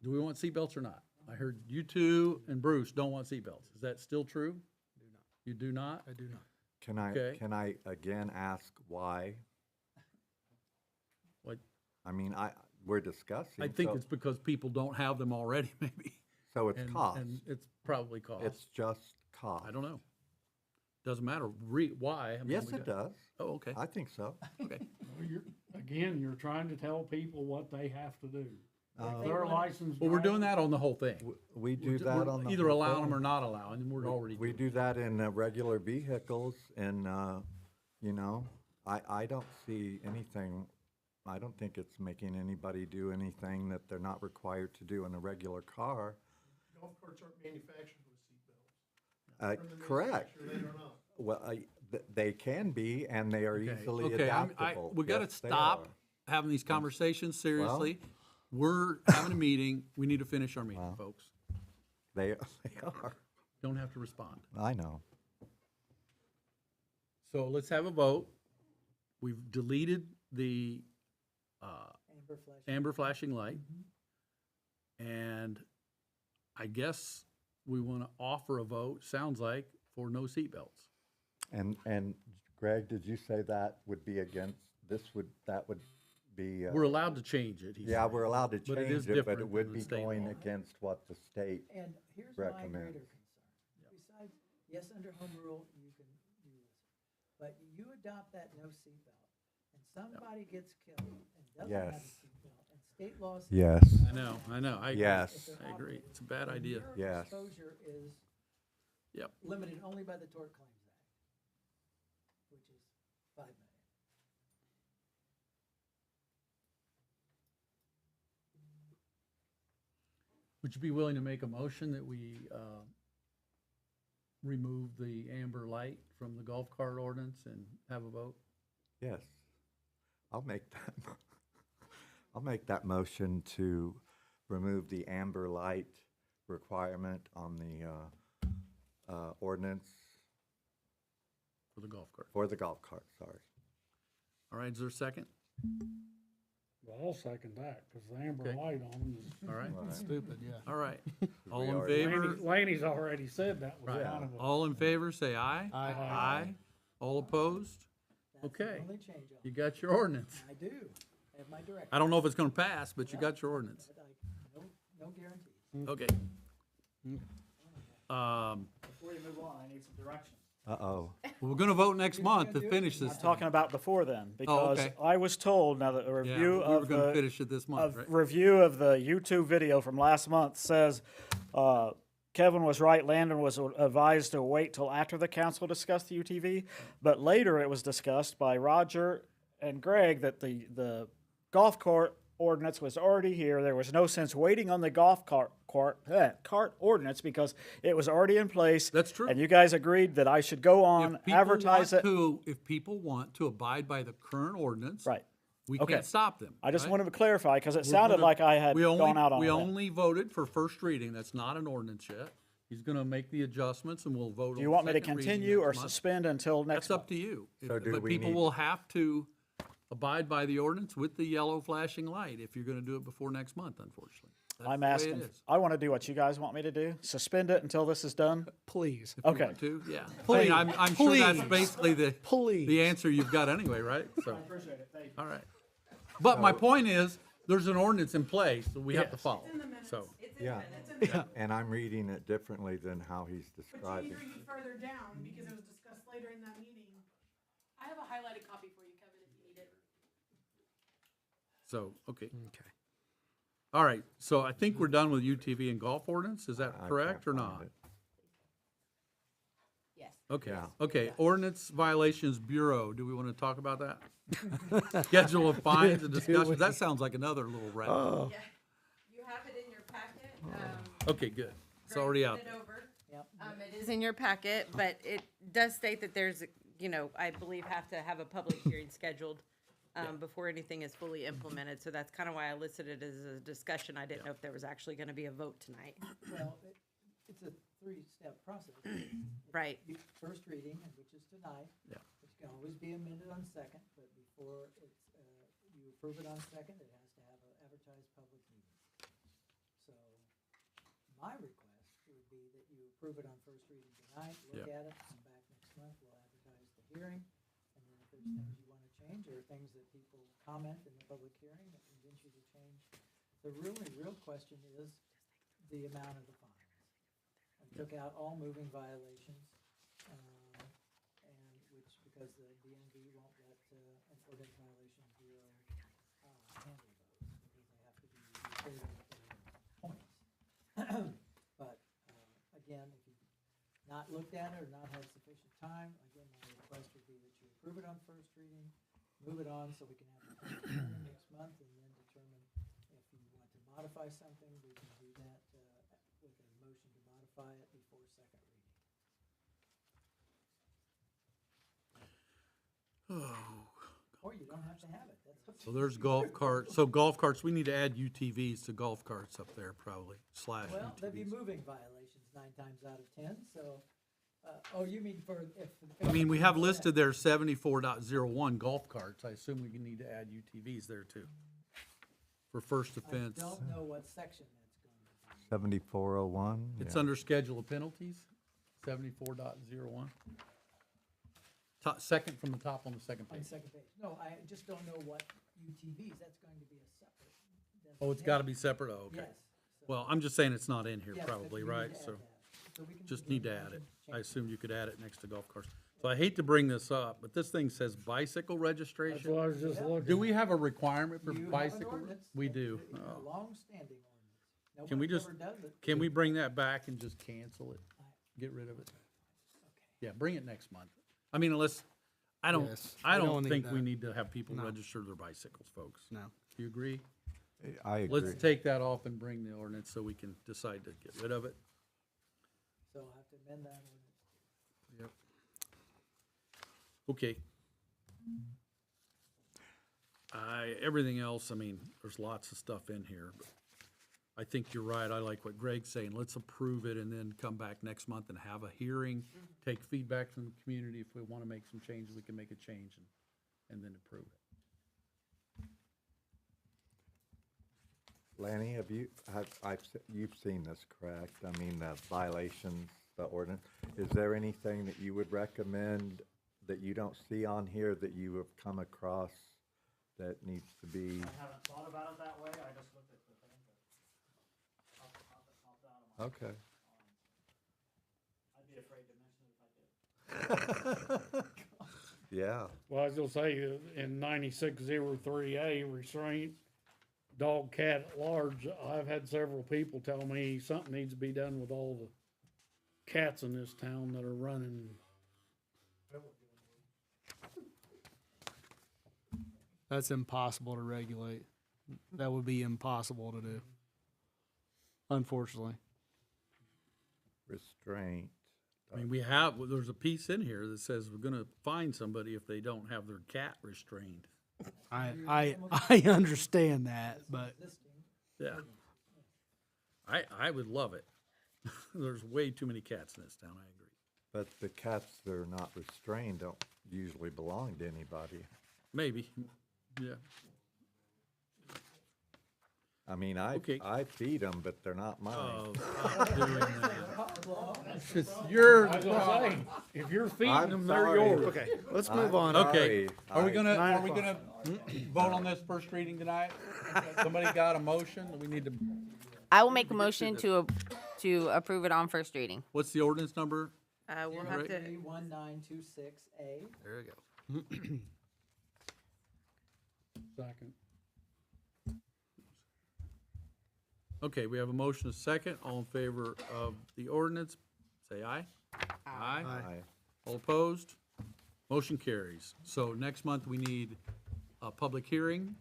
Do we want seatbelts or not? I heard you two and Bruce don't want seatbelts. Is that still true? You do not? I do not. Okay. Can I again ask why? What? I mean, we're discussing. I think so- it's because people don't have them already, maybe. So it's And- cost. And it's probably cost. It's just cost. I don't know. Doesn't matter why. I mean, Yes, we it got- does. Oh, okay. I think so. Okay. Well, you're trying to tell people what they have to do. Uh, If they're licensed. Well, we're doing driver- that on the whole thing. We We're do ju- that we're on the. either whole allowing thing. them or not allowing, and we're already We doing do that in regular vehicles and, you know, I don't see anything, I don't think it's making anybody do anything that they're not required to do in a regular car. Golf carts aren't manufactured with seatbelts. From the Correct. manufacturer, they are not. Well, they can be, and they are Okay, easily okay, adaptable. we gotta Yes, they stop are. having these conversations seriously. We're having a meeting. We need to finish our meeting, folks. They are. Don't have to respond. I know. So let's have a vote. We've deleted the Amber flash. amber flashing light. And I guess we want to offer a vote, sounds like, for no seatbelts. And Greg, did you say that would be against, that would be? We're allowed to change it, he Yeah, said. we're allowed to But it is change it, but different it would than be the state going law. against what the state And here's my greater recommends. concern. Besides, yes, under home rule, you can use it. But you adopt that no seatbelt, and somebody gets killed and doesn't have a Yes. seatbelt, and state law says. Yes. I know, I agree. Yes. if they're I agree. operating, It's a bad then idea. your Yes. exposure is Yep. limited only by the Tort Claims Act, which is $5 million. Would you be willing to make a motion that we remove the amber light from the golf cart ordinance and have a vote? Yes. I'll make that, I'll make that motion to remove the amber light requirement on the ordinance For the golf cart. for the golf cart, sorry. All right, is there a second? Well, I'll second that, because the amber Okay. light on them is. All right, Stupid, yeah. all right. All We in already- favor? Laney's already said that was Right. kind of a. All in favor, say aye. Aye. Aye. All opposed? That's the Okay. only change on You it. got your ordinance. I do, I have my direction. I don't know if it's gonna pass, but you got your ordinance. But no guarantees. Okay. Before you move on, I need some direction. Uh-oh. We're gonna vote next month to do it? finish this. I'm talking about before then, because okay. I was told, now that a Yeah, review we were of gonna the, finish it this month, right? review of the YouTube video from last month says, Kevin was right, Landon was advised to wait till after the council discussed the UTV, but later it was discussed by Roger and Greg that the golf cart ordinance was already here. There was no sense waiting on the golf cart ordinance because it was already in place. That's true. And you guys agreed that I should go on, If people advertise it. If people want to abide by the current ordinance. Right. We Okay. can't stop them. I just right? wanted to clarify, because it We're sounded gonna- like I had we only- gone out on We a limb. only voted for first reading. That's not an ordinance yet. He's gonna make the adjustments and we'll vote. Do you want me to continue or suspend? suspend until next That's up month? to you. So do But we people need- will have to abide by the ordinance with the yellow flashing light if you're gonna do it before next month, unfortunately. That's I'm the way it asking, is. I want to do what you guys want me to do, suspend it until this is done. Please. If you Okay. want to, yeah. I Please. mean, I'm sure that's Please. basically the Please. answer you've got anyway, right? So, Appreciate it, thank you. all right. But my point is, there's an ordinance in place that we have to Yes. follow, In the minutes. so. It's in Yeah. the minutes. It's in the minutes. And I'm reading it differently than how he's But to describing. even read further down, because it was discussed later in that meeting, I have a highlighted copy for you, Kevin, if you need it. So, okay. Okay. All right, so I think we're done with UTV and golf ordinance, is that I can't correct or find not? it. Yes. Okay, Yeah. okay, Ordinance Violations Bureau, do we want to talk about that? Schedule of fines and discussions, that sounds like another little rabbit. Oh, Yeah, you have it in your packet. Okay, good, it's already out Greg there. sent it over. Yep. It is in your packet, but it does state that there's, I believe, have to have a public hearing scheduled before anything is fully implemented. So that's kind of why I listed it as a discussion. I didn't know if there was actually going to be a vote tonight. Well, it's a three-step process. Right. First reading, which is tonight. Yeah. Which can always be amended on second, but before it's, you approve it on second, it has to have an advertised public meeting. So my request would be that you approve it on first reading tonight, look at it, come back next month, we'll advertise the hearing. And then if there's things you want to change or things that people comment in the public hearing that convince you to change, the real question is the amount of the fines. I took out all moving violations, and which, because the DMV won't let, an ordinance violation bureau, handle those, because they have to be recorded at their points. But, again, if you've not looked at it or not had sufficient time, again, my request would be that you approve it on first reading, move it on so we can have a public hearing next month, and then determine if you want to modify something, we can do that, with a motion to modify it before second reading. Or you don't have to have it, that's up to So you. there's golf carts. So golf carts, we need to add UTVs to golf carts up there probably, slash Well, they'd be UTVs. moving violations 9 times out of 10, so, oh, you mean for, if. I mean, we have listed there 74.01 golf carts. I assume we need to add UTVs there too. For first offense. I don't know what section that's going to be. 7401? It's under schedule of penalties, 74.01. Second from the top on the second On page. the second page. No, I just don't know what UTVs, that's going to be a separate. Oh, it's gotta be separate, oh, okay. Yes. so- Well, I'm just saying it's not in here Yes, but probably, we need right? to add So that. So we can just do need that to add it. motion, I change assumed you could add it next to golf carts. So I hate to bring this up, but this thing says bicycle That's what I registration. was just Yeah. looking. Do we have a requirement for You have an bicycle? ordinance. We It's do. a Oh. long-standing ordinance. Can we Nobody just- ever does it. Can we bring that back and just cancel it? Get rid of it? Yeah, bring it next month. I mean, unless, I don't Yes, I we don't don't need think we that. need to have people No. register their bicycles, folks. No. Do you agree? I agree. Let's take that off and bring the ordinance so we can decide to get rid of it. So I'll have to amend that ordinance. Yep. Okay. Everything else, I mean, there's lots of stuff in here, but I think you're right. I like what Greg's saying. Let's approve it and then come back next month and have a hearing, take feedback from the community. If we want to make some changes, we can make a change and then approve it. Lanny, have you, you've seen this, correct? I mean, the violations, the ordinance. Is there anything that you would recommend that you don't see on here that you have come across that needs to be? I haven't thought about it that way, I just looked at the thing, but Okay. I'd be afraid to mention it if I did. Yeah. Well, I was gonna say, in 9603A, restraint, dog, cat at large, I've had several people tell me something needs to be done with all the cats in this town that are running. That's impossible to regulate. That would be impossible to do. Unfortunately. Restraint. I mean, there's a piece in here that says we're gonna fine somebody if they don't have their cat restrained. I understand that, but Yeah. I would love it. There's way too many cats in this town, I agree. But the cats that are not restrained don't usually belong to anybody. Maybe, yeah. I mean, I feed them, but they're not mine. Oh, stop doing that. It's your I was gonna say, if you're feeding I'm them, they're sorry. yours. okay, let's move on. Okay, Sorry. are we gonna, 9 are we gonna vote on this first reading tonight? Somebody got a motion? We need to, I will make a motion to approve it on first reading. what's the ordinance number? We'll have to, 1926A. There we go. Second. Okay, we have a motion, a second. All in favor of the ordinance, say aye. Aye. Aye. All opposed? Motion carries. So next month, we need a public hearing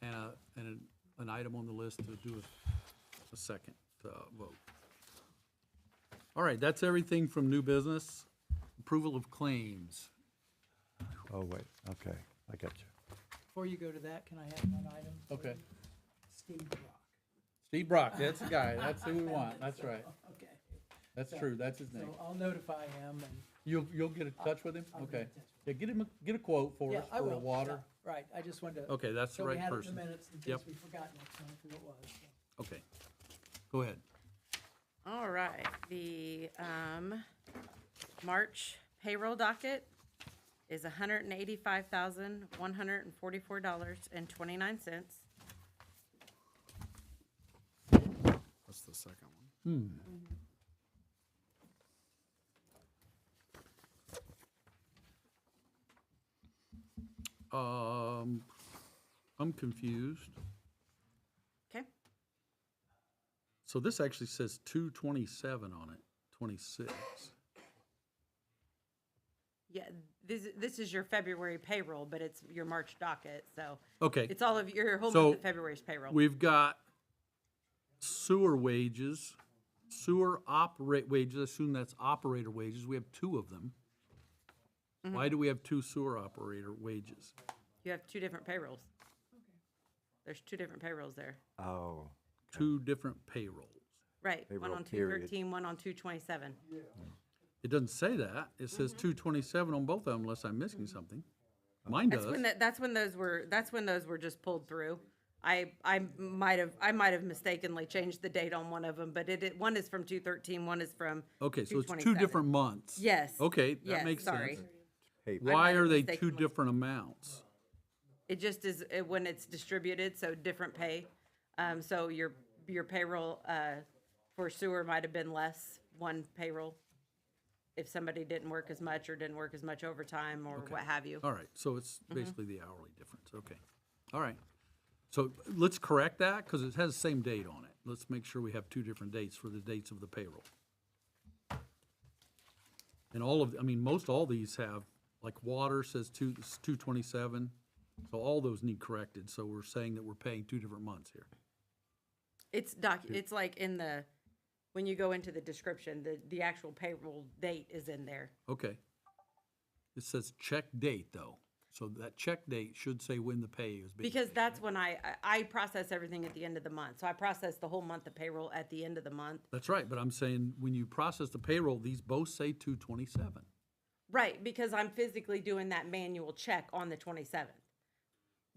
and an item on the list to do a second vote. All right, that's everything from new business. Approval of claims. Oh, wait, okay, I got you. Before you go to that, can I have one item? Okay. Steve Brock. Steve Brock, that's the guy, that's who we want, that's right. Okay. That's So- true, that's his name. So I'll notify him and. You'll get in touch with him? I'll get Okay. in touch with Yeah, get a quote for Yeah, us I for the will. water. Yeah, right, I just wanted to. Okay, that's the so we right had it in person. the minutes in Yep. case we forgot next month who it was. So. Okay. Go ahead. All right, the March payroll docket is $185,144.29. That's the second one. I'm confused. Okay. So this actually says 227 on it, 26. Yeah, this is your February payroll, but it's your March docket, so. Okay. It's all of your whole So month of February's payroll. We've got sewer wages, sewer operate wages, I assume that's operator wages. We have two of them. Why do we have two sewer operator wages? You have two different payrolls. There's two different payrolls there. Oh, Two different payrolls. Right, one Payroll on period. 213, one on 227. It doesn't say that. It says 227 on both of them unless I'm missing something. Mine does. That's when those were just pulled through. I might have mistakenly changed the date on one of them, but one is from 213, one is from Okay, so it's two 227. different months. Yes. Okay, that Yes, makes sorry. sense. hey, might Why have are they two mistakenly- different amounts? It just is when it's distributed, so different pay. So your payroll for sewer might have been less, one payroll, if somebody didn't work as much or didn't work as much overtime or what have you. All right, so it's basically the hourly difference, okay. All right. So let's correct that, because it has the same date on it. Let's make sure we have two different dates for the dates of the payroll. And most all these have, like water says 227, so all those need corrected, so we're saying that we're paying two different months here. It's like when you go into the description, the actual payroll date is in there. Okay. It says check date, though, so that check date should say when the pay is being. Because that's when I process everything at the end of the month. So I process the whole month of payroll at the end of the month. That's right, but I'm saying, when you process the payroll, these both say 227. Right, because I'm physically doing that manual check on the 27th.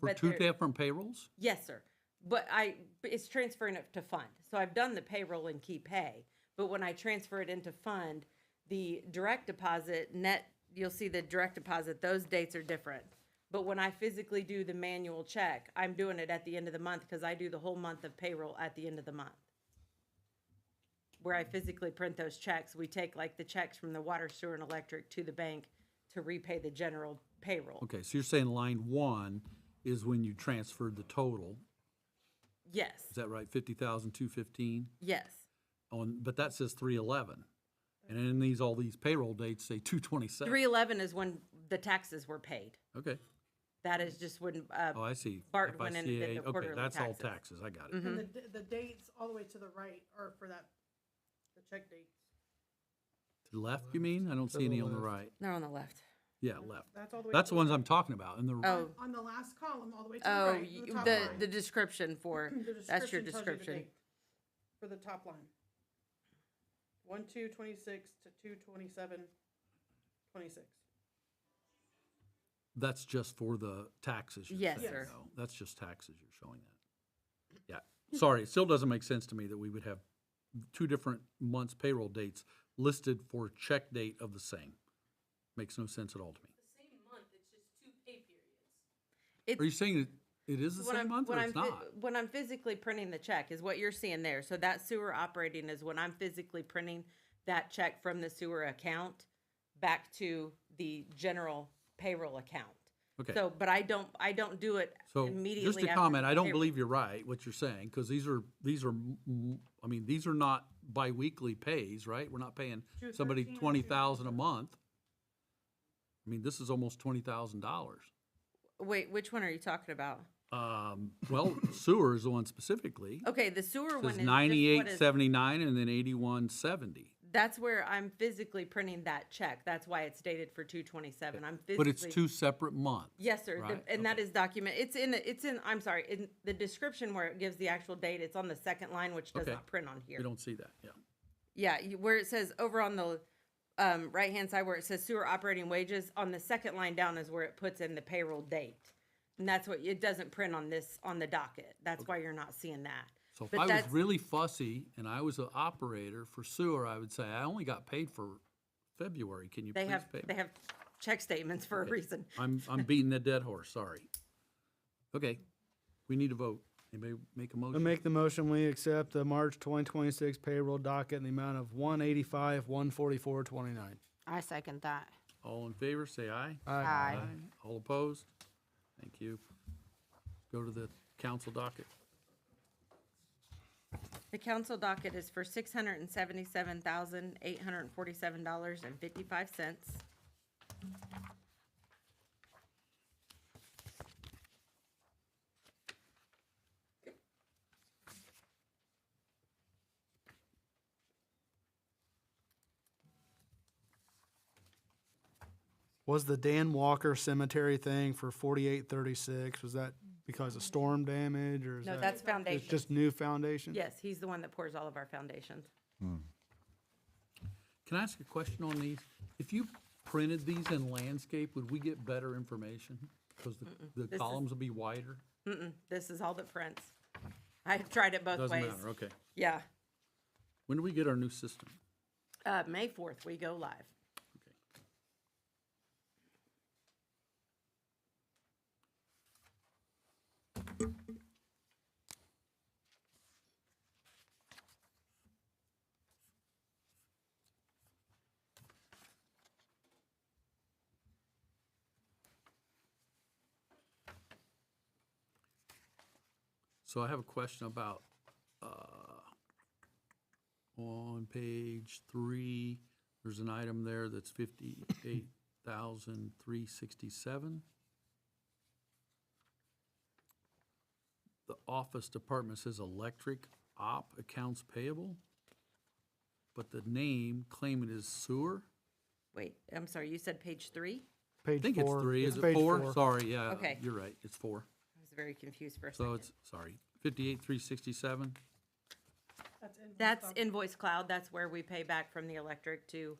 For But two there- different payrolls? Yes, sir. But it's transferring it to fund. So I've done the payroll and key pay, but when I transfer it into fund, the direct deposit net, you'll see the direct deposit, those dates are different. But when I physically do the manual check, I'm doing it at the end of the month because I do the whole month of payroll at the end of the month. Where I physically print those checks, we take like the checks from the water, sewer, and electric to the bank to repay the general payroll. Okay, so you're saying line 1 is when you transferred the total, Yes, is that right, 50,215? yes. But that says 311. And then all these payroll dates say 227. 311 is when the taxes were paid. Okay, That is just when, oh, I see. Bart went in and did FICA, the okay, quarterly that's all taxes. taxes, I got it. Mm-hmm. And the dates all the way to the right are for that, the check dates. To the left, you mean? I don't see any on the right. They're on the left. Yeah, left. That's all the way. That's to the ones I'm talking about, and the, Oh, On the last column, all the way to the oh, right, the top line. the description for, The that's your tells you the description. date For the top line. 1/2/26 to 2/27/26. that's just for the taxes you're Yes, saying, sir. though. That's just taxes you're showing that. Yeah, sorry, it still doesn't make sense to me that we would have two different months' payroll dates listed for check date of the same. Makes no sense at all to me. Same month, it's just two pay periods. Are you saying it is the same month or it's not? When I'm physically printing the check is what you're seeing there. So that sewer operating is when I'm physically printing that check from the sewer account back to the general payroll account. Okay. So, but I don't do it So, immediately just a after comment, the I don't payroll. believe you're right, what you're saying, because these are, these are not bi-weekly pays, right? We're not paying somebody 213 and 20,000 a month. I mean, this is almost $20,000. Wait, which one are you talking about? Well, sewer is the one specifically. Okay, the sewer one Says is 98.79 and then 81.70. That's where I'm physically printing that check. That's why it's dated for 2/27. I'm physically. But it's 2 separate months. Yes, sir. right? And that is document. I'm sorry, in the description where it gives the actual date, it's on the second line, which does Okay. not print on here. We don't see that, yeah. Yeah, where it says over on the right-hand side where it says sewer operating wages, on the second line down is where it puts in the payroll date. And that's what, it doesn't print on the docket. That's why you're not seeing that. So if But I was that's- really fussy and I was an operator for sewer, I would say, I only got paid for February. Can you They please have, pay me? they have check statements for a reason. I'm beating the dead horse, sorry. Okay, we need a vote. Anybody make a I motion? make the motion, we accept the March 2026 payroll docket in the amount of 185, 144.29. I second that. All in favor, say aye. Aye. All opposed? Thank you. Go to the council docket. The council docket is for $677,847.55. Was the Dan Walker Cemetery thing for 4836, was that because of storm damage, or is No, that? that's It's foundation. just new foundation? Yes, he's the one that pours all of our foundations. Can I ask a question on these? If you printed these in landscape, would we get better information? Because the This is- columns will be wider? This is all that prints. I've tried it both Doesn't ways. matter, okay. Yeah. When do we get our new system? May 4th, we go live. Okay. So I have a question about, on page 3, there's an item there that's 58,367. The office department says electric op accounts payable, but the name claiming is sewer. Wait, I'm sorry, you said page 3? Page I think 4. it's 3, is it page 4? Sorry, yeah, Okay. you're right, it's 4. I was very confused for a So second. it's, sorry, 58,367. That's invoice That's cloud. invoice cloud, that's where we pay back from the electric to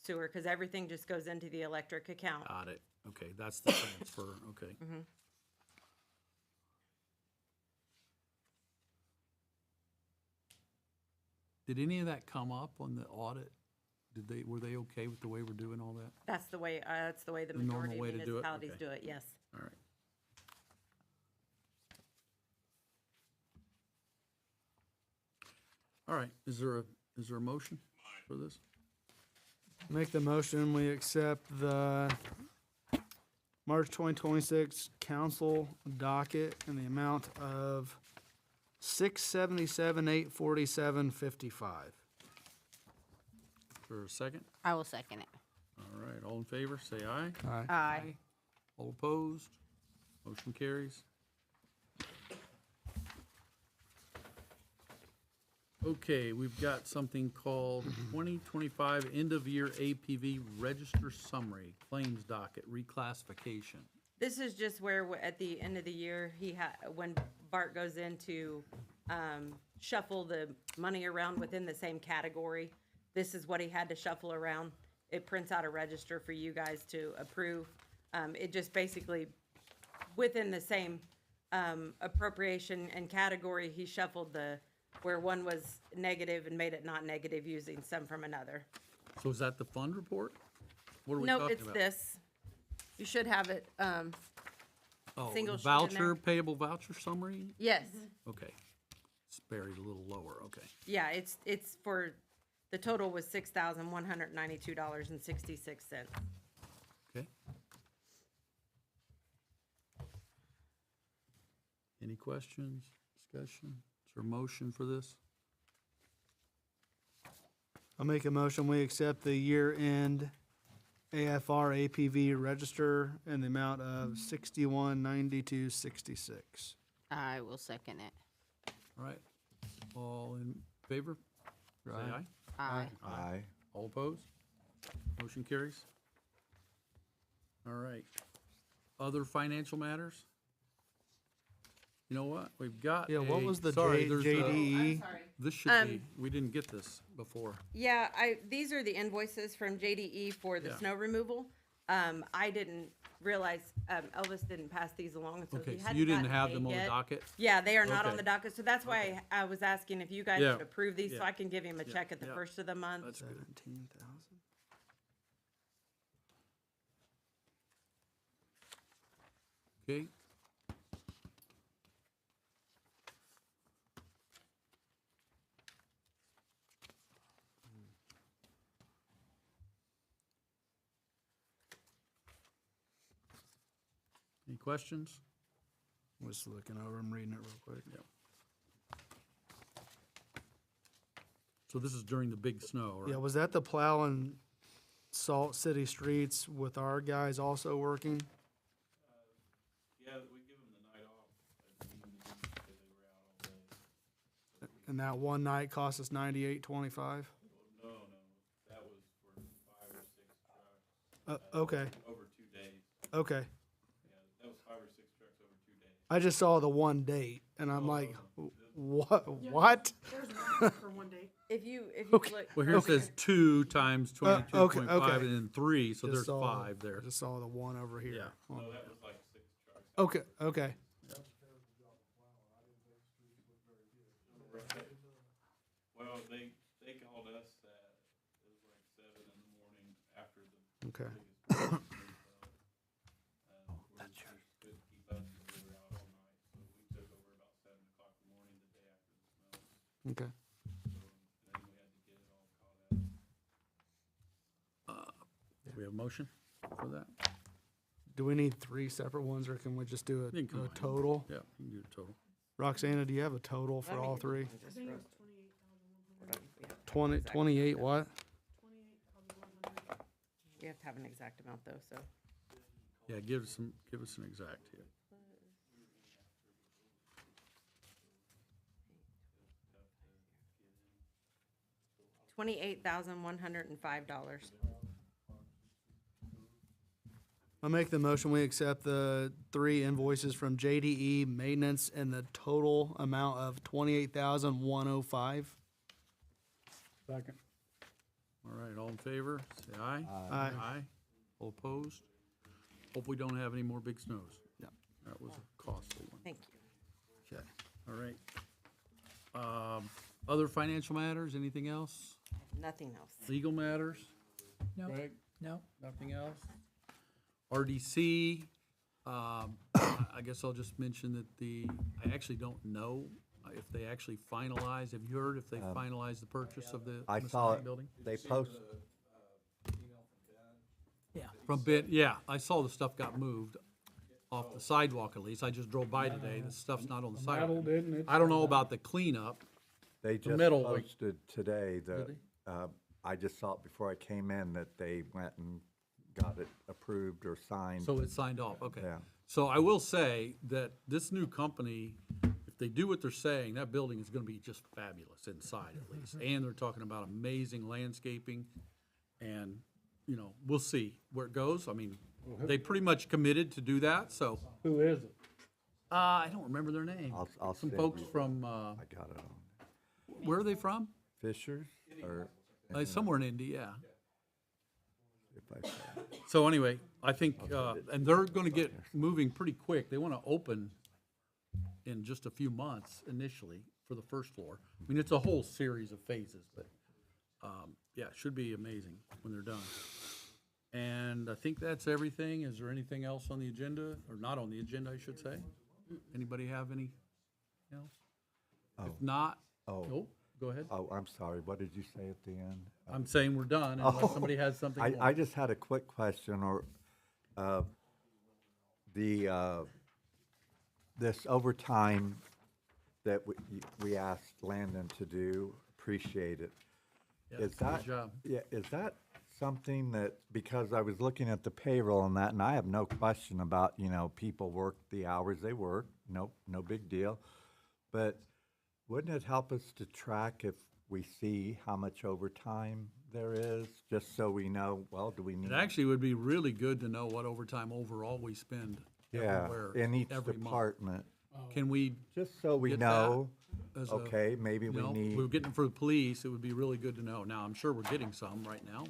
sewer, because everything just goes into the electric account. Got it, okay, that's the transfer, okay. Did any of that come up on the audit? Were they okay with the way we're doing all that? That's the way the The normal majority of way to do it? municipalities Okay. do it, yes. All right. All right, is there a motion for this? Make the motion, we accept the March 2026 council docket in the amount of 677,847.55. For a second? I will second it. All right, all in favor, say aye. Aye. Aye. All opposed? Motion carries. Okay, we've got something called 2025 end-of-year APV register summary, claims docket reclassification. This is just where at the end of the year, when Bart goes in to shuffle the money around within the same category, this is what he had to shuffle around. It prints out a register for you guys to approve. It just basically, within the same appropriation and category, he shuffled where one was negative and made it not negative using some from another. So is that the fund report? What are we Nope, talking it's about? this. You should have it, Oh, single the sheet in there. voucher, payable voucher summary? yes. Okay. It's buried a little lower, okay. Yeah, it's for, the total was $6,192.66. Okay. Any questions, discussion? Is there a motion for this? I'll make a motion, we accept the year-end AFR APV register in the amount of 6192.66. I will second it. All right. All in favor? say aye. Aye. Aye. All opposed? Motion carries. All right. Other financial matters? You know what? We've got Yeah, what was the sorry, there's a- JDE? This should be, we didn't get this before. Yeah, these are the invoices from JDE for the Yeah. snow removal. I didn't realize, Elvis didn't pass these along, so Okay, he so hadn't you didn't gotten have paid them on the yet. docket? Yeah, they are not on Okay. the docket, so that's why I was asking if you guys Yeah. would approve these, so Yeah. I can give him a Yeah. check at the Yeah. first of the month. That's good. 17,000. Okay. Any questions? I'm just looking over, I'm reading it real quick. Yep. So this is during the big snow, right? Yeah, was that the plowing Salt City streets with our guys also working? Yeah, we give them the night off at the beginning of the week because they were out all day. And that one night cost us $98.25? No, that was for 5 or 6 trucks. Okay, Over 2 days. okay. Yeah, that was 5 or 6 trucks over 2 days. I just saw the one date, and I'm like, what? There's one for one day. If you Okay. look, Well, here it says 2 times okay, 22.5 okay. and then 3, so Just there's saw- 5 there. I just saw the one over here. Yeah. Oh. No, that was like 6 trucks. Okay, okay. Well, they called us at, it was like 7 in the morning after the Okay. biggest storm. We just couldn't keep up, because we were out all night, so we took over about 7 o'clock in the morning the day after the snow. Okay. So, then we had to get it all caught up. Do we have a motion for that? Do we need 3 separate ones, or can we just do You can a combine them. total? Yeah, you can do the total. Roxana, do you have a total for all 3? I think it's 28,100. 28 what? 28,100. you have to have an exact amount though, so. Yeah, give us an exact here. $28,105. I'll make the motion, we accept the 3 invoices from JDE Maintenance in the total amount of $28,105. Second. All right, all in favor, say aye. Aye. Aye. All opposed? Hope we don't have any more big snows. Yeah. That was a costly one. Thank you. Okay, all right. Other financial matters, anything else? Nothing else. Legal matters? No. Greg, No. nothing else? RDC, I guess I'll just mention that I actually don't know if they actually finalized, have you heard if they finalized the purchase of the I saw Masonic it, building? they post, From Ben, yeah, I saw the stuff got moved off the sidewalk at least. I just drove by today. The stuff's not on the Metal, sidewalk. didn't it? I don't know about the cleanup. they just middle, like- posted today that, Did I just saw it before I came in, that they went and got it approved or signed. So it's signed off, okay. Yeah. So I will say that this new company, if they do what they're saying, that building is gonna be just fabulous inside at least. And they're talking about amazing landscaping and, you know, we'll see where it goes. I mean, they pretty much committed to do that, so, Who is it? I don't remember their name. I'll Some send folks you- from, I got it on. where are they from? Fishers or? Somewhere in Indy, yeah. If I say it. So anyway, I think, and they're gonna get moving pretty quick. They wanna open in just a few months initially for the first floor. I mean, it's a whole series of phases, but, yeah, it should be amazing when they're done. And I think that's everything. Is there anything else on the agenda, or not on the agenda, I should say? Anybody have any else? If not, oh, go ahead. Oh, I'm sorry, what did you say at the end? I'm saying we're done unless somebody has something I more. just had a quick question, or, this overtime that we asked Landon to do, appreciate it. Yeah, Is good that, job. yeah, is that something that, because I was looking at the payroll and that, and I have no question about, you know, people work the hours they work, no big deal. But wouldn't it help us to track if we see how much overtime there is, just so we know, well, do we need? It actually would be really good to know what overtime overall we spend Yeah, everywhere, in each every month. department, Can we, just so we Get that know, as a, okay, maybe you we know, need. we're getting it for the police, it would be really good to know. Now, I'm sure we're getting some right now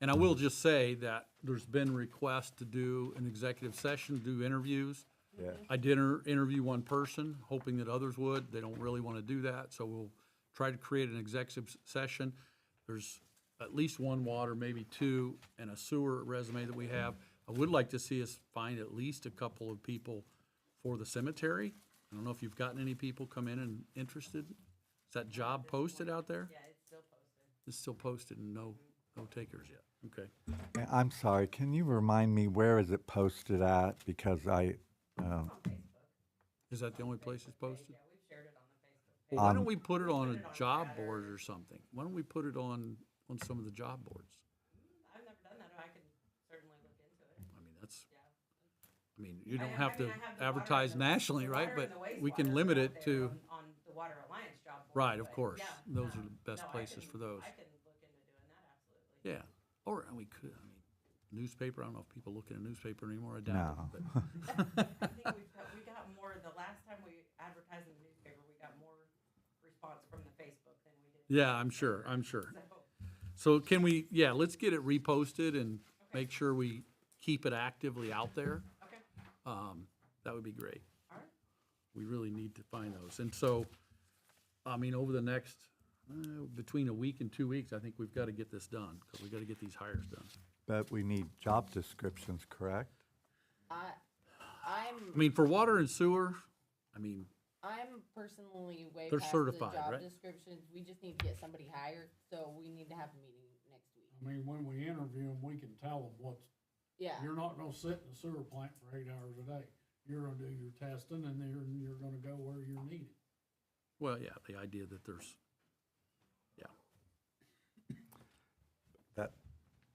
and I will just say that there's been requests to do an executive session, do interviews. Yeah. I did interview one person, hoping that others would. They don't really want to do that, so we'll try to create an executive session. There's at least one water, maybe two, and a sewer resume that we have. I would like to see us find at least a couple of people for the cemetery. I don't know if you've gotten any people come in and interested. Is that job posted out there? Yeah, it's still posted. It's still posted and no takers yet. Okay. Yeah, I'm sorry, can you remind me, where is it posted at? Because Is that the only place it's posted? Yeah, we've shared it on the Facebook page. Well, why don't we put it on a job board or something? Why don't we put it on some of the job boards? I've never done that, I can certainly look into it. I mean, that's, Yeah. I mean, you don't I have to mean, I have the advertise water and the- nationally, the right? water But and the we can wastewater limit out it there to, On the Water Alliance job board. right, of but course. yeah, Those are the best no, I places can- for those. I can look into doing that, absolutely. Yeah. Or we could, I mean, newspaper, I don't know if people look at a newspaper anymore, I doubt No. it. I think we got more, the last time we advertised in the newspaper, we got more response from the Facebook than we did. Yeah, I'm sure. So, So can we, yeah, let's get it reposted and make sure we keep it actively out there. okay, That would be great. all right. We really need to find those. And so, I mean, over the next, between a week and 2 weeks, I think we've got to get this done, because we got to get these hires done. but we need job descriptions, correct? I mean, for water and sewer, I mean, I'm personally way They're past certified, the job right? descriptions. We just need to get somebody hired, so we need to have a meeting next week. I mean, when we interview them, we can tell them what's, Yeah. you're not gonna sit in the sewer plant for 8 hours a day. You're gonna do your testing and then you're gonna go where you're needed. well, yeah, the idea that there's, yeah.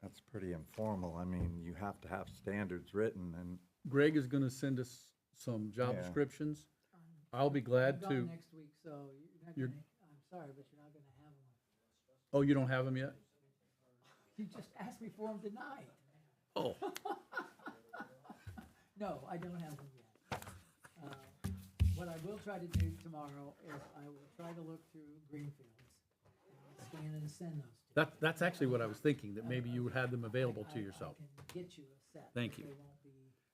That's pretty informal. I mean, you have to have standards written and, Greg is going to send us some job Yeah. descriptions. I'll be glad I'm gone to, next week, so you're not You're- gonna, I'm sorry, but you're not gonna have them. oh, you don't have them yet? You just asked me for them tonight. Oh, No, I don't have them yet. What I will try to do tomorrow is I will try to look through Greenfields, and I'll scan and send those to you. that's actually what I was thinking, that maybe you would have them available to yourself. I can get you a set. Thank but you. They won't be,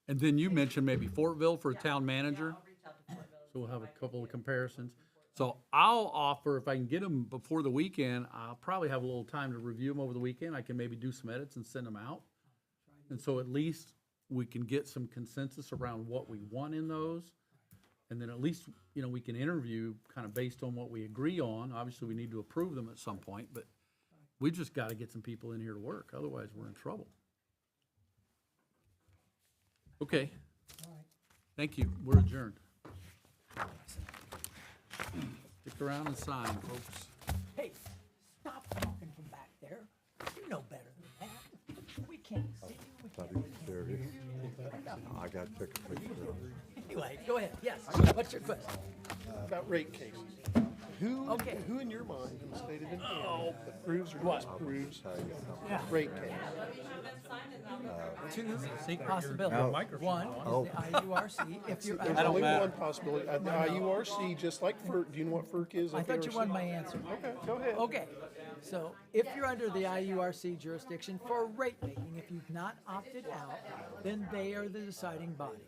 And then you mentioned maybe Fortville for a town manager, I'll reach out to Fort Village. so we'll have a couple of comparisons. So I'll offer, if I can get them before the weekend, I'll probably have a little time to review them over the weekend. I can maybe do some edits and send them out. And so at least we can get some consensus around what we want in those. And then at least, you know, we can interview kind of based on what we agree on. Obviously, we need to approve them at some point, but we just got to get some people in here to work. Otherwise, we're in trouble. Okay. all right. Thank you. We're adjourned. Stick around and sign, folks. Hey, stop talking from back there. You know better than that. We can't see you. We thought can't. he was serious. No, I gotta take a picture of it. Anyway, go ahead. Yes. What's your question? About rate cases. Okay. Who in your mind in the state of Indiana approves or disapproves Yeah. rate cases? Two possibilities. No. One is the IURC. If you're, There's I only one possibility. The IURC, just like FERC, do you know what FERC is? thought you FARC? wanted my answer. Okay, go ahead. Okay, so if you're under the IURC jurisdiction for rate making, if you've not opted out, then they are the deciding body.